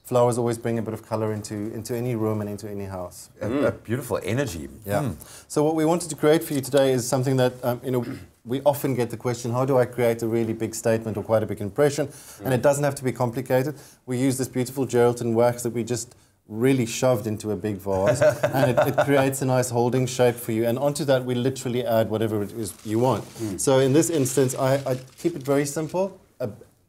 flowers always bring a bit of colour into any room and into any house. A beautiful energy. Yeah. So what we wanted to create for you today is something that, we often get the question, how do I create a really big statement or quite a big impression? And it doesn't have to be complicated. We use this beautiful Geraldton wax that we just really shoved into a big vase, and it creates a nice holding shape for you, and onto that we literally add whatever it is you want. So in this instance I keep it very simple,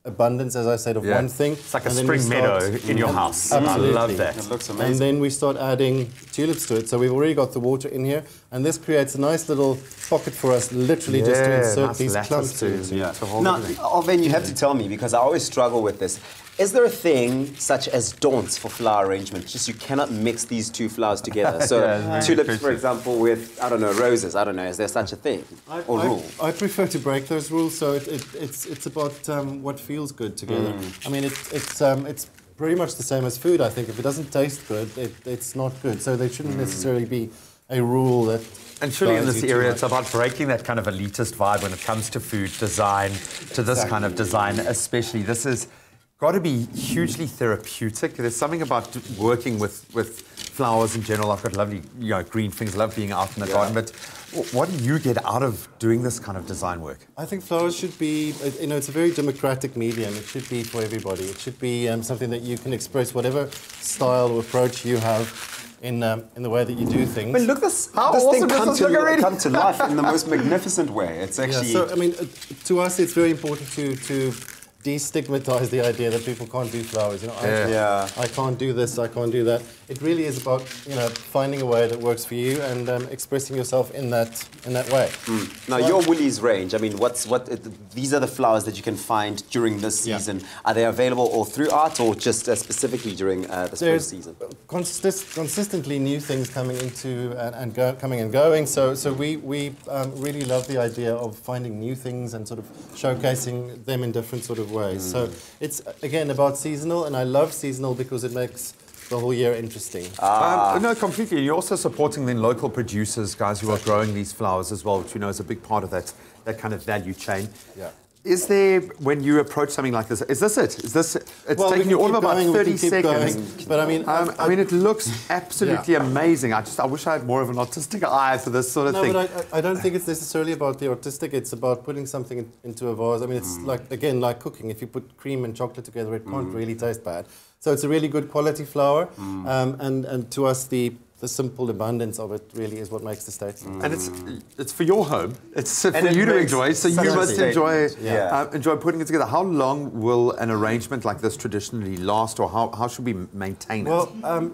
abundance, as I said, of one thing. It's like a spring meadow in your house. Absolutely. I love that. It looks amazing. And then we start adding tulips to it. So we've already got the water in here, and this creates a nice little pocket for us, literally just to insert nice these clumps to hold now, everything. Alvain, you have to tell me, because I always struggle with this. Is there a thing such as don'ts for flower arrangement? Just you cannot mix these two flowers together. So tulips, for example, with, I don't know, roses. I don't know. Is there such a thing or rule? I prefer to break those rules. So it's about what feels good together. I mean, it's pretty much the same as food. I think if it doesn't taste good, it's not good. So they shouldn't necessarily be a rule that. And surely in guides this you too area, much. it's about breaking that kind of elitist vibe when it comes to food design, to this kind of design especially. This has got to be hugely therapeutic. There's something about working with flowers in general. I've got lovely, green things, love being out in the garden, but what do you get out of doing this kind of design work? I think flowers should be, it's a very democratic medium. It should be for everybody. It should be something that you can express whatever style or approach you have in the way that you do things. But look, this thing come to life in the most magnificent way. It's actually... Yeah, so, I mean, to us, it's very important to destigmatize the idea that people can't do flowers. I can't do this, I can't do that. It really is about finding a way that works for you and expressing yourself in that way. Now your Woolies range. I mean, these are the flowers that you can find during this season. Are they available all throughout, or just specifically during the spring season? Consistently new things coming into coming and going. So we really love the idea of finding new things and sort of showcasing them in different sort of ways. So it's again about seasonal, and I love seasonal because it makes the whole year interesting. No, completely. You're also supporting then local producers, guys who are growing these flowers as well, which is a big part of that kind of value chain. Yeah. Is there, when you approach something like this, is this it? It's taking you all of about 30 seconds. But I mean, it looks absolutely amazing. I wish I had more of an artistic eye for this sort of thing. No, but I don't think it's necessarily about the artistic. It's about putting something into a vase. I mean, it's like cooking. If you put cream and chocolate together, it can't really taste bad. So it's a really good quality flower. And to us, the simple abundance of it really is what makes the statement. And it's for your home. It's for you to enjoy. So you must enjoy putting it together. How long will an arrangement like this traditionally last, or how should we maintain it? Well,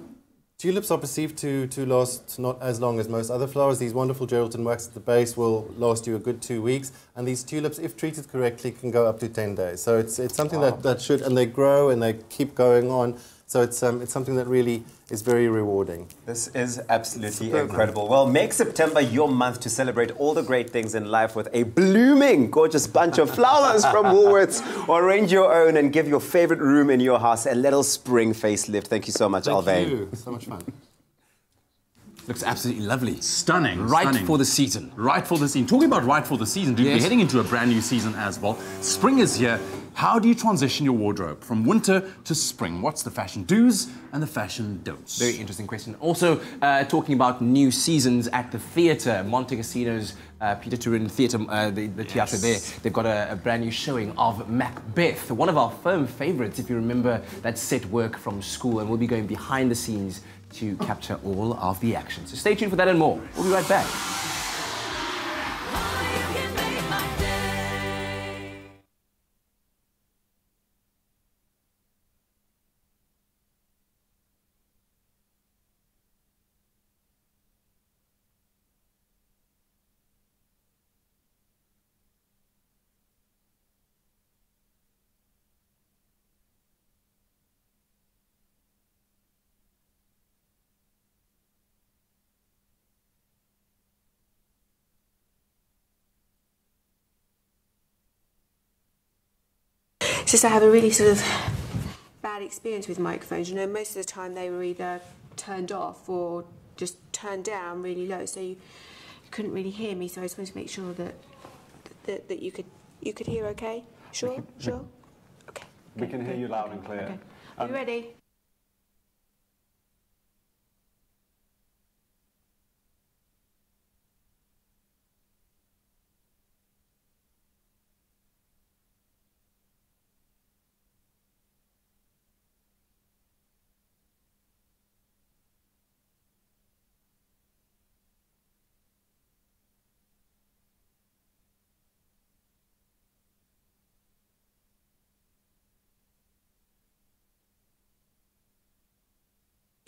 tulips are perceived to last not as long as most other flowers. These wonderful Geraldton wax at the base will last you a good 2 weeks, and these tulips, if treated correctly, can go up to 10 days. So it's something that should, and they grow and they keep going on. So it's something that really is very rewarding. This is absolutely incredible. Well, make September your month to celebrate all the great things in life with a blooming, gorgeous bunch of flowers from Woolworths, or arrange your own and give your favorite room in your house a little spring facelift. Thank you so much, Alvain. Thank you. So much fun. Looks absolutely lovely. Stunning. Right for the season. Right for the season. Talking about right for the season, dude, we're heading into a brand new season as well. Spring is here. How do you transition your wardrobe from winter to spring? What's the fashion do's and the fashion don'ts? Very interesting question. Also, talking about new seasons at the theatre, Monte Cassino's Peter Turin Theatre, the theatre there, they've got a brand new showing of Macbeth, one of our firm favourites, if you remember that set work from school, and we'll be going behind the scenes to capture all of the action. So stay tuned for that and more. We'll be right back. It's just I have a really sort of bad experience with microphones. Most of the time they were either turned off or just turned down really low, so you couldn't really hear me. So I just wanted to make sure that you could hear okay. Sure? Okay. We can hear you loud and clear. Okay. Are you ready?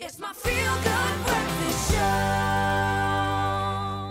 It's my feel-good breakfast show.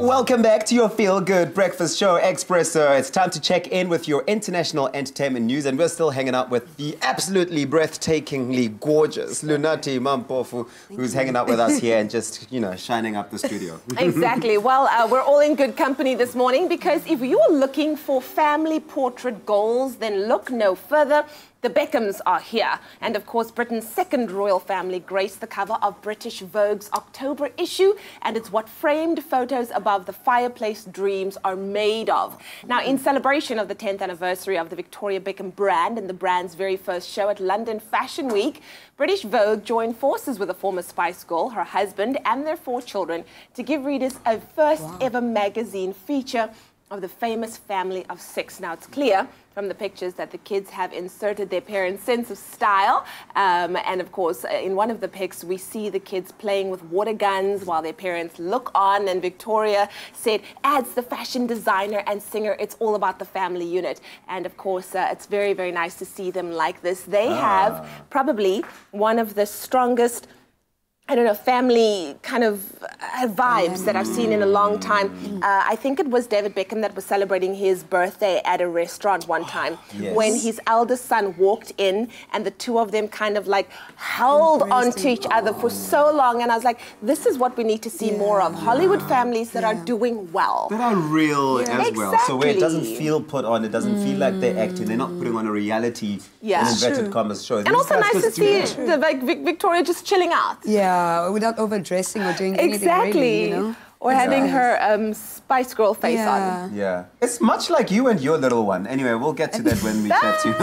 Welcome back to your feel-good breakfast show, Expresso. It's time to check in with your international entertainment news, and we're still hanging out with the absolutely breathtakingly gorgeous Lunati Mampofu, who's hanging out with us here and just, shining up the studio. Exactly. Well, we're all in good company this morning, because if you are looking for family portrait goals, then look no further. The Beckhams are here. And of course, Britain's second royal family graced the cover of British Vogue's October issue. And it's what framed photos above the fireplace dreams are made of. Now, in celebration of the 10th anniversary of the Victoria Beckham brand and the brand's very first show at London Fashion Week, British Vogue joined forces with the former Spice Girl, her husband, and their 4 children to give readers a first ever magazine feature of the famous family of 6. Now, it's clear from the pictures that the kids have inserted their parents' sense of style. And of course, in one of the pics, we see the kids playing with water guns while their parents look on. And Victoria said, as the fashion designer and singer, it's all about the family unit. And of course, it's very, very nice to see them like this. They have probably one of the strongest, I don't know, family kind of vibes that I've seen in a long time. I think it was David Beckham that was celebrating his birthday at a restaurant one time when his eldest son walked in and the 2 of them kind of like held onto each other for so long. And I was like, this is what we need to see more of. Hollywood families that are doing well. That are real as well. So where it doesn't feel put on, it doesn't feel like they're acting. They're not putting on a reality in inverted commas show. And also nice to see Victoria just chilling out. Yeah, without overdressing or doing anything really, you know? Or having her Spice Girl face on. Yeah. It's much like you and your little one. Anyway, we'll get to that when we chat to you.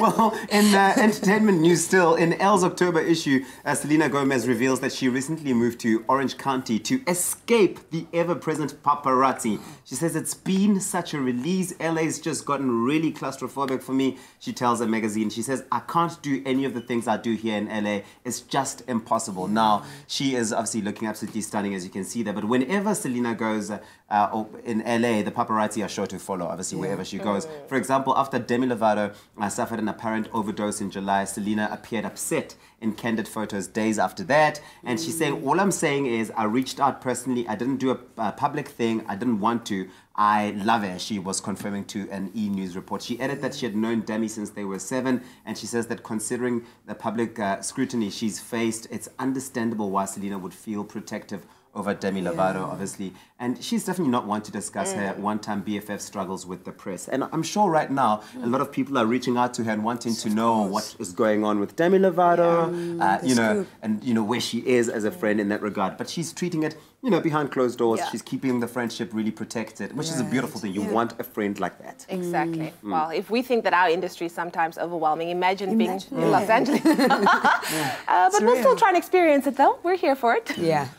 Well, in entertainment news still, in Elle's October issue, Selena Gomez reveals that she recently moved to Orange County to escape the ever-present paparazzi. She says, it's been such a release. LA's just gotten really claustrophobic for me. She tells a magazine, she says, I can't do any of the things I do here in LA. It's just impossible. Now, she is obviously looking absolutely stunning, as you can see there, but whenever Selena goes in LA, the paparazzi are sure to follow, obviously, wherever she goes. For example, after Demi Lovato suffered an apparent overdose in July, Selena appeared upset in candid photos days after that. And she's saying, all I'm saying is I reached out personally. I didn't do a public thing. I didn't want to. I love her, she was confirming to an E! News report. She added that she had known Demi since they were 7, and she says that considering the public scrutiny she's faced, it's understandable why Selena would feel protective over Demi Lovato, obviously. And she's definitely not one to discuss her one-time BFF struggles with the press. And I'm sure right now, a lot of people are reaching out to her and wanting to know what is going on with Demi Lovato, you know, and, you know, where she is as a friend in that regard. But she's treating it, you know, behind closed doors. She's keeping the friendship really protected, which is a beautiful thing. You want a friend like that. Exactly. Well, if we think that our industry is sometimes overwhelming, imagine being in Los Angeles. But we'll still try and experience it, though. We're here for it. Yeah.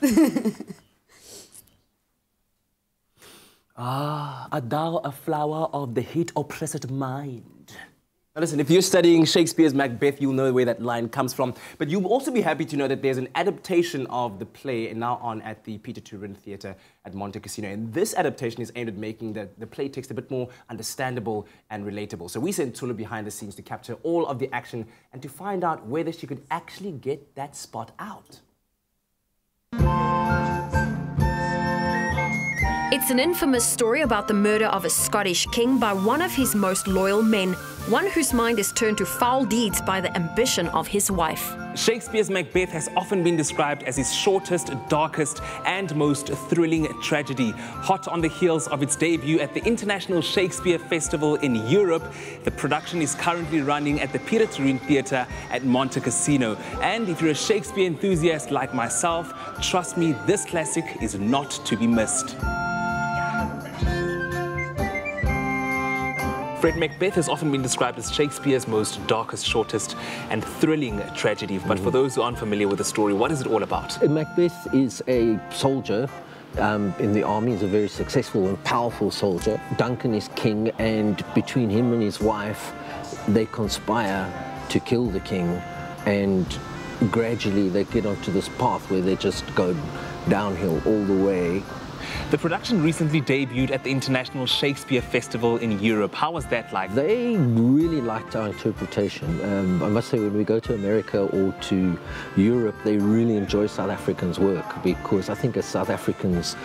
Art thou a flower of the hate oppressed mind? Now listen, if you're studying Shakespeare's Macbeth, you'll know where that line comes from. But you'll also be happy to know that there's an adaptation of the play now on at the Peter Turin Theatre at Monte Cassino. And this adaptation is aimed at making the play text a bit more understandable and relatable. So we sent Tula behind the scenes to capture all of the action and to find out whether she could actually get that spot out. It's an infamous story about the murder of a Scottish king by one of his most loyal men, one whose mind is turned to foul deeds by the ambition of his wife. Shakespeare's Macbeth has often been described as his shortest, darkest, and most thrilling tragedy. Hot on the heels of its debut at the International Shakespeare Festival in Europe, the production is currently running at the Peter Turin Theatre at Monte Cassino. And if you're a Shakespeare enthusiast like myself, trust me, this classic is not to be missed. Fred, Macbeth has often been described as Shakespeare's most darkest, shortest, and thrilling tragedy. But for those who aren't familiar with the story, what is it all about? Macbeth is a soldier in the army. He's a very successful and powerful soldier. Duncan is king, and between him and his wife, they conspire to kill the king. And gradually they get onto this path where they just go downhill all the way. The production recently debuted at the International Shakespeare Festival in Europe. How was that like? They really liked our interpretation. I must say, when we go to America or to Europe, they really enjoy South Africans' work, because I think as South Africans,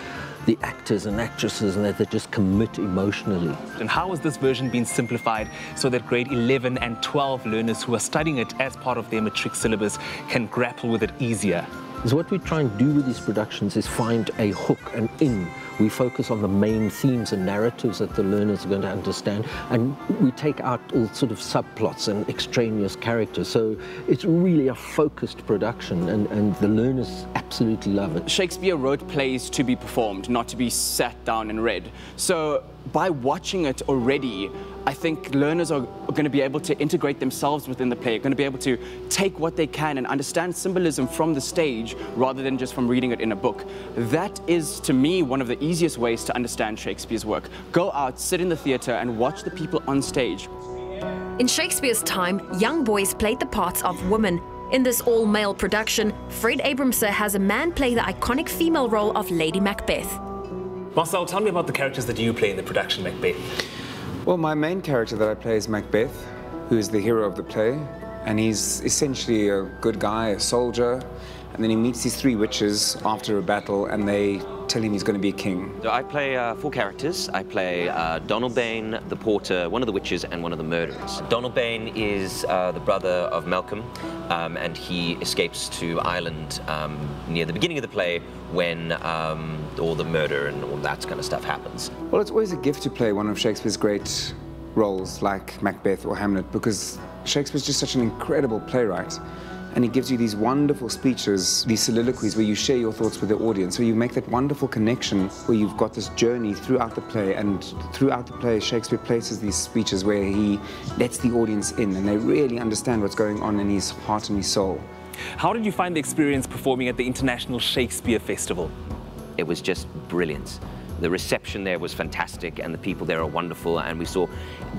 the actors and actresses, and that they just commit emotionally. And how has this version been simplified so that grade 11 and 12 learners who are studying it as part of their matric syllabus can grapple with it easier? is what we try and do with these productions is find a hook, an in. We focus on the main themes and narratives that the learners are going to understand, and we take out all sort of subplots and extraneous characters. So it's really a focused production, and the learners absolutely love it. Shakespeare wrote plays to be performed, not to be sat down and read. So by watching it already, I think learners are going to be able to integrate themselves within the play, going to be able to take what they can and understand symbolism from the stage rather than just from reading it in a book. That is, to me, one of the easiest ways to understand Shakespeare's work. Go out, sit in the theatre and watch the people on stage. In Shakespeare's time, young boys played the parts of women. In this all-male production, Fred Abramser has a man play the iconic female role of Lady Macbeth. Marcel, tell me about the characters that you play in the production Macbeth. Well, my main character that I play is Macbeth, who is the hero of the play, and he's essentially a good guy, a soldier, and then he meets these three witches after a battle, and they tell him he's going to be a king. So I play 4 characters. I play Donalbain, the porter, one of the witches, and one of the murderers. Donalbain is the brother of Malcolm, and he escapes to Ireland near the beginning of the play when all the murder and all that kind of stuff happens. Well, it's always a gift to play one of Shakespeare's great roles, like Macbeth or Hamlet, because Shakespeare's just such an incredible playwright. And he gives you these wonderful speeches, these soliloquies where you share your thoughts with the audience, where you make that wonderful connection where you've got this journey throughout the play, and throughout the play Shakespeare places these speeches where he lets the audience in and they really understand what's going on in his heart and his soul. How did you find the experience performing at the International Shakespeare Festival? It was just brilliant. The reception there was fantastic, and the people there are wonderful, and we saw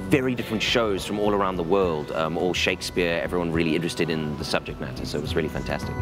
very different shows from all around the world, all Shakespeare, everyone really interested in the subject matter, so it was really fantastic.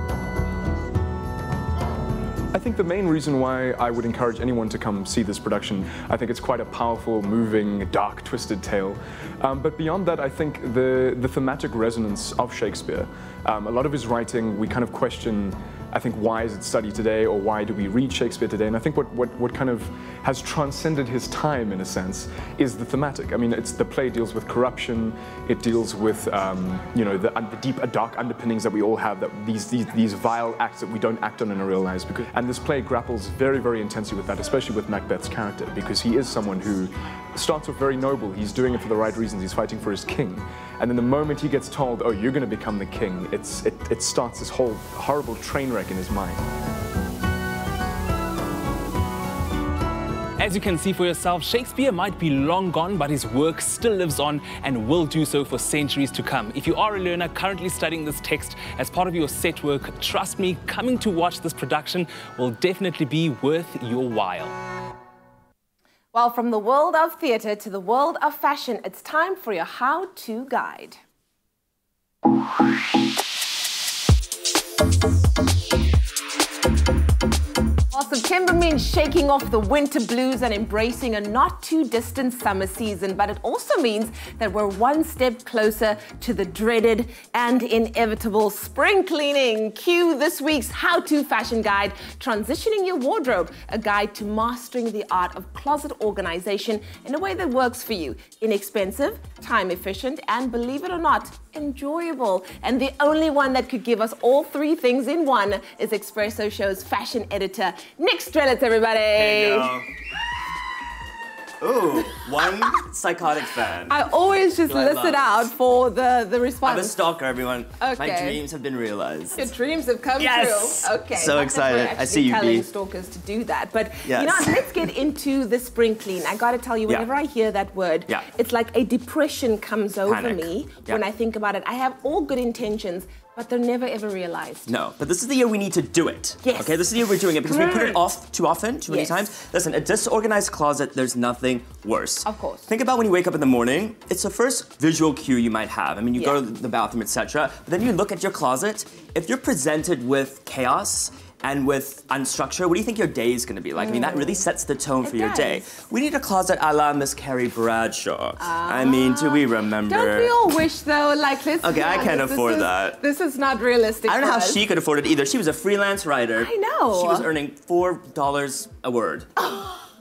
I think the main reason why I would encourage anyone to come see this production, I think it's quite a powerful, moving, dark, twisted tale. But beyond that, I think the thematic resonance of Shakespeare, a lot of his writing, we kind of question, I think, why is it studied today, or why do we read Shakespeare today? And I think what kind of has transcended his time, in a sense, is the thematic. I mean, the play deals with corruption, it deals with, you know, the deep, dark underpinnings that we all have, that these vile acts that we don't act on in our real lives. And this play grapples very, very intensely with that, especially with Macbeth's character, because he is someone who starts off very noble, he's doing it for the right reasons, he's fighting for his king. And then the moment he gets told, oh, you're going to become the king, it starts this whole horrible train wreck in his mind. As you can see for yourself, Shakespeare might be long gone, but his work still lives on and will do so for centuries to come. If you are a learner currently studying this text as part of your set work, trust me, coming to watch this production will definitely be worth your while. Well, from the world of theatre to the world of fashion, it's time for your how-to guide. Well, September means shaking off the winter blues and embracing a not too distant summer season, but it also means that we're one step closer to the dreaded and inevitable spring cleaning. Cue this week's how-to fashion guide, Transitioning Your Wardrobe, a guide to mastering the art of closet organization in a way that works for you. Inexpensive, time efficient, and believe it or not, enjoyable. And the only one that could give us all 3 things in one is Expresso Show's fashion editor, Nick Strelitz, everybody. There you go. Ooh, one psychotic fan. I always just listen out for the response. I'm a stalker, everyone. Okay. My dreams have been realized. Your dreams have come Yes! true. Okay. So excited. I see you, telling B. stalkers to do that. But Yes. you know, let's get into the spring clean. I got to tell you, whenever I hear that word, it's like a depression comes over Panic. me when I think about it. I have all good intentions, but they're never ever realized. No, but this is the year we need to do it. Yes. Okay, this is the year we're doing it because we put it off too often, too many Yes. times. Listen, a disorganized closet, there's nothing worse. Of course. Think about when you wake up in the morning, it's the first visual cue you might have. I mean, you go to the bathroom, etc. But then you look at your closet, if you're presented with chaos and with unstructure, what do you think your day is going to be like? I mean, that really sets the tone for your day. We need a closet a la Miss Carrie Bradshaw. I mean, do we remember? Don't we all wish though? Like, let's Okay, be I can't honest, afford that. This is not realistic. I don't know how for us. she could afford it either. She was a freelance writer. I know. She was earning $4 a word.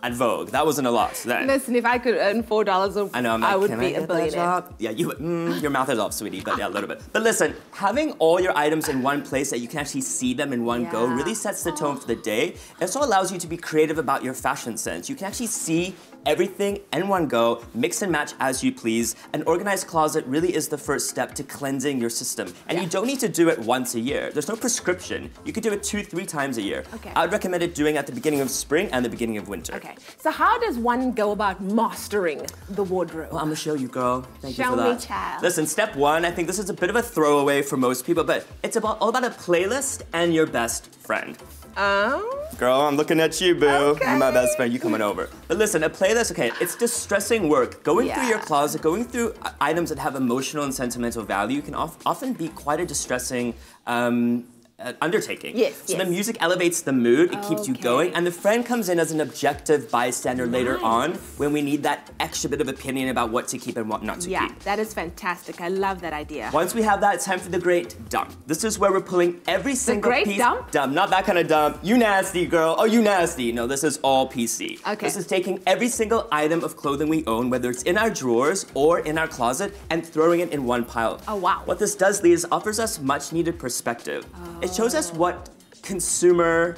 at Vogue. That wasn't a lot then. Listen, if I could earn $4, I know, I'm like, I would can be I a get that billionaire. job? Yeah, your mouth is off, sweetie, but yeah, a little bit. But listen, having all your items in one place that you can actually see them in one go really sets the tone for the day. It also allows you to be creative about your fashion sense. You can actually see everything in one go, mix and match as you please. An organized closet really is the first step to cleansing your system. And you don't need to do it once a year. There's no prescription. You could do it 2-3 times a year. Okay. I would recommend it doing at the beginning of spring and the beginning of winter. Okay, so how does one go about mastering the wardrobe? Well, I'm gonna show you, girl. Thank you Show for me, that. child. Listen, step one, I think this is a bit of a throwaway for most people, but it's all about a playlist and your best friend. Girl, I'm looking at you, boo. Okay. You're my best friend, you coming over. But listen, a playlist, okay, it's distressing work. Going through your closet, going through items that have emotional and sentimental value can often be quite a distressing undertaking. So the music elevates the mood, it keeps you going, and the friend comes in as an objective bystander later on when we need that extra bit of opinion about what to keep and what not to keep. Yeah, that is fantastic. I love that idea. Once we have that, it's time for the great dump. This is where we're pulling every single great piece. dump? Dump, not that kind of dump. You nasty, girl. Oh, you nasty. No, this is all PC. Okay. This is taking every single item of clothing we own, whether it's in our drawers or in our closet, and throwing it in one pile. Oh, wow. What this does, Lee, is offers us much needed perspective. It shows us what consumer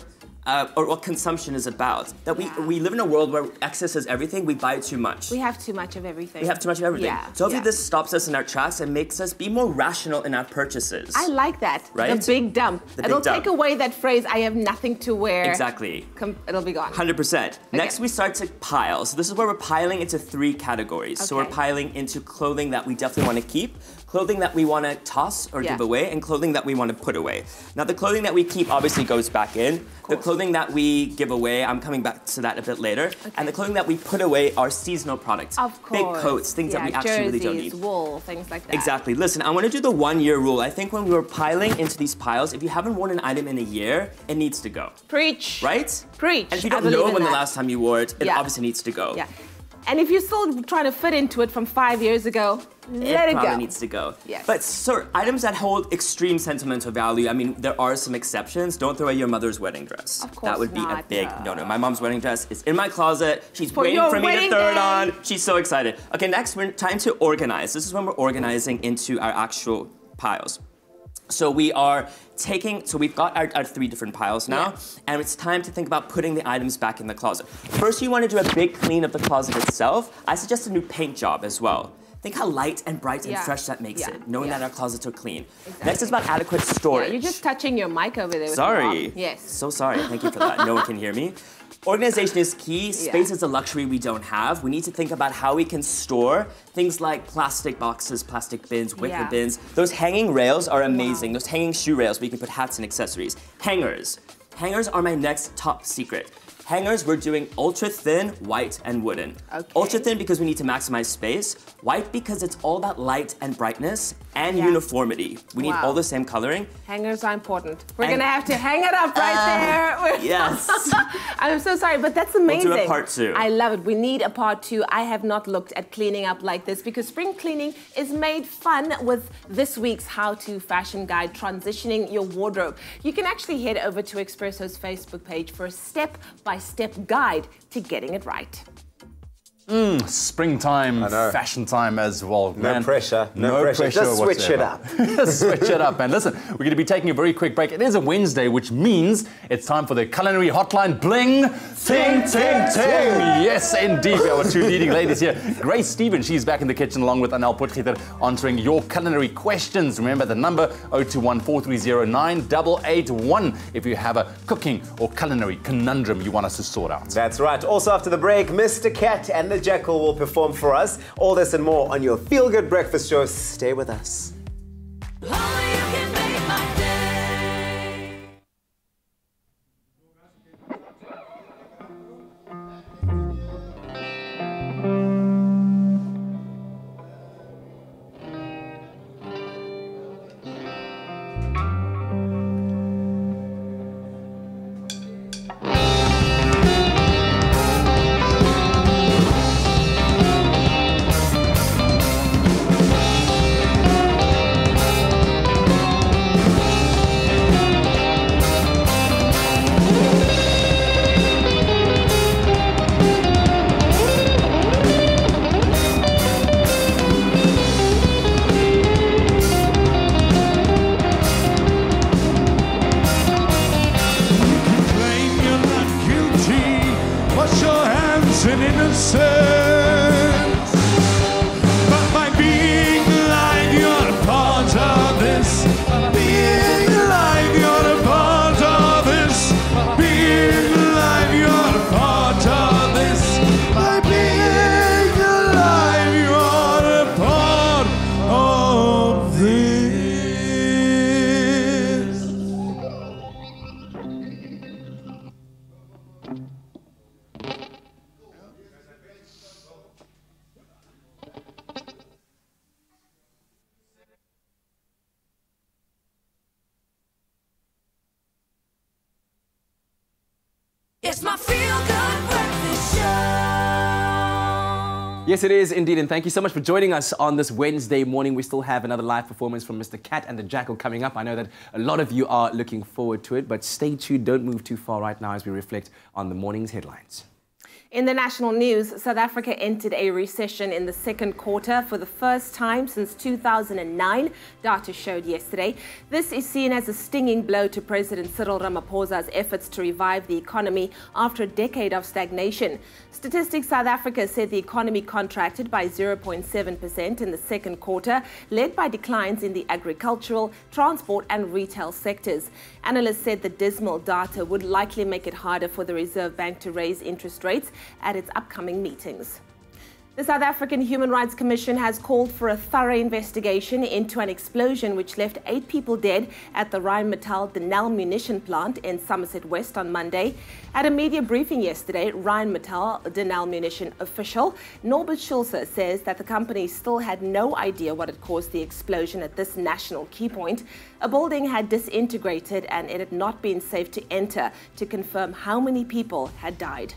or what consumption is about. That we live in a world where excess is everything, we buy too much. We have too much of everything. We have too much of everything. Yeah, So hopefully this stops us in our tracks and makes us be more rational in our purchases. I like that. Right? The big dump. The big It'll dump. take away that phrase, I have nothing to wear. Exactly. It'll be gone. 100%. Next, we start to pile. So this is where we're piling into 3 categories. So we're Okay. piling into clothing that we definitely want to keep, clothing that we want to toss or give away, and clothing that we want to put away. Now, the clothing that we keep obviously goes back in. The clothing that we give away, I'm coming back to that a bit later. And the clothing that we put away are seasonal products. Of course. Big coats, things that we actually really don't need. jerseys, wool, things like that. Exactly. Listen, I want to do the 1-year rule. I think when we're piling into these piles, if you haven't worn an item in a year, it needs to go. Preach. Right? Preach. And if you I don't believe know in when the that. last time you wore it, it Yeah. obviously needs to go. Yeah. And if you're still trying to fit into it from 5 years ago, let it probably go. needs to go. Yes. But sir, items that hold extreme sentimental value, I mean, there are some exceptions. Don't throw away your mother's wedding dress. Of course That would be a not, big no-no. My mom's wedding dress is in my closet. She's For waiting your for me to wedding throw it day. on. She's so excited. Okay, next we're trying to organize. This is when we're organizing into our actual piles. So we are so we've got our 3 different piles now, and it's time to think about putting the items back in the closet. First, you want to do a big clean of the closet itself. I suggest a new paint job as well. Think how light and bright and fresh that makes it, knowing that our closets are clean. Next is about adequate storage. Yeah, you're just touching your mic over there with Sorry. your mom. Yes. So sorry. Thank you for that. No one can hear me. Organization is key. Space is a luxury we don't have. We need to think about how we can store things like plastic boxes, plastic bins, wicker bins. Those hanging rails are amazing. Those hanging shoe rails where you can put hats and accessories. Hangers. Hangers are my next top secret. Hangers, we're doing ultra thin, white, and wooden. Ultra thin because we need to maximize space. White because it's all about light and brightness and uniformity. We need all the same coloring. Hangers are important. We're going to have to hang it up right there. Yes. I'm so sorry, but that's amazing. We'll do a part 2. I love it. We need a part 2. I have not looked at cleaning up like this because spring cleaning is made fun with this week's how-to fashion guide, transitioning your wardrobe. You can actually head over to Expresso's Facebook page for a step-by-step guide to getting it right. Springtime, fashion time as well. No pressure. No pressure. Just switch it up. Switch it up. And listen, we're going to be taking a very quick break. It is a Wednesday, which means it's time for the Culinary Hotline Bling. Ting, ting, ting. Yes, indeed. We have our 2 leading ladies here. Grace Stevens, she's back in the kitchen along with Anel Potgieter answering your culinary questions. Remember the number 021 430 9881 if you have a cooking or culinary conundrum you want us to sort out. That's right. Also after the break, Mr. Cat and the Jackal will perform for us. All this and more on your Feel Good Breakfast Show. Stay with us. It's my feel-good breakfast show. Yes, it is indeed, and thank you so much for joining us on this Wednesday morning. We still have another live performance from Mr. Cat and the Jackal coming up. I know that a lot of you are looking forward to it, but stay tuned, don't move too far right now as we reflect on the morning's headlines. In the national news, South Africa entered a recession in the second quarter for the first time since 2009, data showed yesterday. This is seen as a stinging blow to President Cyril Ramaphosa's efforts to revive the economy after a decade of stagnation. Statistics South Africa said the economy contracted by 0.7% in the second quarter, led by declines in the agricultural, transport and retail sectors. Analysts said the dismal data would likely make it harder for the Reserve Bank to raise interest rates at its upcoming meetings. The South African Human Rights Commission has called for a thorough investigation into an explosion which left 8 people dead at the Rheinmetall Denel munition plant in Somerset West on Monday. At a media briefing yesterday, Rheinmetall Denel munition official Norbert Schulze says that the company still had no idea what had caused the explosion at this national key point. A building had disintegrated and it had not been safe to enter to confirm how many people had died.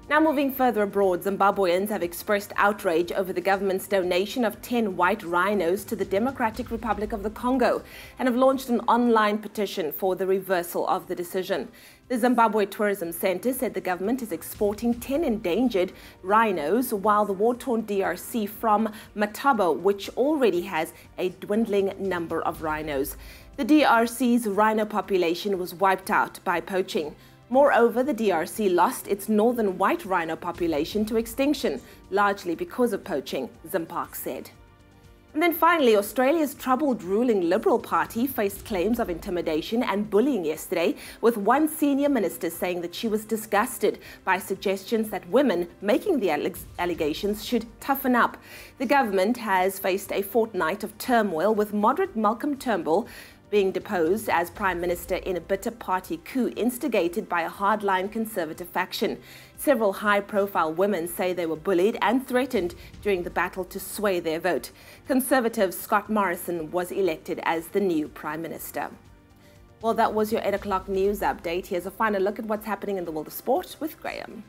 Now moving further abroad, Zimbabweans have expressed outrage over the government's donation of 10 white rhinos to the Democratic Republic of the Congo and have launched an online petition for the reversal of the decision. The Zimbabwe Tourism Centre said the government is exporting 10 endangered rhinos while the war-torn DRC from Matabo, which already has a dwindling number of rhinos. The DRC's rhino population was wiped out by poaching. Moreover, the DRC lost its northern white rhino population to extinction, largely because of poaching, Zimpark said. And then finally, Australia's troubled ruling Liberal Party faced claims of intimidation and bullying yesterday, with one senior minister saying that she was disgusted by suggestions that women making the allegations should toughen up. The government has faced a fortnight of turmoil, with moderate Malcolm Turnbull being deposed as Prime Minister in a bitter party coup instigated by a hardline Conservative faction. Several high-profile women say they were bullied and threatened during the battle to sway their vote. Conservative Scott Morrison was elected as the new Prime Minister. Well, that was your 8 o'clock news update. Here's a final look at what's happening in the world of sport with Graham.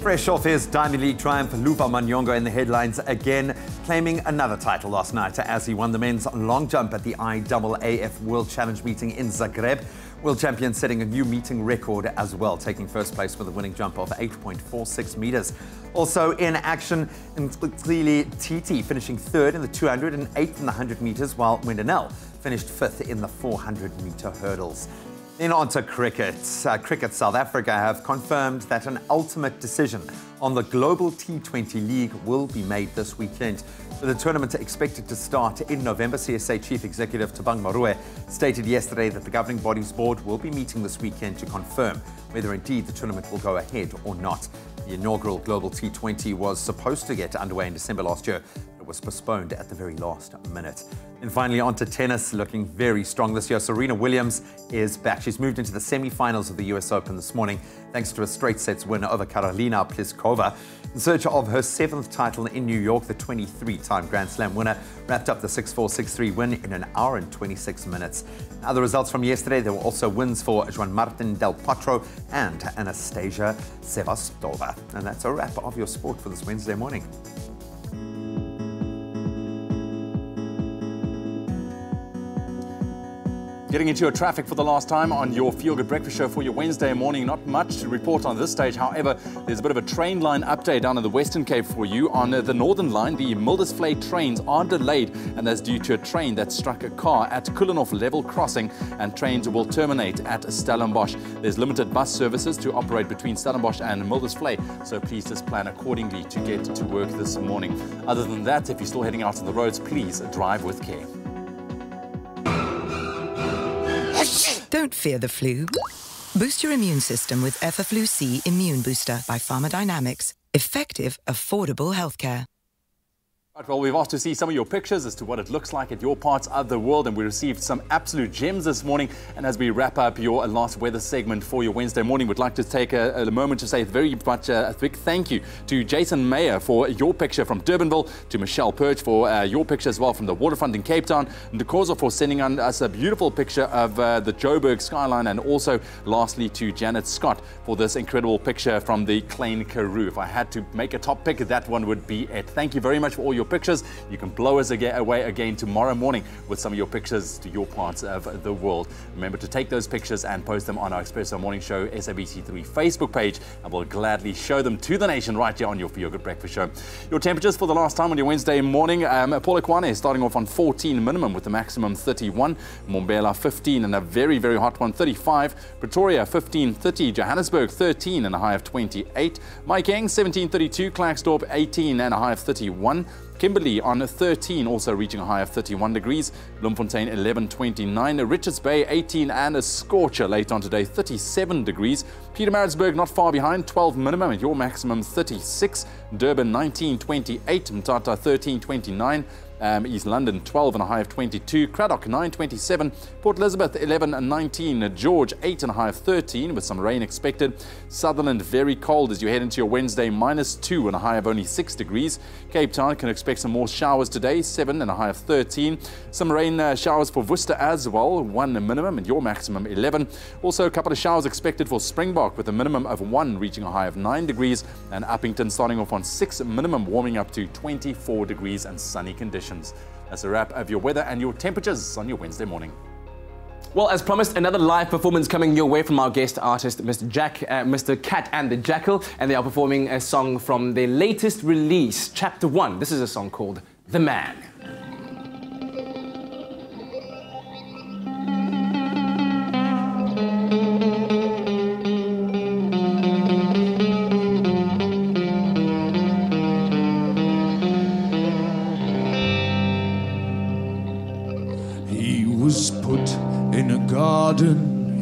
Fresh off his Diamond League triumph, Luva Manyonga in the headlines again, claiming another title last night as he won the men's long jump at the IAAF World Challenge meeting in Zagreb. World champion setting a new meeting record as well, taking first place with a winning jump of 8.46 meters. Also in action, clearly Titi finishing third in the 200 and 8th in the 100 meters, while Mandela finished 5th in the 400 meter hurdles. Then on to cricket. Cricket South Africa have confirmed that an ultimate decision on the Global T20 League will be made this weekend. With the tournament expected to start in November, CSA Chief Executive Thabang Marue stated yesterday that the governing body's board will be meeting this weekend to confirm whether indeed the tournament will go ahead or not. The inaugural Global T20 was supposed to get underway in December last year, but was postponed at the very last minute. And finally, on to tennis, looking very strong this year. Serena Williams is back. She's moved into the semi-finals of the US Open this morning, thanks to a straight sets win over Karolina Pliskova. In search of her 7th title in New York, the 23-time Grand Slam winner wrapped up the 6-4, 6-3 win in an hour and 26 minutes. Other results from yesterday, there were also wins for Juan Martín del Potro and Anastasia Sevastova. And that's a wrap of your sport for this Wednesday morning. Getting into your traffic for the last time on your Feel Good Breakfast Show for your Wednesday morning. Not much to report on this stage. However, there's a bit of a train line update down in the Western Cape for you. On the Northern Line, the Mildersvlei trains are delayed, and that's due to a train that struck a car at Culinary level crossing, and trains will terminate at Stellenbosch. There's limited bus services to operate between Stellenbosch and Mildersvlei, so please just plan accordingly to get to work this morning. Other than that, if you're still heading out on the roads, please drive with care. Don't fear the flu. Boost your immune system with Effaflu-C Immune Booster by Pharmadynamics. Effective, affordable healthcare. Well, we've asked to see some of your pictures as to what it looks like at your parts of the world, and we received some absolute gems this morning. And as we wrap up your last weather segment for your Wednesday morning, we'd like to take a moment to say very much a big thank you to Jason Mayer for your picture from Durbanville, to Michelle Perch for your picture as well from the waterfront in Cape Town, and to Kozo for sending us a beautiful picture of the Joburg skyline, and also lastly to Janet Scott for this incredible picture from the Klein Karoo. If I had to make a top pick, that one would be it. Thank you very much for all your pictures. You can blow us away again tomorrow morning with some of your pictures to your parts of the world. Remember to take those pictures and post them on our Expresso Morning Show SABC3 Facebook page, and we'll gladly show them to the nation right here on your For Your Good Breakfast Show. Your temperatures for the last time on your Wednesday morning. Polokwane is starting off on 14 minimum with the maximum 31. Mbombela 15 and a very, very hot one, 35. Pretoria 15, 30. Johannesburg 13 and a high of 28. Maikeng 17.32. Klerksdorp 18 and a high of 31. Kimberley on 13, also reaching a high of 31 degrees. Bloemfontein 11.29. Richards Bay 18 and a scorcher later on today, 37 degrees. Pietermaritzburg not far behind, 12 minimum and your maximum 36. Durban 19.28. Mthatha 13.29. East London 12 and a high of 22. Cradock 9.27. Port Elizabeth 11 and 19. George 8 and a high of 13 with some rain expected. Sutherland very cold as you head into your Wednesday, -2 and a high of only 6 degrees. Cape Town can expect some more showers today, 7 and a high of 13. Some rain showers for Worcester as well, 1 minimum and your maximum 11. Also a couple of showers expected for Springbok with a minimum of 1 reaching a high of 9 degrees. And Uppington starting off on 6 minimum, warming up to 24 degrees and sunny conditions. That's a wrap of your weather and your temperatures on your Wednesday morning. Well, as promised, another live performance coming your way from our guest artist, Mr. Cat and the Jackal, and they are performing a song from their latest release, Chapter 1. This is a song called The Man.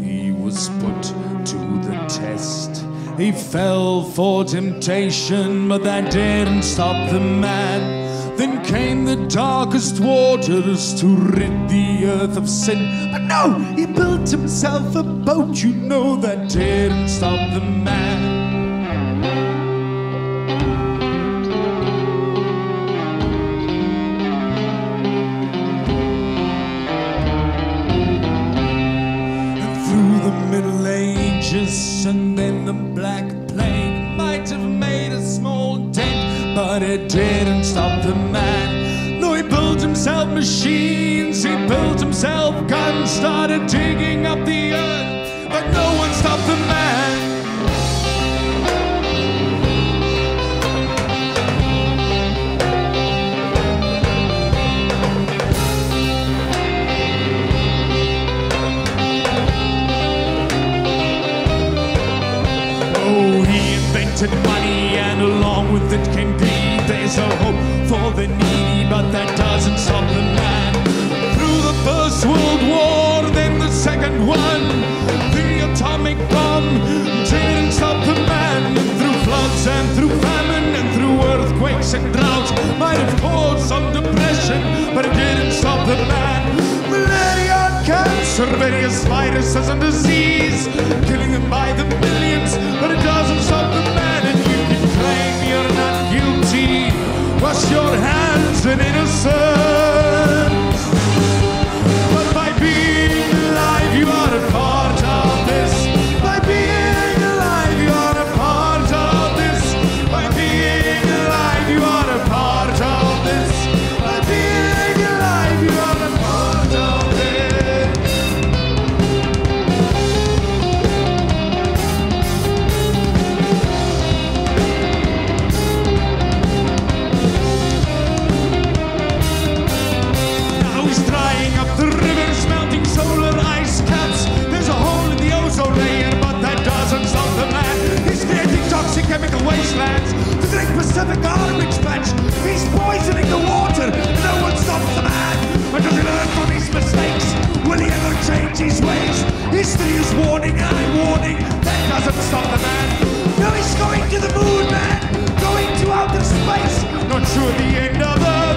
He was put to the test. He fell for temptation, but that didn't stop the man. Then came the darkest waters to rid the earth of sin. But no, he built himself a boat, you know, that didn't stop the man. And then the Black Plague might have made a small dent, but it didn't stop the man. No, he built himself machines, he built himself guns, started digging up the earth, but no one stopped the man. Money, and along with it came greed. There's a hope for the needy, but that doesn't stop the man. Through the First World War, then the Second one, the atomic bomb didn't stop the man. Through floods and through famine and through earthquakes and droughts, might have caused some depression, but it didn't stop the man. Malaria, cancer, various viruses and disease, killing them by the millions, but it doesn't stop the man. And you can claim you're not guilty, wash your hands in innocence, but by being alive you are a part of this. By being alive you are a part of this. By being alive you are a part of this. By being alive you are a part of this. Now he's drying up the rivers, melting solar ice caps. There's a hole in the ozone layer, but that doesn't stop the man. He's creating toxic chemical wastelands, the great Pacific Arctic patch. He's poisoning the water, no one stops the man. But does he learn from his mistakes? Will he ever change his ways? History is warning, I'm warning, that doesn't stop the man. No, he's going to the moon, man, going to outer space. Not sure the end of Earth,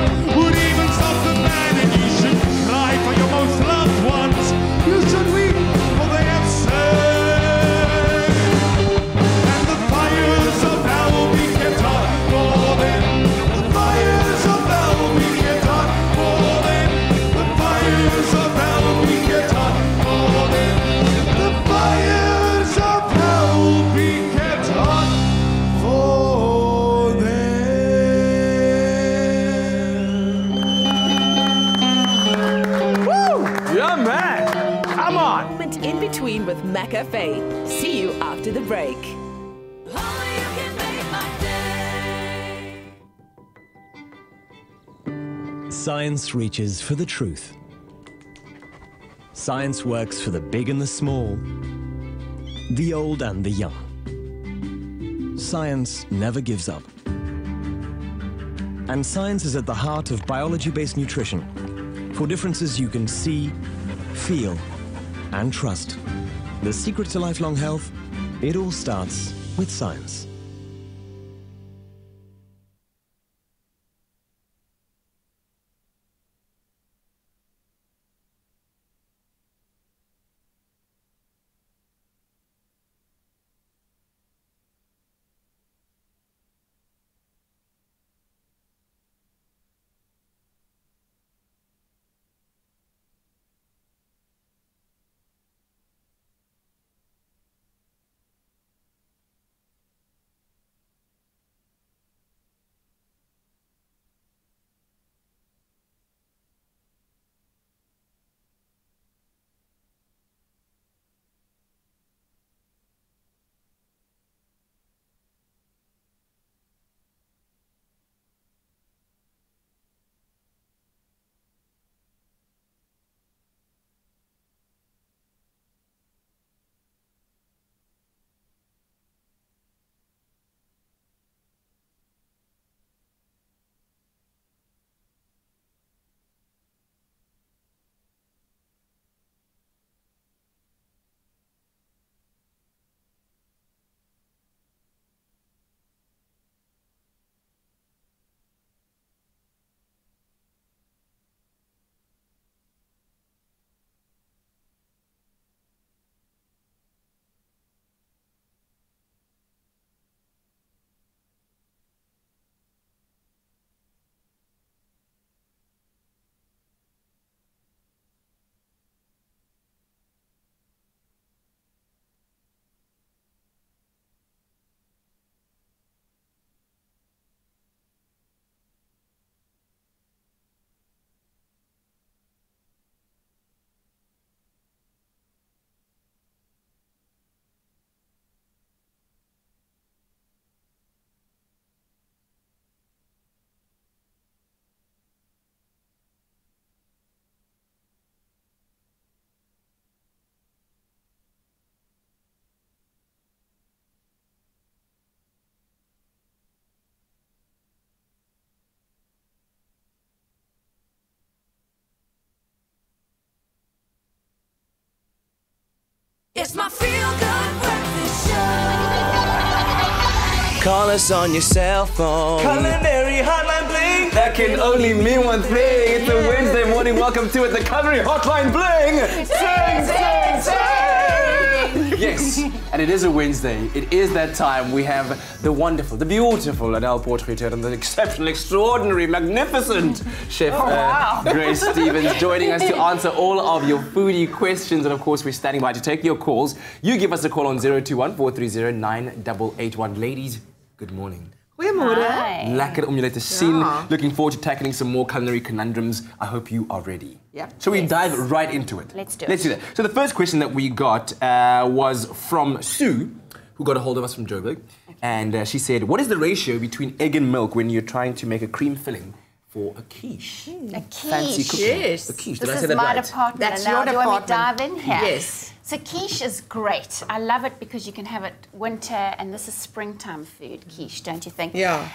Cafe. See you after the break. Science reaches for the truth. Science works for the big and the small, the old and the young. Science never gives up. And science is at the heart of biology-based nutrition for differences you can see, feel, and trust. The secret to lifelong health, it all starts with science. It's my feel-good breakfast show. Call us on your cell phone. Culinary hotline bling. That can only mean one thing. It's a Wednesday morning. Welcome to it, the Culinary hotline bling. Sing, sing, sing. Yes, and it is a Wednesday. It is that time. We have the wonderful, the beautiful Adele Portrait and the exceptional, extraordinary, magnificent Chef Grace Stevens joining us to answer all of your foodie questions. And of course, we're standing by to take your calls. You give us a call on 021-430-9881. Ladies, good morning. Goeiemorgen. Lekker om jullie te zien. Looking forward to tackling some more culinary conundrums. I hope you are ready. Yep. Shall we dive right into it? Let's do Let's do that. So the first question that we got was from Sue, who got a hold of us from Joburg. And she said, what is the ratio between egg and milk when you're trying to make a cream filling for a quiche? A quiche. Fancy cooking. Yes. A quiche. This Did I say is that my right? department. That's and now your do you want me to department. dive in here? Yes. So quiche is great. I love it because you can have it winter, and this is springtime food, quiche, don't you think? Yeah.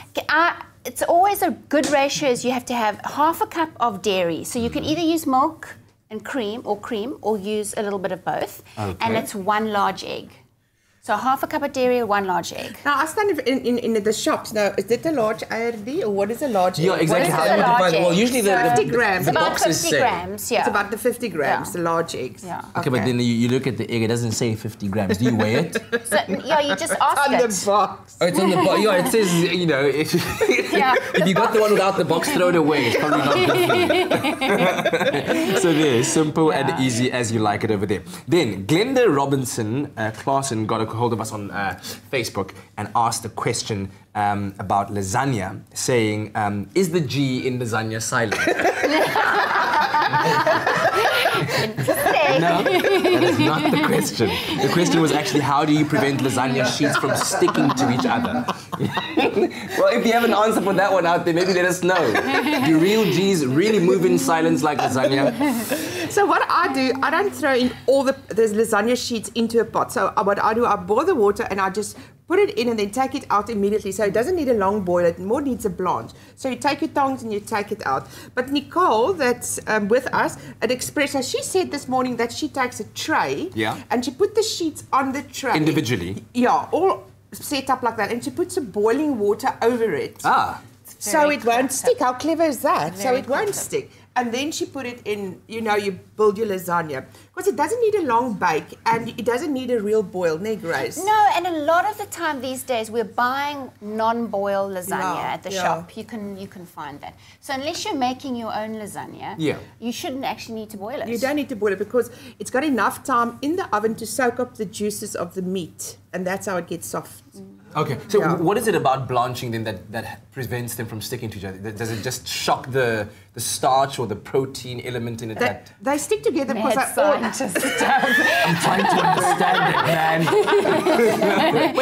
It's always a good ratio is you have to have half a cup of dairy. So you can either use milk and cream or use a little bit of both. Okay. And it's 1 large egg. So half a cup of dairy or 1 large egg. Now, I stand in the shops. Now, is it a large ARD or what is a large egg? Yeah, exactly. How do you define? Well, usually the 50 grams. the About boxes 50 say. grams, yeah. It's about the 50 grams, the large eggs. Yeah. Okay, but then you look at the egg, it doesn't say 50 grams. Do you weigh it? So, yeah, you just ask on it. the box. Oh, it's on the box. Yeah, it says, you know, if you got the one without the box, throw it away. It's probably not good for you. So there, simple and easy as you like it over there. Then, Glenda Robinson Claassen got a hold of us on Facebook and asked a question about lasagna, saying, is the G in lasagna silent? Sorry. No, that is not the question. The question was actually, how do you prevent lasagna sheets from sticking to each other? Well, if you have an answer for that one out there, maybe let us know. Do real G's really move in silence like lasagna? So what I do, I don't throw in all the lasagna sheets into a pot. So what I do, I boil the water and I just put it in and then take it out immediately. So it doesn't need a long boil, it more needs a blanch. So you take your tongs and you take it out. But Nicole, that's with us at Expresso, she said this morning that she takes a tray and she put the sheets on the tray. Individually? Yeah, all set up like that. And she puts some boiling water over it. Ah. So it won't stick. How clever is that? So it won't stick. And then she put it in, you know, you build your lasagna. Because it doesn't need a long bake and it doesn't need a real boil, Grace? No, and a lot of the time these days we're buying non-boil lasagna at the shop. You can find that. So unless you're making your own lasagna, you shouldn't actually need to boil it. You don't need to boil it because it's got enough time in the oven to soak up the juices of the meat. And that's how it gets soft. Okay, so what is it about blanching then that prevents them from sticking to each other? Does it just shock the starch or the protein element in it? They stick together because they're all... I'm trying to understand it, man.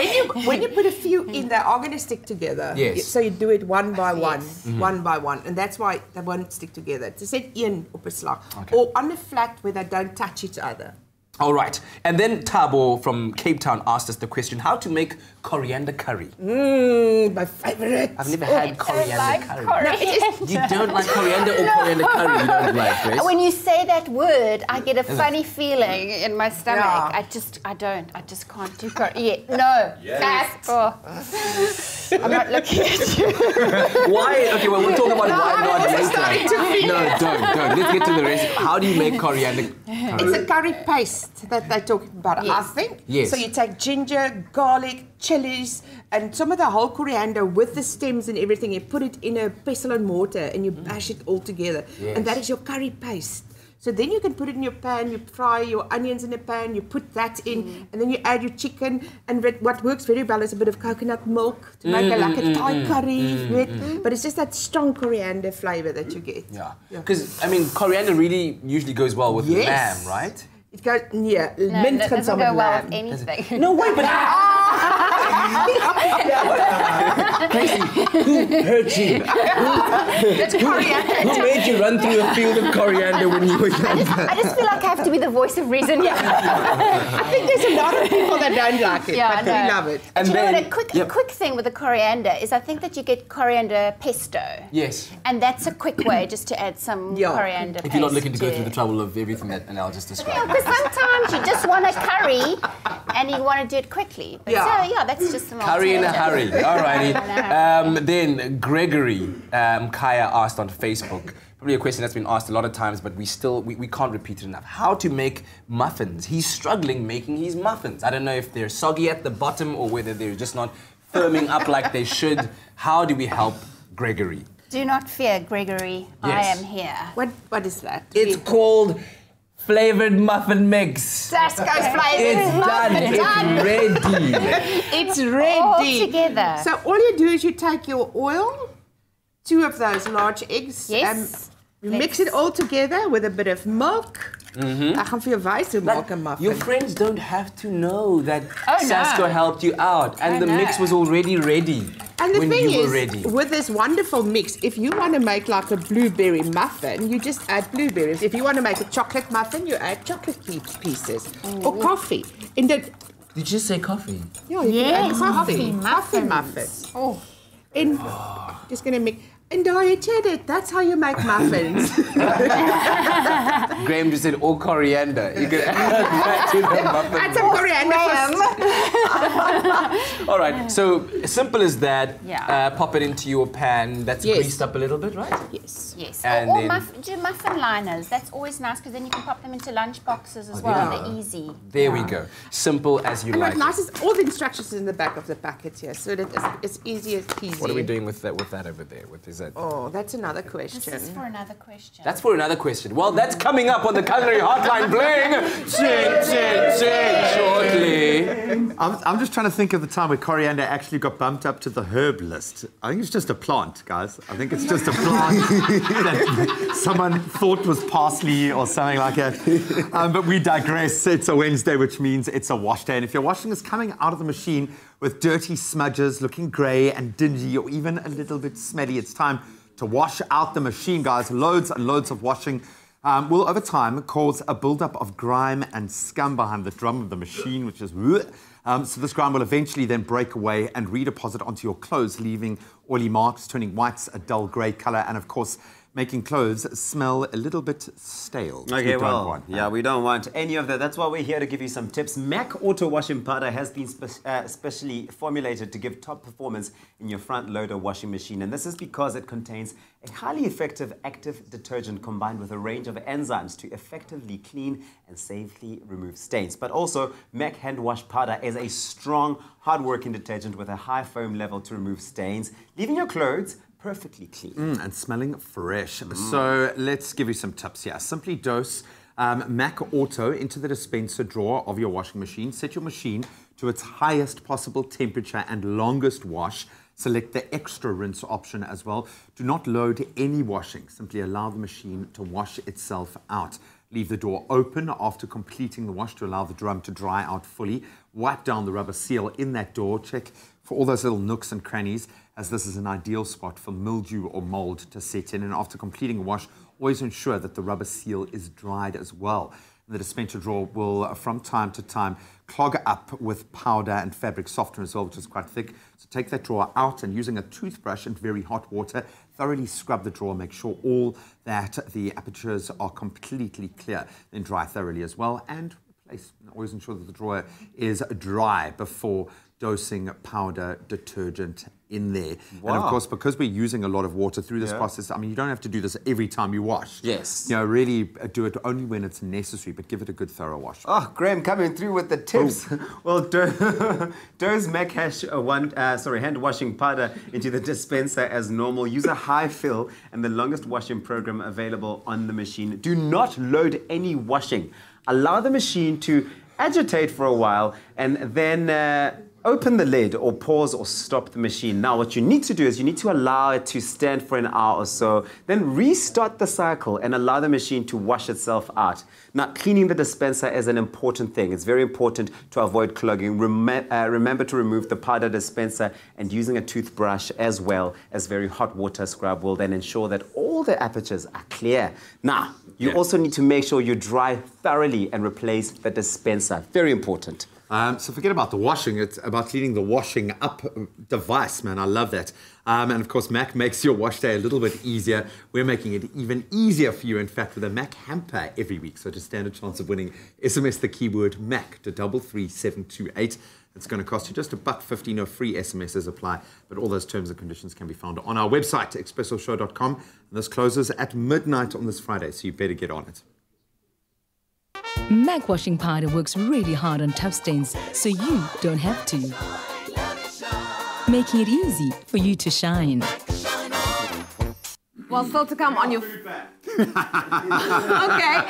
when you put a few in, they are going to stick together. Yes. So you do it one by one, one by one. And that's why they won't stick together. It's set in op 'n slag. Or on a flat where they don't touch each other. All right. And then Thabo from Cape Town asked us the question, how to make coriander curry? My favorite. I've never had coriander curry. You don't like coriander or coriander curry? You don't like, Grace? When you say that word, I get a funny feeling in my stomach. I just can't do curry. No. Yes. I'm not looking at you. Why? Okay, well, we'll talk about why not later. No, don't. Let's get to the rest. How do you make coriander curry? It's a curry paste that they're talking about, I think. Yes. So you take ginger, garlic, chilies, and some of the whole coriander with the stems and everything. You put it in a pestle and mortar and you bash it all together. Yes. And that is your curry paste. So then you can put it in your pan, you fry your onions in a pan, you put that in, and then you add your chicken. And what works very well is a bit of coconut milk to make like a Thai curry. But it's just that strong coriander flavor that you get. Yeah. Because, I mean, coriander really usually goes well with lamb, right? It goes, mint that doesn't go well with anything. No, wait, but... Casey, who hurt you? That's coriander. Who made you run through a field of coriander when you were younger? I just feel like I have to be the voice of reason. I think there's a lot of people that don't like it, but we love it. And you know what, a quick thing with the coriander is I think that you get coriander pesto. Yes. And that's a quick way just to add some coriander If you're not looking to go through the trouble of everything that Anel just described. Because sometimes you just want a curry and you want to do it quickly. But so, that's just an Curry in a hurry. Alrighty. Hurry. Then Gregory Kaya asked on Facebook, probably a question that's been asked a lot of times, but we can't repeat it enough. How to make muffins? He's struggling making his muffins. I don't know if they're soggy at the bottom or whether they're just not firming up like they should. How do we help Gregory? Do not fear, Gregory. Yes. I am here. What is that? It's called flavored muffin mix. Sasko's flavored It's done. It's ready. It's ready. All together. So all you do is you take your oil, 2 of those large eggs, you mix it all together with a bit of milk. Ek gaan vir jou wys hoe maak 'n muffin. Your friends don't have to know that Sasko helped you out and the mix was already ready. And the when thing you is, were ready. with this wonderful mix, if you want to make like a blueberry muffin, you just add blueberries. If you want to make a chocolate muffin, you add chocolate pieces. Or coffee. Did you just say coffee? Yeah, you can add coffee. Coffee muffins. And just going to make... And I said it, that's how you make muffins. Graham just said, all coriander. You can add that to the muffin. Add some coriander. All right, so simple as that. Pop it into your pan. That's greased up a little bit, right? Yes. And or then, do muffin liners. That's always nice because then you can pop them into lunch boxes as well. They're easy. There we go. Simple as you and like. what's nice is all the instructions in the back of the packet here, so that it's easy as peasy. What are we doing with that over there? Is it? Oh, that's another question. This is for another question. That's for another question. Well, that's coming up on the Culinary Hotline Bling. Ching, shortly. I'm just trying to think of the time where coriander actually got bumped up to the herb list. I think it's just a plant, guys. I think it's just a plant that someone thought was parsley or something like that. But we digress. It's a Wednesday, which means it's a wash day. And if your washing is coming out of the machine with dirty smudges, looking grey and dingy, or even a little bit smelly, it's time to wash out the machine, guys. Loads and loads of washing will, over time, cause a buildup of grime and scum behind the drum of the machine, which is... so this grime will eventually then break away and redeposit onto your clothes, leaving oily marks, turning whites a dull grey colour, and, of course, making clothes smell a little bit stale. Okay, well, yeah, we don't want any of that. That's why we're here to give you some tips. MAC Auto Washing Powder has been specially formulated to give top performance in your front loader washing machine. And this is because it contains a highly effective active detergent combined with a range of enzymes to effectively clean and safely remove stains. But also, MAC Hand Wash Powder is a strong, hard-working detergent with a high foam level to remove stains, leaving your clothes perfectly clean. And smelling fresh. So let's give you some tips here. Simply dose MAC Auto into the dispenser drawer of your washing machine. Set your machine to its highest possible temperature and longest wash. Select the extra rinse option as well. Do not load any washing. Simply allow the machine to wash itself out. Leave the door open after completing the wash to allow the drum to dry out fully. Wipe down the rubber seal in that door. Check for all those little nooks and crannies, as this is an ideal spot for mildew or mold to set in. And after completing a wash, always ensure that the rubber seal is dried as well. The dispenser drawer will, from time to time, clog up with powder and fabric softener as well, which is quite thick. So take that drawer out and, using a toothbrush and very hot water, thoroughly scrub the drawer. Make sure all that the apertures are completely clear. Then dry thoroughly as well, and replace. Always ensure that the drawer is dry before dosing powder detergent in there. Wow. And of course, because we're using a lot of water through this process, I mean, you don't have to do this every time you wash. Yes. You know, really do it only when it's necessary, but give it a good thorough wash. Oh, Graham coming through with the tips. Well, dose MAC hand washing powder into the dispenser as normal. Use a high fill and the longest washing program available on the machine. Do not load any washing. Allow the machine to agitate for a while and then open the lid or pause or stop the machine. Now, what you need to do is you need to allow it to stand for an hour or so, then restart the cycle and allow the machine to wash itself out. Now, cleaning the dispenser is an important thing. It's very important to avoid clogging. Remember to remove the powder dispenser, and using a toothbrush as well as very hot water scrub will then ensure that all the apertures are clear. Now, you also need to make sure you dry thoroughly and replace the dispenser. Very important. So forget about the washing, it's about cleaning the washing up device, man. I love that. And of course, MAC makes your wash day a little bit easier. We're making it even easier for you, in fact, with a MAC hamper every week. So to stand a chance of winning, SMS the keyword MAC to 33728. It's going to cost you just $1.50. No free SMSs apply, but all those terms and conditions can be found on our website, expressoshow.com. And this closes at midnight on this Friday, so you better get on it. MAC washing powder works really hard on tough stains, so you don't have to. Making it easy for you to shine. Well, still to come on your... Okay,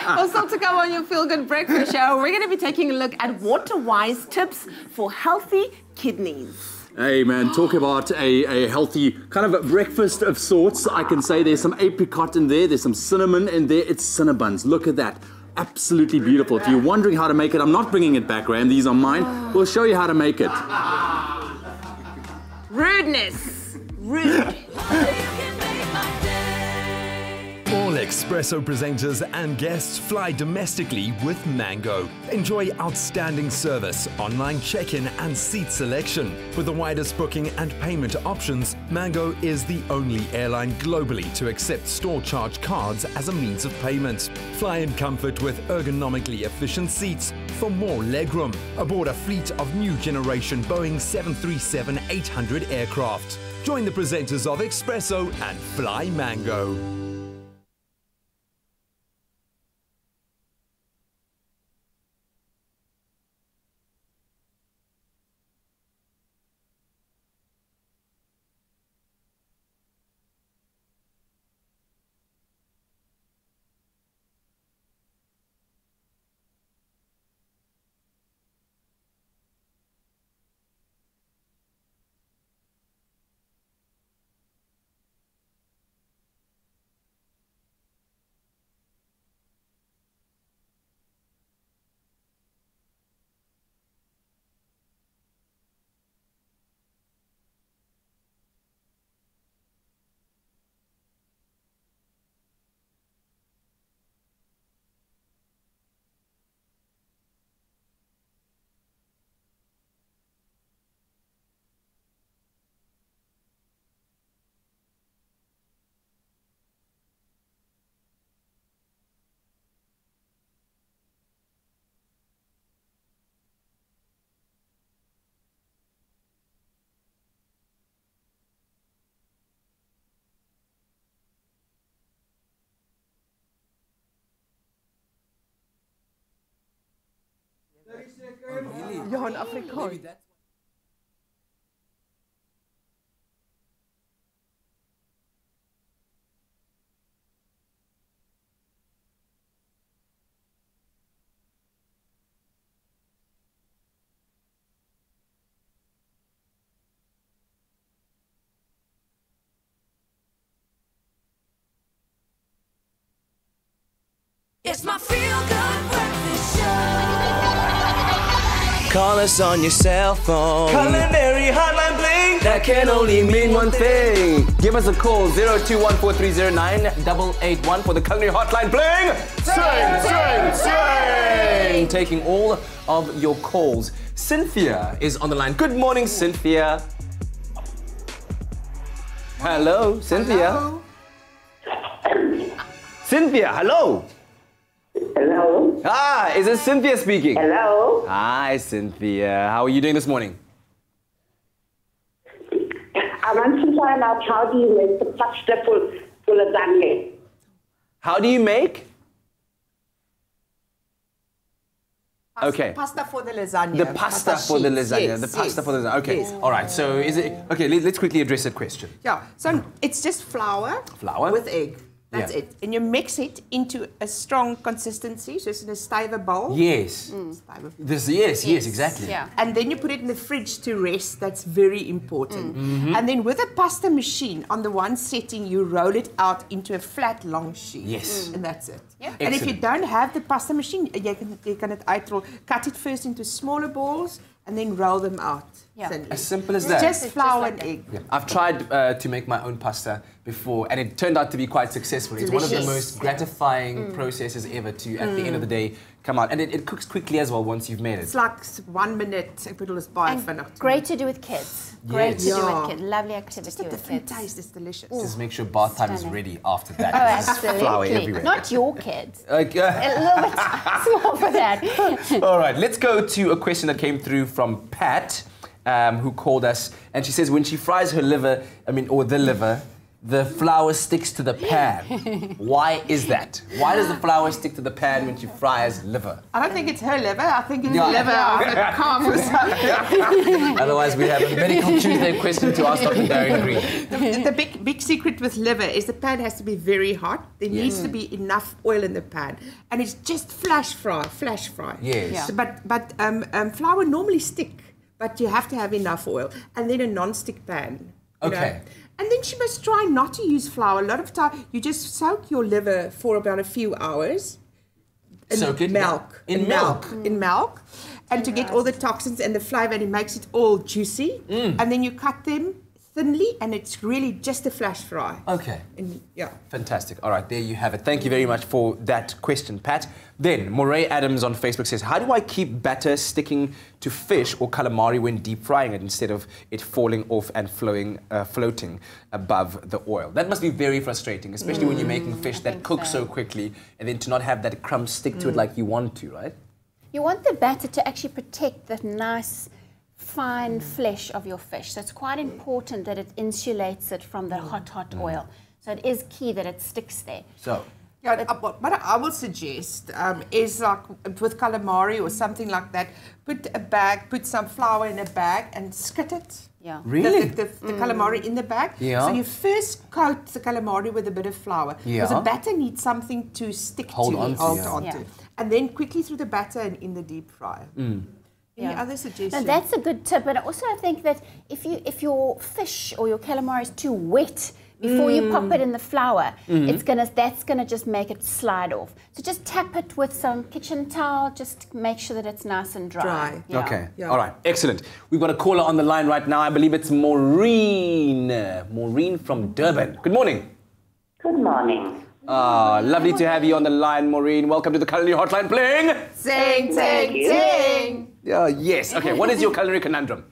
well, still to come on your Feel Good Breakfast Show, we're going to be taking a look at water-wise tips for healthy kidneys. Hey man, talk about a healthy kind of a breakfast of sorts. I can say there's some apricot in there, there's some cinnamon in there. It's Cinnabons. Look at that. Absolutely beautiful. If you're wondering how to make it, I'm not bringing it back, Graham. These are mine. We'll show you how to make it. Rudeness. Rude. All Expresso presenters and guests fly domestically with Mango. Enjoy outstanding service, online check-in and seat selection. With the widest booking and payment options, Mango is the only airline globally to accept store charge cards as a means of payment. Fly in comfort with ergonomically efficient seats for more legroom aboard a fleet of new generation Boeing 737-800 aircraft. Join the presenters of Expresso and fly Mango. in Afrikaans. It's my feel-good breakfast show. Call us on your cell phone. Culinary hotline bling. That can only mean one thing. Give us a call 0214309881 for the culinary hotline bling. Sing. Taking all of your calls. Cynthia is on the line. Good morning, Cynthia. Hello, Cynthia. Cynthia, hello. Hello. Ah, is it Cynthia speaking? Hello. Hi, Cynthia. How are you doing this morning? I want to find out how do you make the pasta for lasagna? How do you make? Okay. Pasta for the lasagna. The pasta for the lasagna. Yes, the pasta yes, for the lasagna. Okay. yes. All right. So is it okay? Let's quickly address that question. Yeah. So it's just flour. Flour with egg. That's Yeah. it. And you mix it into a strong consistency. So it's in a stable bowl. Yes. Yes, exactly. Yeah. And then you put it in the fridge to rest. That's very important. Mhm. And then with a pasta machine, on the one setting, you roll it out into a flat, long sheet. Yes. And that's it. Yeah. And if you Excellent. don't have the pasta machine, you can uitrol. Cut it first into smaller balls and then roll them out. thinly. As simple as It's that. just flour and egg. Yeah. I've tried to make my own pasta before, and it turned out to be quite successful. It's one of the Delicious. most gratifying processes ever to, at the end of the day, come out. And it cooks quickly as well once you've made it. It's like 1 minute. Ek bedoel, is baie vinnig. Great to do with kids. Great to do Yeah. with kids. Lovely activity Just a with different kids. taste. It's delicious. Just make sure bath time is ready after that. Oh, There's absolutely. flour everywhere. Not your kids. Okay. A little bit small for that. All right, let's go to a question that came through from Pat, who called us, and she says when she fries her liver, or the liver, the flour sticks to the pan. Why is that? Why does the flour stick to the pan when she fries liver? I don't think it's her liver. I think it's Yeah. the liver of a calf or something. Otherwise, we have a medical Tuesday question to ask Dr. Darren Green. The big secret with liver is the pan has to be very hot. There needs to be enough oil in the pan, and it's just flash fry. Yes. Yeah. So, but flour normally stick, but you have to have enough oil, and then a non-stick pan. you know. Okay. And then she must try not to use flour. A lot of time, you just soak your liver for about a few hours in Soak it milk. in milk. In milk. And to get all the toxins and the flavor, and it makes it all juicy. And then you cut them thinly, and it's really just a flash fry. Okay. And, yeah. Fantastic. All right, there you have it. Thank you very much for that question, Pat. Then, Moray Adams on Facebook says, how do I keep batter sticking to fish or calamari when deep frying it instead of it falling off and floating above the oil? That must be very frustrating, especially when you're making fish that cooks so quickly, and then to not have that crumb stick to it like you want to, right? You want the batter to actually protect that nice, fine flesh of your fish. So it's quite important that it insulates it from the hot oil. So it is key that it sticks there. So, Yeah, what I will suggest is like with calamari or something like that, put some flour in a bag and skid it. Yeah. Really? The calamari in the bag. Yeah. So you first coat the calamari with a bit of flour. Yeah. Because the batter needs something to stick Hold to. on to, Hold yeah. on to. And then quickly through the batter and in the deep fryer. Any other suggestions? No, that's a good tip. And also I think that if your fish or your calamari is too wet before you pop it in the flour, that's gonna just make it slide off. So just tap it with some kitchen towel, just make sure that it's nice and dry. Yeah. Okay. Yeah. All right. Excellent. We've got a caller on the line right now. I believe it's Maureen. Maureen from Durban. Good morning. Good morning. Lovely to have you on the line, Maureen. Welcome to the Culinary Hotline. Bling! Zing, zing, zing. Yes. Okay. What is your culinary conundrum?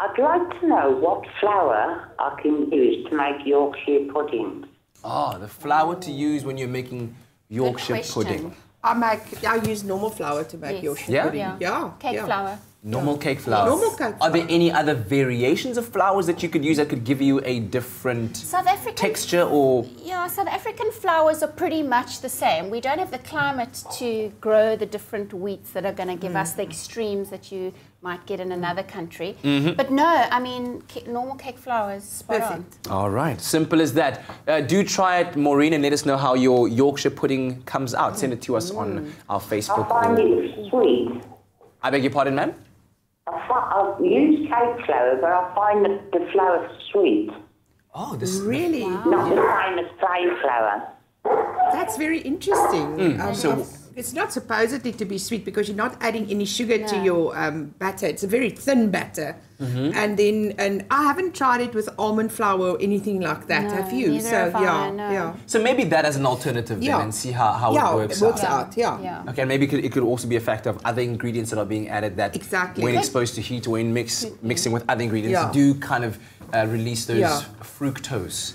I'd like to know what flour I can use to make Yorkshire pudding. The flour to use when you're making Yorkshire pudding. I use normal flour to make Yorkshire Yeah? pudding. Yeah. Cake flour. Normal cake flour. Normal cake Are there any other variations of flours that you could use that could give you a different South African texture or... Yeah, South African flours are pretty much the same. We don't have the climate to grow the different wheats that are going to give us the extremes that you might get in another country. Mhm. But no, I mean, normal cake flour is spot on. All right, simple as that. Do try it, Maureen, and let us know how your Yorkshire pudding comes out. Send it to us on our Facebook. I find it sweet. I beg your pardon, ma'am? I've used cake flour, but I find the flour sweet. Oh, this really? Not the same as plain flour. That's very interesting. So it's not supposedly to be sweet because you're not adding any sugar to your batter. It's a very thin batter. And I haven't tried it with almond flour or anything like that. No, Have you? neither So have I, no. yeah. So maybe that as an alternative then, and see how it works out. Yeah. Okay, and maybe it could also be a factor of other ingredients that are being added that when exposed to heat or when mixing with other ingredients do kind of release those fructose,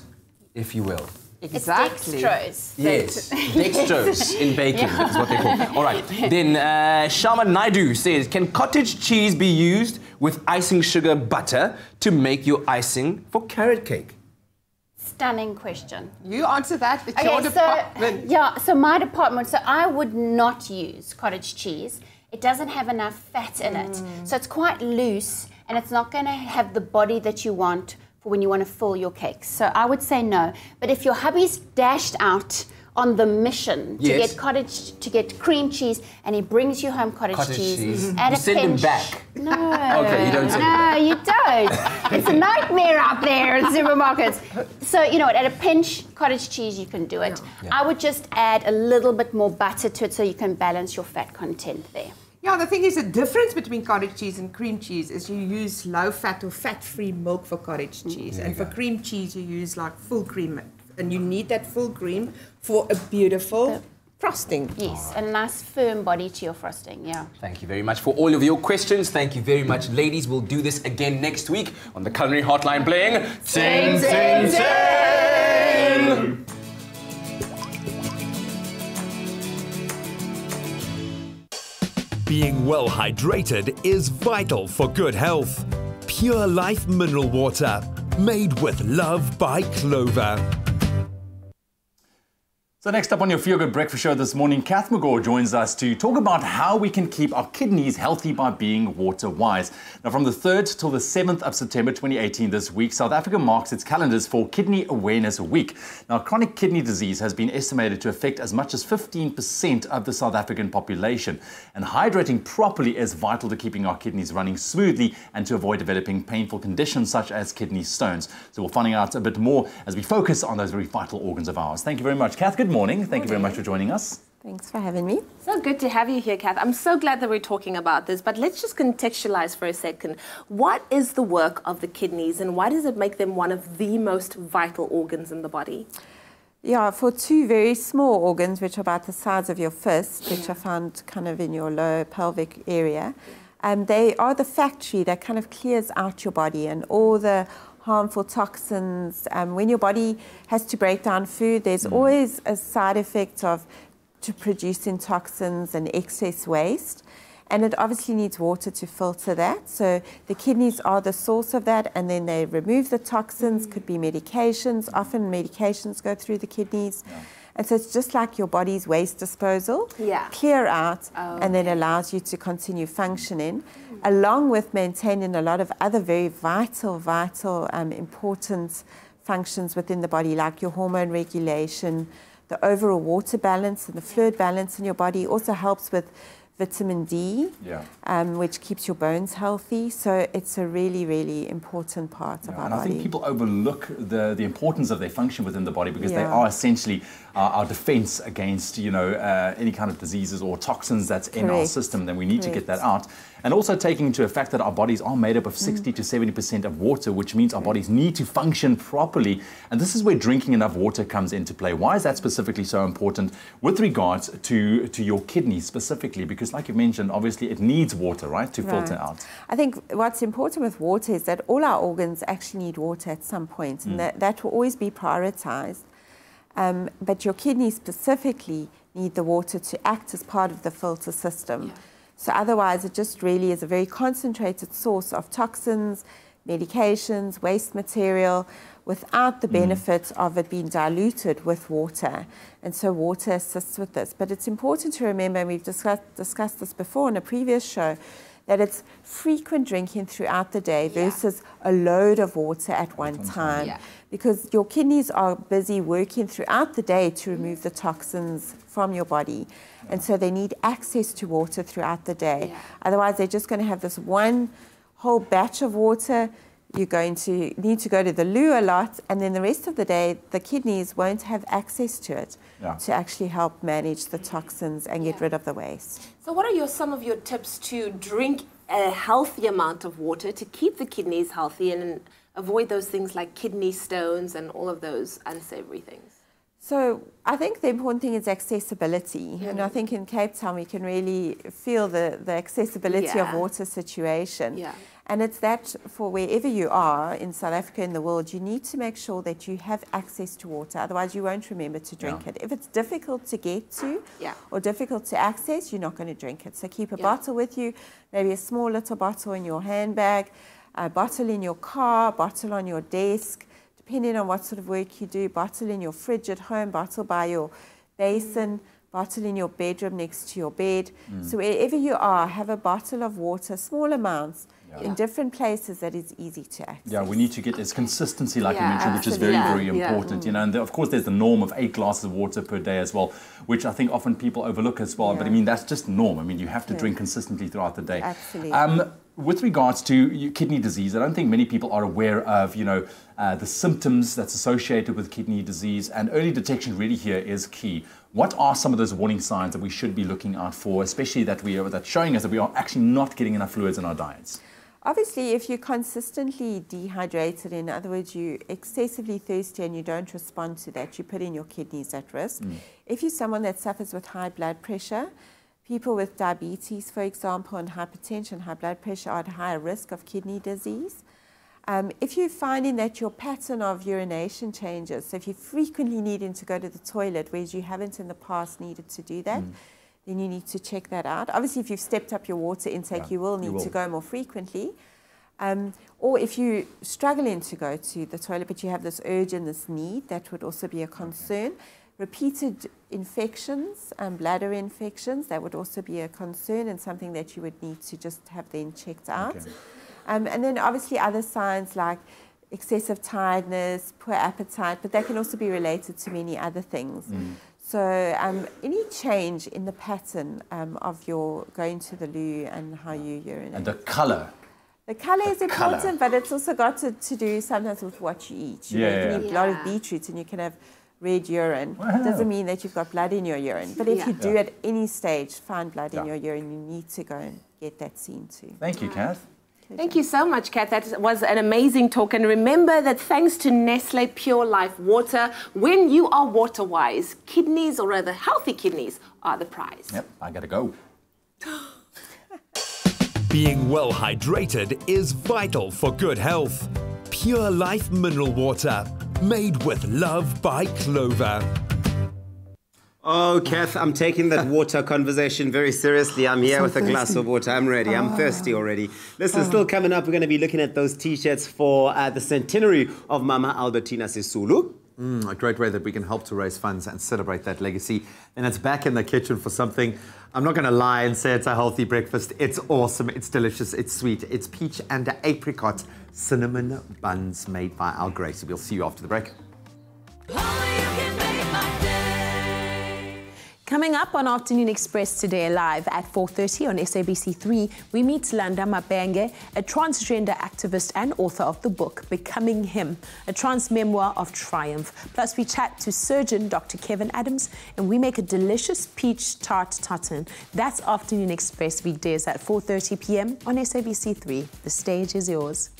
if you will. Exactly. It's dextrose. Yes, dextrose in bacon is what they call. All right, then Shama Naidu says, can cottage cheese be used with icing sugar butter to make your icing for carrot cake? Stunning question. You answer that. It's Okay, your department. so my department, so I would not use cottage cheese. It doesn't have enough fat in it. So it's quite loose and it's not going to have the body that you want for when you want to fill your cakes. So I would say no. But if your hubby's dashed out on the mission to get cream cheese and he brings you home cottage cheese. Add You a send him pinch. back. No. Okay, you don't send him back. No, you don't. It's a nightmare out there in supermarkets. So, you know what, at a pinch, cottage cheese, you can do it. I would just add a little bit more butter to it so you can balance your fat content there. Yeah, the thing is, the difference between cottage cheese and cream cheese is you use low-fat or fat-free milk for cottage cheese. And for cream cheese, you use like full cream. And you need that full cream for a beautiful frosting. Yes, a nice firm body to your frosting, yeah. Thank you very much for all of your questions. Thank you very much, ladies. We'll do this again next week on the Culinary Hotline playing Ting, Ting, Ting! Being well hydrated is vital for good health. Pure Life Mineral Water, made with love by Clover. So next up on your Feel Good Breakfast Show this morning, Kath McGaw joins us to talk about how we can keep our kidneys healthy by being water wise. Now from the 3rd till the 7th of September 2018 this week, South Africa marks its calendars for Kidney Awareness Week. Now chronic kidney disease has been estimated to affect as much as 15% of the South African population. And hydrating properly is vital to keeping our kidneys running smoothly and to avoid developing painful conditions such as kidney stones. So we're finding out a bit more as we focus on those very vital organs of ours. Thank you very much, Kath. Good morning. Thank you very much for joining us. Thanks for having me. So good to have you here, Kath. I'm so glad that we're talking about this, but let's just contextualize for a second. What is the work of the kidneys and why does it make them one of the most vital organs in the body? Yeah, for two very small organs, which are about the size of your fist, which are found kind of in your lower pelvic area, they are the factory that kind of clears out your body and all the harmful toxins. When your body has to break down food, there's always a side effect of producing toxins and excess waste. And it obviously needs water to filter that. So the kidneys are the source of that, and then they remove the toxins, could be medications. Often medications go through the kidneys. And so it's just like your body's waste disposal. Clear out, and then allows you to continue functioning, along with maintaining a lot of other very vital, important functions within the body, like your hormone regulation, the overall water balance and the fluid balance in your body. Also helps with vitamin D, which keeps your bones healthy. So it's a really, really important part of our body. I think people overlook the importance of their function within the body because they are essentially our defense against, any kind of diseases or toxins that's in our system. Then we need to get that out. And also taking into effect that our bodies are made up of 60 to 70% of water, which means our bodies need to function properly. And this is where drinking enough water comes into play. Why is that specifically so important with regards to your kidneys specifically? Because like you mentioned, obviously it needs water, right, to filter out. I think what's important with water is that all our organs actually need water at some point, and that will always be prioritized. But your kidneys specifically need the water to act as part of the filter system. So otherwise, it just really is a very concentrated source of toxins, medications, waste material, without the benefit of it being diluted with water. And so water assists with this. But it's important to remember, and we've discussed this before in a previous show, that it's frequent drinking throughout the day versus a load of water at one time. Because your kidneys are busy working throughout the day to remove the toxins from your body. And so they need access to water throughout the day. Otherwise, they're just going to have this one whole batch of water. You're going to need to go to the loo a lot, and then the rest of the day, the kidneys won't have access to it to actually help manage the toxins and get rid of the waste. So what are some of your tips to drink a healthy amount of water to keep the kidneys healthy and avoid those things like kidney stones and all of those unsavory things? So I think the important thing is accessibility. And I think in Cape Town, we can really feel the accessibility of water situation. And it's that for wherever you are in South Africa, in the world, you need to make sure that you have access to water. Otherwise, you won't remember to drink it. If it's difficult to get to or difficult to access, you're not going to drink it. So keep a bottle with you, maybe a small little bottle in your handbag, a bottle in your car, bottle on your desk, depending on what sort of work you do, bottle in your fridge at home, bottle by your basin, bottle in your bedroom next to your bed. So wherever you are, have a bottle of water, small amounts, in different places that is easy to access. Yeah, we need to get this consistency, like you mentioned, which is very, very important. You know, and of course, there's the norm of 8 glasses of water per day as well, which I think often people overlook as well. But I mean, that's just norm. I mean, you have to drink consistently throughout the day. Absolutely. With regards to kidney disease, I don't think many people are aware of, you know, the symptoms that's associated with kidney disease, and early detection really here is key. What are some of those warning signs that we should be looking out for, especially that's showing us that we are actually not getting enough fluids in our diets? Obviously, if you're consistently dehydrated, in other words, you're excessively thirsty and you don't respond to that, you're putting your kidneys at risk. If you're someone that suffers with high blood pressure, people with diabetes, for example, and hypertension, high blood pressure are at higher risk of kidney disease. If you're finding that your pattern of urination changes, so if you're frequently needing to go to the toilet, whereas you haven't in the past needed to do that, then you need to check that out. Obviously, if you've stepped up your water intake, you will need to go more frequently. Or if you're struggling to go to the toilet, but you have this urge and this need, that would also be a concern. Repeated infections, bladder infections, that would also be a concern and something that you would need to just have then checked out. And then obviously other signs like excessive tiredness, poor appetite, but that can also be related to many other things. So any change in the pattern of your going to the loo and how you urinate. And the colour. The colour is important, but it's also got to do sometimes with what you eat. You can eat a lot of beetroot and you can have red urine. It doesn't mean that you've got blood in your urine. But if you do at any stage find blood in your urine, you need to go and get that seen too. Thank you, Kath. Thank you so much, Kat. That was an amazing talk. And remember that thanks to Nestle Pure Life Water, when you are water-wise, kidneys, or rather healthy kidneys, are the prize. Yep, I gotta go. Being well hydrated is vital for good health. Pure Life Mineral Water, made with love by Clover. Oh, Kath, I'm taking that water conversation very seriously. I'm here with a glass of water. I'm ready. I'm thirsty already. Listen, still coming up, we're going to be looking at those T-shirts for the centenary of Mama Albertina Sisulu. A great way that we can help to raise funds and celebrate that legacy. And it's back in the kitchen for something. I'm not going to lie and say it's a healthy breakfast. It's awesome. It's delicious. It's sweet. It's peach and apricot cinnamon buns made by our Grace. We'll see you after the break. Coming up on Afternoon Express today live at 4:30 on SABC3, we meet Landa Mabenge, a transgender activist and author of the book Becoming Him, a trans memoir of triumph. Plus we chat to surgeon Dr. Kevin Adams and we make a delicious peach tart tartan. That's Afternoon Express weekdays at 4:30 p.m. on SABC3. The stage is yours.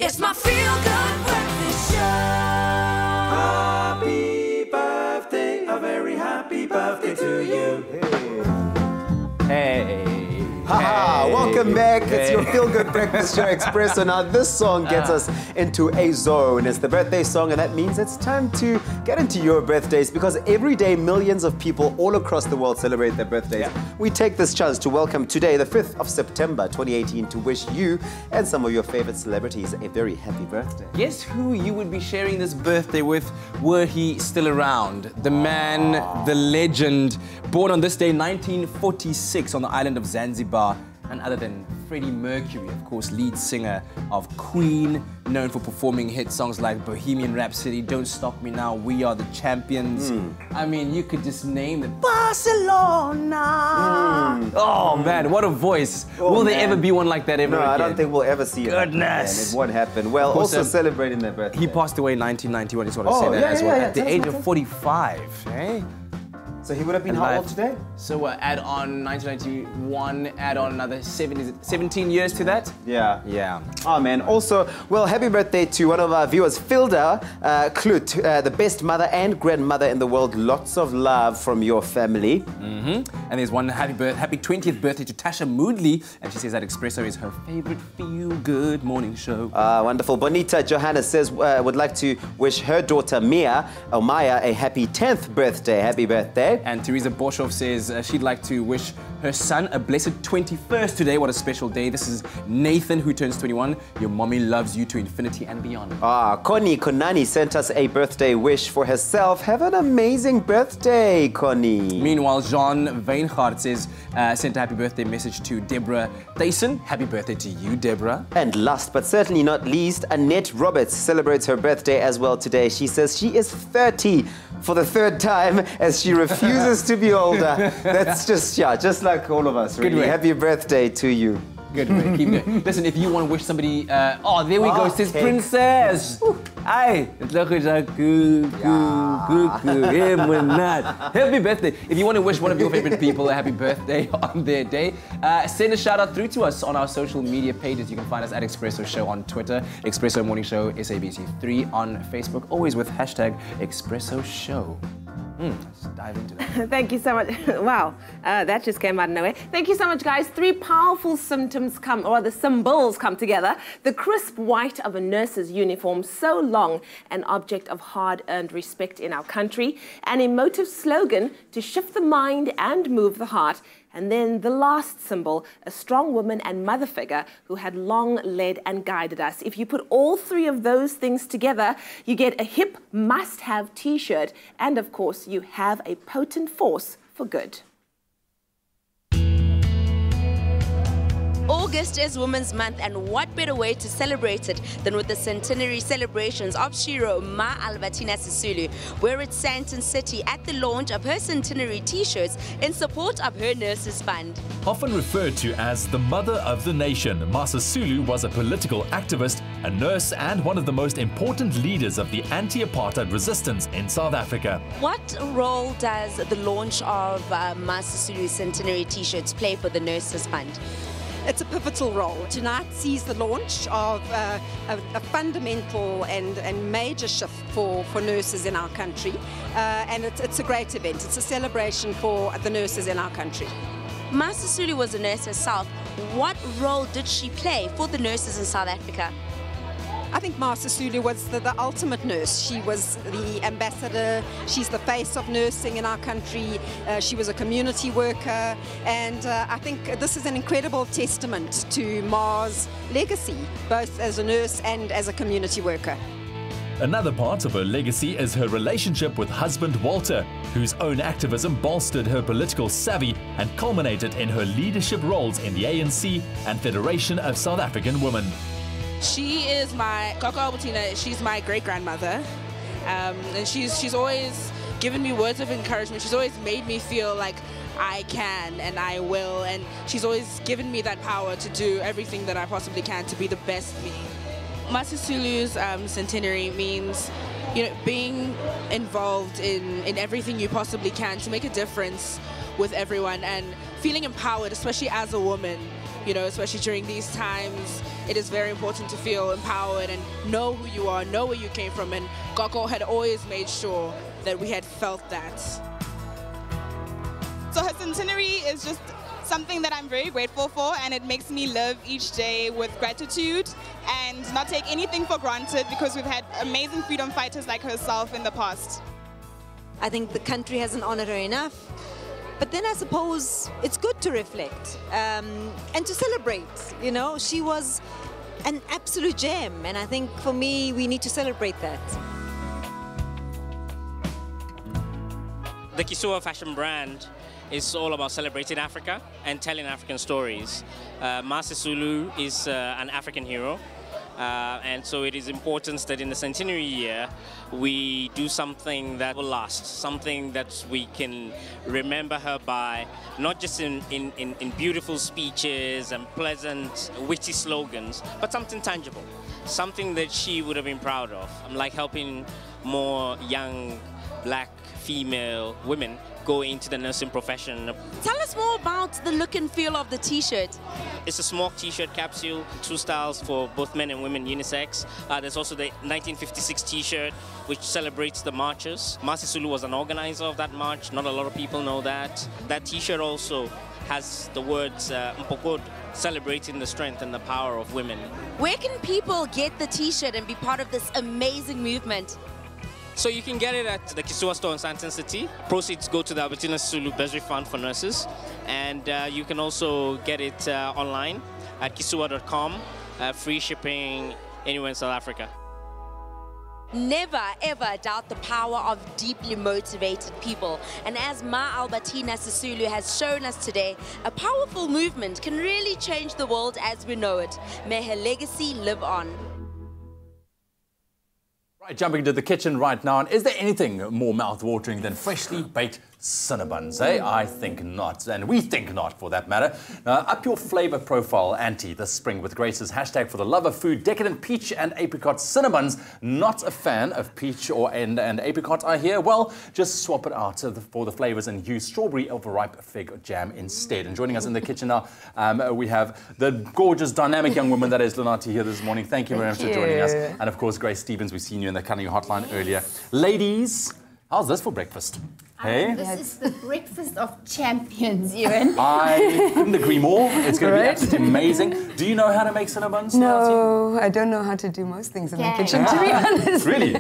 It's my feel-good breakfast show. Happy birthday, a very happy birthday to you. Hey. Haha, welcome back. It's your feel-good breakfast show, Expresso. Now, this song gets us into a zone. It's the birthday song, and that means it's time to get into your birthdays, because every day millions of people all across the world celebrate their birthdays. We take this chance to welcome today, the 5th of September, 2018, to wish you and some of your favorite celebrities a very happy birthday. Guess who you would be sharing this birthday with were he still around? The man, the legend, born on this day, 1946, on the island of Zanzibar. None other than Freddie Mercury, of course, lead singer of Queen, known for performing hit songs like Bohemian Rhapsody, Don't Stop Me Now, We Are the Champions. I mean, you could just name them. Barcelona! Oh man, what a voice. Will there ever be one like that ever again? I don't think we'll ever see it. Goodness! It won't happen. Well, also celebrating their birthday. He passed away in 1991, just want to say that as well. At the age of 45, eh? So he would have been how old today? So add on 1991, add on another 17 years to that? Yeah. Yeah. Oh man. Also, well, happy birthday to one of our viewers, Filda Klut, the best mother and grandmother in the world. Lots of love from your family. And there's one happy 20th birthday to Tasha Moodley, and she says that Expresso is her favorite feel-good morning show. Wonderful. Bonita Johanna says would like to wish her daughter Maya a happy 10th birthday. Happy birthday. And Teresa Boshoff says she'd like to wish her son a blessed 21st today. What a special day. This is Nathan, who turns 21. Your mommy loves you to infinity and beyond. Connie Konani sent us a birthday wish for herself. Have an amazing birthday, Connie. Meanwhile, Jean Weinhardt says, sent a happy birthday message to Deborah Tyson. Happy birthday to you, Deborah. And last but certainly not least, Annette Roberts celebrates her birthday as well today. She says she is 30 for the 3rd time as she refuses to be older. That's just like all of us, really. Good way. Happy birthday to you. Good way, keep it. Listen, if you want to wish somebody, oh, there we go, says Princess. Hi, happy birthday. If you want to wish one of your favorite people a happy birthday on their day, send a shout out through to us on our social media pages. You can find us at Expresso Show on Twitter, Expresso Morning Show, SABC3 on Facebook, always with hashtag Expresso Show. Let's dive into that. Thank you so much. Wow, that just came out of nowhere. Thank you so much, guys. 3 powerful symbols come together. The crisp white of a nurse's uniform, so long an object of hard-earned respect in our country. An emotive slogan to shift the mind and move the heart. And then the last symbol, a strong woman and mother figure who had long led and guided us. If you put all 3 of those things together, you get a hip must-have T-shirt. And of course, you have a potent force for good. August is Women's Month, and what better way to celebrate it than with the centenary celebrations of Shiro Ma Albertina Sisulu. We're at Sandton City at the launch of her centenary T-shirts in support of her Nurses Fund. Often referred to as the mother of the nation, Ma Sisulu was a political activist, a nurse, and one of the most important leaders of the anti-apartheid resistance in South Africa. What role does the launch of Ma Sisulu's centenary T-shirts play for the Nurses Fund? It's a pivotal role. Tonight sees the launch of a fundamental and major shift for nurses in our country, and it's a great event. It's a celebration for the nurses in our country. Ma Sisulu was a nurse herself. What role did she play for the nurses in South Africa? I think Ma Sisulu was the ultimate nurse. She was the ambassador. She's the face of nursing in our country. She was a community worker. And I think this is an incredible testament to Ma's legacy, both as a nurse and as a community worker. Another part of her legacy is her relationship with husband Walter, whose own activism bolstered her political savvy and culminated in her leadership roles in the ANC and Federation of South African Women. She is my Kaka Albertina. She's my great-grandmother, and she's always given me words of encouragement. She's always made me feel like I can and I will, and she's always given me that power to do everything that I possibly can to be the best me. Ma Sisulu's centenary means, you know, being involved in everything you possibly can to make a difference with everyone and feeling empowered, especially as a woman. You know, especially during these times, it is very important to feel empowered and know who you are, know where you came from. And Gogo had always made sure that we had felt that. So her centenary is just something that I'm very grateful for, and it makes me live each day with gratitude and not take anything for granted, because we've had amazing freedom fighters like herself in the past. I think the country hasn't honored her enough. But then I suppose it's good to reflect and to celebrate. You know, she was an absolute gem, and I think for me, we need to celebrate that. The Kisua fashion brand is all about celebrating Africa and telling African stories. Ma Sisulu is an African hero. And so it is important that in the centenary year, we do something that will last, something that we can remember her by, not just in beautiful speeches and pleasant, witty slogans, but something tangible, something that she would have been proud of. Like helping more young black female women go into the nursing profession. Tell us more about the look and feel of the T-shirt. It's a small T-shirt capsule, 2 styles for both men and women, unisex. There's also the 1956 T-shirt, which celebrates the marches. Ma Sisulu was an organizer of that march. Not a lot of people know that. That T-shirt also has the words Mpokod, celebrating the strength and the power of women. Where can people get the T-shirt and be part of this amazing movement? So you can get it at the Kisua store in Sandton City. Proceeds go to the Albertina Sisulu Bursary Fund for nurses. And you can also get it online at kisua.com. Free shipping anywhere in South Africa. Never ever doubt the power of deeply motivated people. And as Ma Albertina Sisulu has shown us today, a powerful movement can really change the world as we know it. May her legacy live on. Right, jumping into the kitchen right now, and is there anything more mouth-watering than freshly baked Cinnabons, eh? I think not, and we think not, for that matter. Up your flavor profile ante this spring with Grace's hashtag for the love of food, decadent peach and apricot Cinnabons. Not a fan of peach and apricot, I hear. Well, just swap it out for the flavors and use strawberry overripe fig jam instead. And joining us in the kitchen now, we have the gorgeous, dynamic young woman that is Lenati here this morning. Thank you very much for joining us. And of course, Grace Stevens, we've seen you in the Culinary hotline earlier. Ladies, how's this for breakfast? Hey? This is the breakfast of champions, Ewan. I couldn't agree more. It's going to be absolutely amazing. Do you know how to make Cinnabons? No, I don't know how to do most things in the kitchen, to be honest. Really?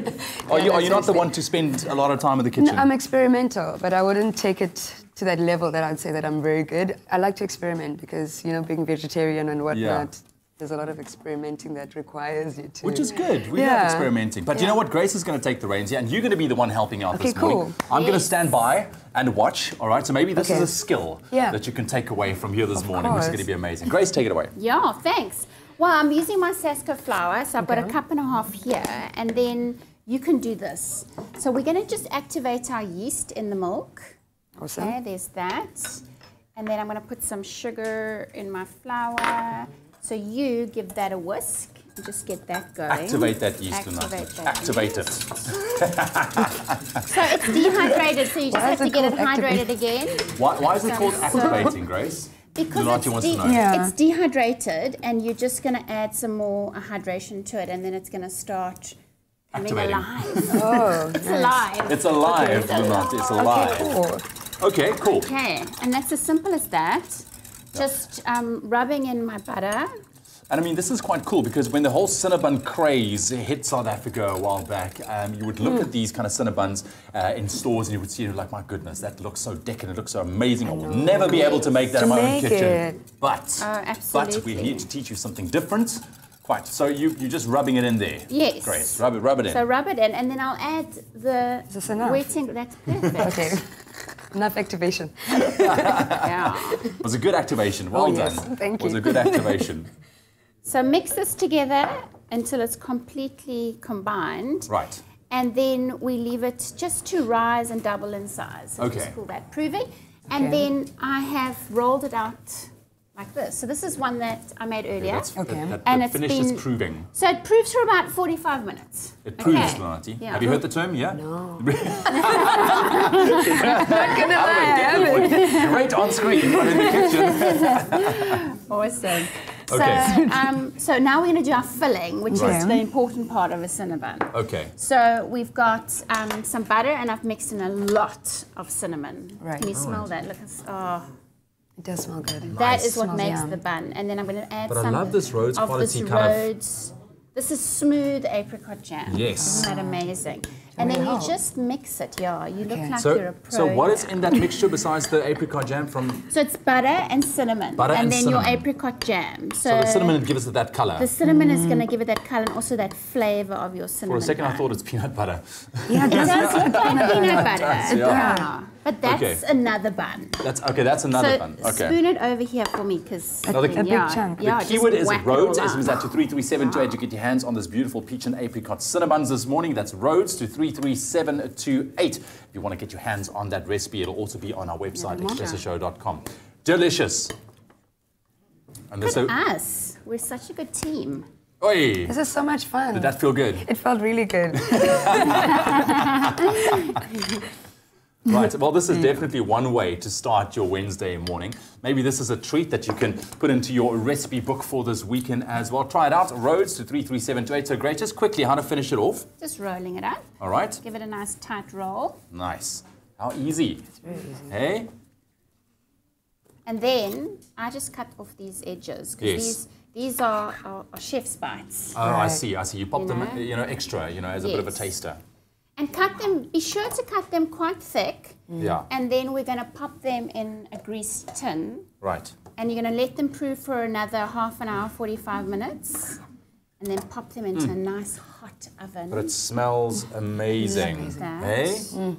Are you not the one to spend a lot of time in the kitchen? No, I'm experimental, but I wouldn't take it to that level that I'd say that I'm very good. I like to experiment because, you know, being vegetarian and whatnot, there's a lot of experimenting that requires you to... Which is good. We love experimenting. But you know what? Grace is going to take the reins here, and you're going to be the one helping out this morning. I'm going to stand by and watch, all right? So maybe this is a skill that you can take away from here this morning, which is going to be amazing. Grace, take it away. Yeah, thanks. Well, I'm using my Sasko flour, so I've got a cup and a half here, and then you can do this. So we're going to just activate our yeast in the milk. Awesome. Okay, there's that. And then I'm going to put some sugar in my flour. So you give that a whisk and just get that going. Activate that yeast tonight. Activate it. So it's dehydrated, so you just have to get it hydrated again. Why is it called activating, Grace? Because it's dehydrated, and you're just going to add some more hydration to it, and then it's going to start coming alive. Oh, it's alive. It's alive, Lunati. It's alive. Okay, cool. Okay, and that's as simple as that. Just rubbing in my butter. And I mean, this is quite cool because when the whole Cinnabon craze hit South Africa a while back, you would look at these kind of Cinnabons in stores and you would see, like, my goodness, that looks so decadent, it looks so amazing. I will never be able to make that in my own kitchen. But we're here to teach you something different. Quite. So you're just rubbing it in there. Yes. Great. Rub it in. So rub it in, and then I'll add the wetting. That's perfect. Okay. Enough activation. It was a good activation. Well done. Thank you. It was a good activation. So mix this together until it's completely combined. Right. And then we leave it just to rise and double in size. So just call that proving. And then I have rolled it out like this. So this is one that I made earlier. That And it's finish is been- proving. So it proves for about 45 minutes. It proves, Okay. Lunati. Yeah. Have you heard the term? Yeah? No. Not gonna lie, great on screen, but in the kitchen. Awesome. Okay. So now we're going to do our filling, which Right. is the important part of a cinnamon. Okay. So we've got some butter, and I've mixed in a lot of cinnamon. Right. Can you Oh, smell right. that? Look, It does smell good. that is what Smells makes yum. the bun. And then I'm going to add But I some love this Rhodes of quality this kind of- Rhodes. This is smooth apricot jam. Yes. Isn't that amazing? And then you just mix it. Yeah, you look like you're a pro. So what is here. in that mixture besides the apricot jam from... So it's butter and cinnamon. Butter and then cinnamon. your apricot jam. So the cinnamon gives it that colour. The cinnamon is going to give it that colour and also that flavour of your For cinnamon. a second I bun. thought it's peanut butter. Yeah, it does look like peanut butter. does, yeah. Yeah. But that's Okay. another bun. That's another bun. Okay. Spoon it over here for me because Now the yeah, keyword just is whack it Rhodes. all SMS up. that to 33728 to get your hands on this beautiful peach and apricot cinnabons this morning. That's Rhodes to 33728. If you want to get your hands on that recipe, it'll also be on our website, expressoshow.com. Delicious. And Look so, at us. We're such a good team. oi, This is so much fun. did that feel good? It felt really good. Right, well, this is definitely one way to start your Wednesday morning. Maybe this is a treat that you can put into your recipe book for this weekend as well. Try it out. Rhodes to 33728. So great. Just quickly, how to finish it off. Just rolling it up. All right. Give it a nice tight roll. Nice. How easy. It's very easy. Hey? And then I just cut off these edges because Yes. these are chef's bites. Oh, I see. You pop You them, know? extra, as a bit of a Yes. taster. And cut them, be sure to cut them quite thick. Yeah. And then we're going to pop them in a greased tin. Right. And you're going to let them proof for another half an hour, 45 minutes. And then pop them into a nice hot oven. But it smells amazing. Look at that. Hey?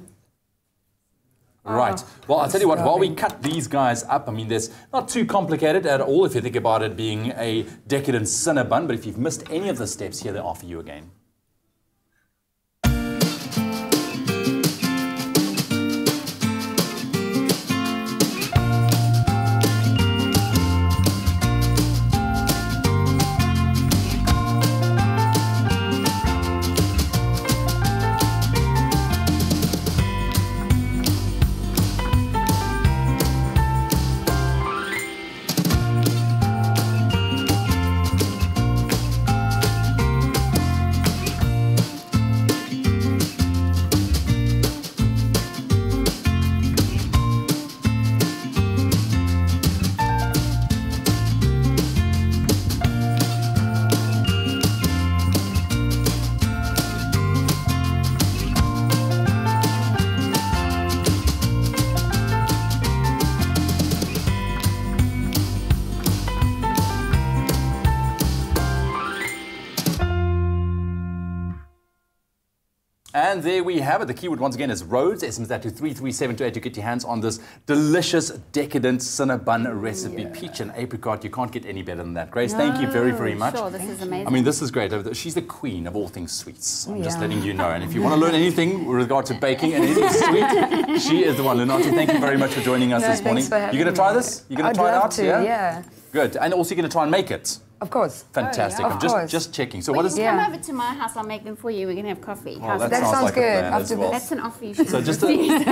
Right. Well, I'll tell you what, while we cut these guys up, I mean, there's not too complicated at all if you think about it being a decadent cinnabon, but if you've missed any of the steps, here they are for you again. And there we have it. The keyword once again is Rhodes. SMS that to 33728 to get your hands on this delicious, decadent cinnabon recipe. Peach and apricot. You can't get any better than that. Grace, thank you very, very much. Sure, this is amazing. I mean, this is great. She's the queen of all things sweets. I'm just letting you know. And if you want to learn anything with regard to baking and anything sweet, she is the one. Lunati, thank you very much for joining us this morning. You're going to try this? You're going to try it out? Yeah. Good. And also you're going to try and make it? Of course. Fantastic. Oh, yeah. I'm just checking. So Well, what is you come over to my house, I'll make them for you. We're going to have coffee. Oh, that it? sounds like good. a plan as well. That's an offer you should So just receive.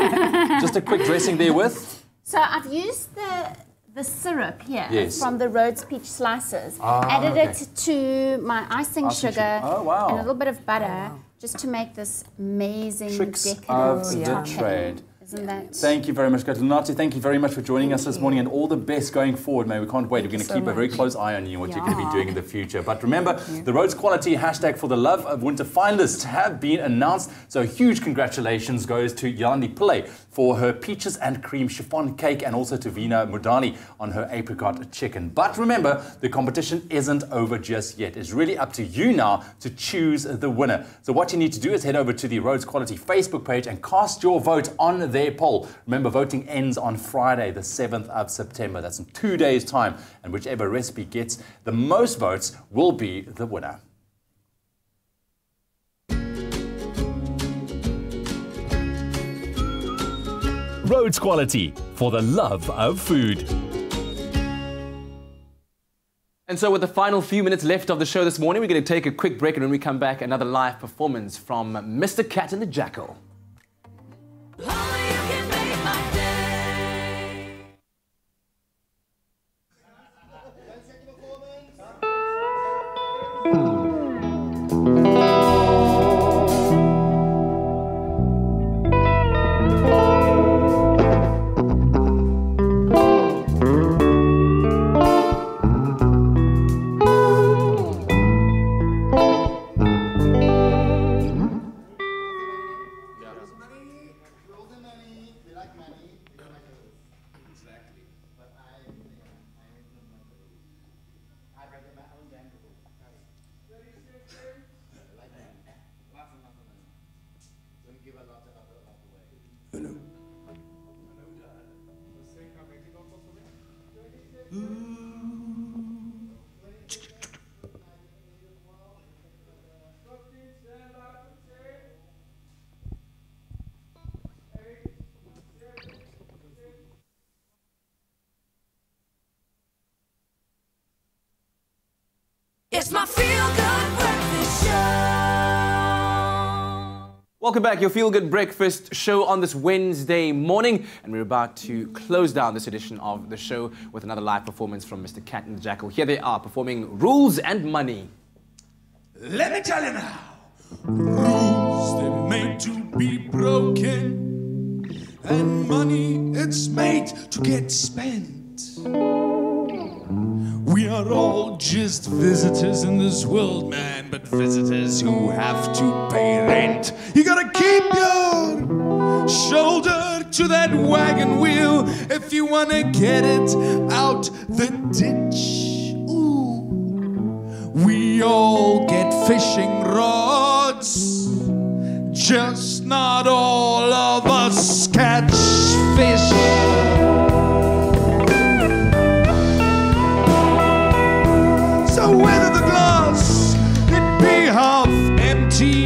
just a quick dressing there with? So I've used the syrup here Yes. from the Rhodes peach slices. Ah, Added okay. it to my icing sugar Oh, wow. and a little bit of butter just to make this amazing Tricks decadent of the topping. trade. Isn't that? Thank you very much, Lunati. Thank you very much for joining us this morning and all the best going forward, man. We can't wait. We're going to keep a very close eye on you and what you're going to be doing in the future. But remember, the Rhodes Quality hashtag for the Love of Winter finalists have been announced. So huge congratulations goes to Yolandi Pillay for her peaches and cream chiffon cake and also to Vina Mudani on her apricot chicken. But remember, the competition isn't over just yet. It's really up to you now to choose the winner. So what you need to do is head over to the Rhodes Quality Facebook page and cast your vote on their poll. Remember, voting ends on Friday, the 7th of September. That's in 2 days' time. And whichever recipe gets the most votes will be the winner. Rhodes Quality, for the love of food. And so with the final few minutes left of the show this morning, we're going to take a quick break, and when we come back, another live performance from Mr. Cat and the Jackal. It's my feel-good breakfast show. Welcome back, your Feel Good Breakfast show on this Wednesday morning. And we're about to close down this edition of the show with another live performance from Mr. Cat and the Jackal. Here they are performing Rules and Money. Let me tell you now, rules they're made to be broken, and money it's made to get spent. We are all just visitors in this world, man, but visitors who have to pay rent. You gotta keep your shoulder to that wagon wheel if you wanna get it out the ditch. Ooh. We all get fishing rods, just not all of us catch fish. So whether the glass it be half empty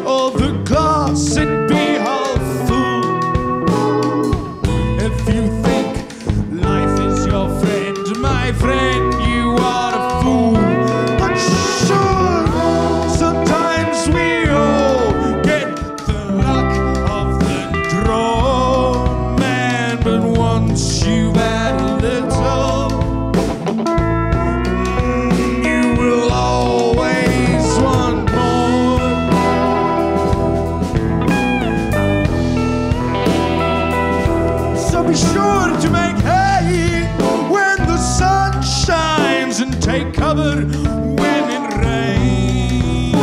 or the glass it be half full, if you think life is your friend, my friend, you are a fool. But sure, sometimes we all get the luck of the draw, man, but once you've had a little, be sure to make hay when the sun shines and take cover when it rains.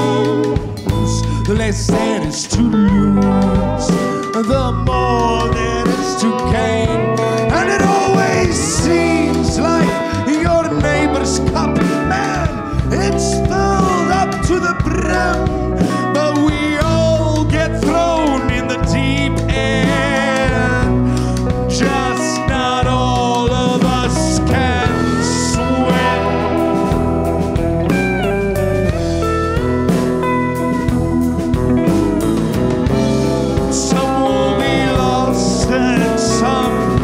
The less there is to lose, the more there is to gain. And it always seems like your neighbor's cup, man, it's filled up to the brim, but we all get thrown in the deep end. Just not all of us can swim. Some will be lost and some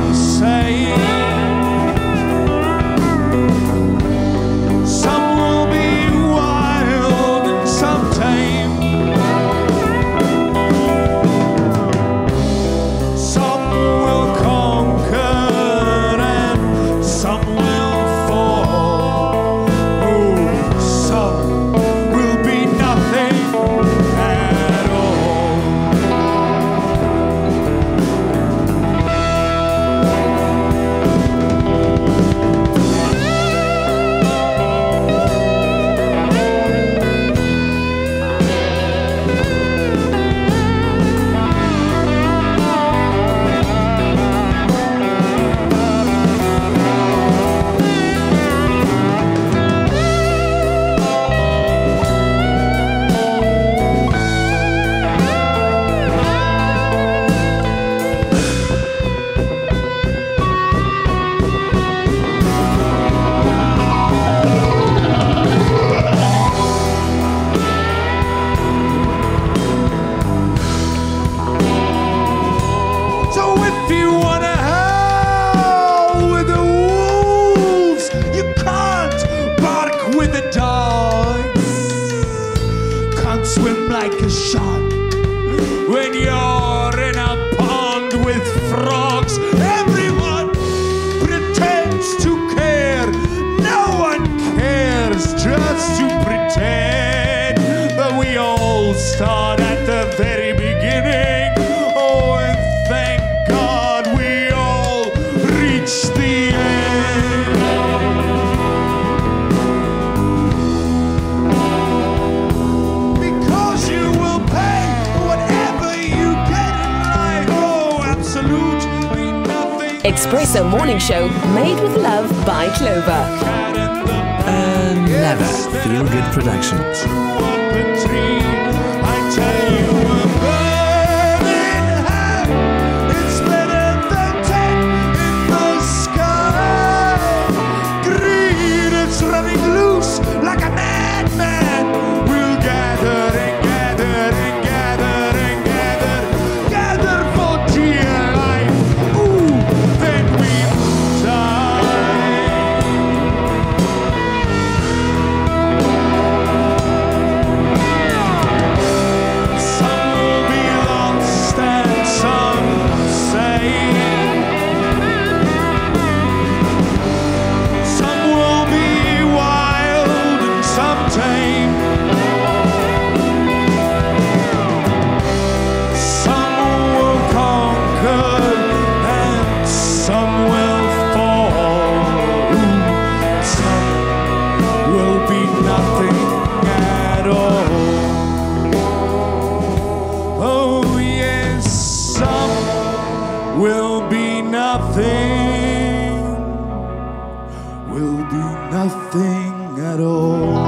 reach the end. Because you will pay whatever you get in life. Oh, absolutely nothing. Expresso Morning Show, made with love by Clover. Never Feel Good production. I tell you, a bird in hand, it's better than 10 in the sky. Greed is running loose like a madman. We'll gather and gather and gather and gather, gather for dear life. Ooh, then we die. Some will be lost and some saved. Some will be wild and some tame. Some will conquer and some will fall. Some will be nothing at all. Oh yes, some will be nothing, will be nothing at all.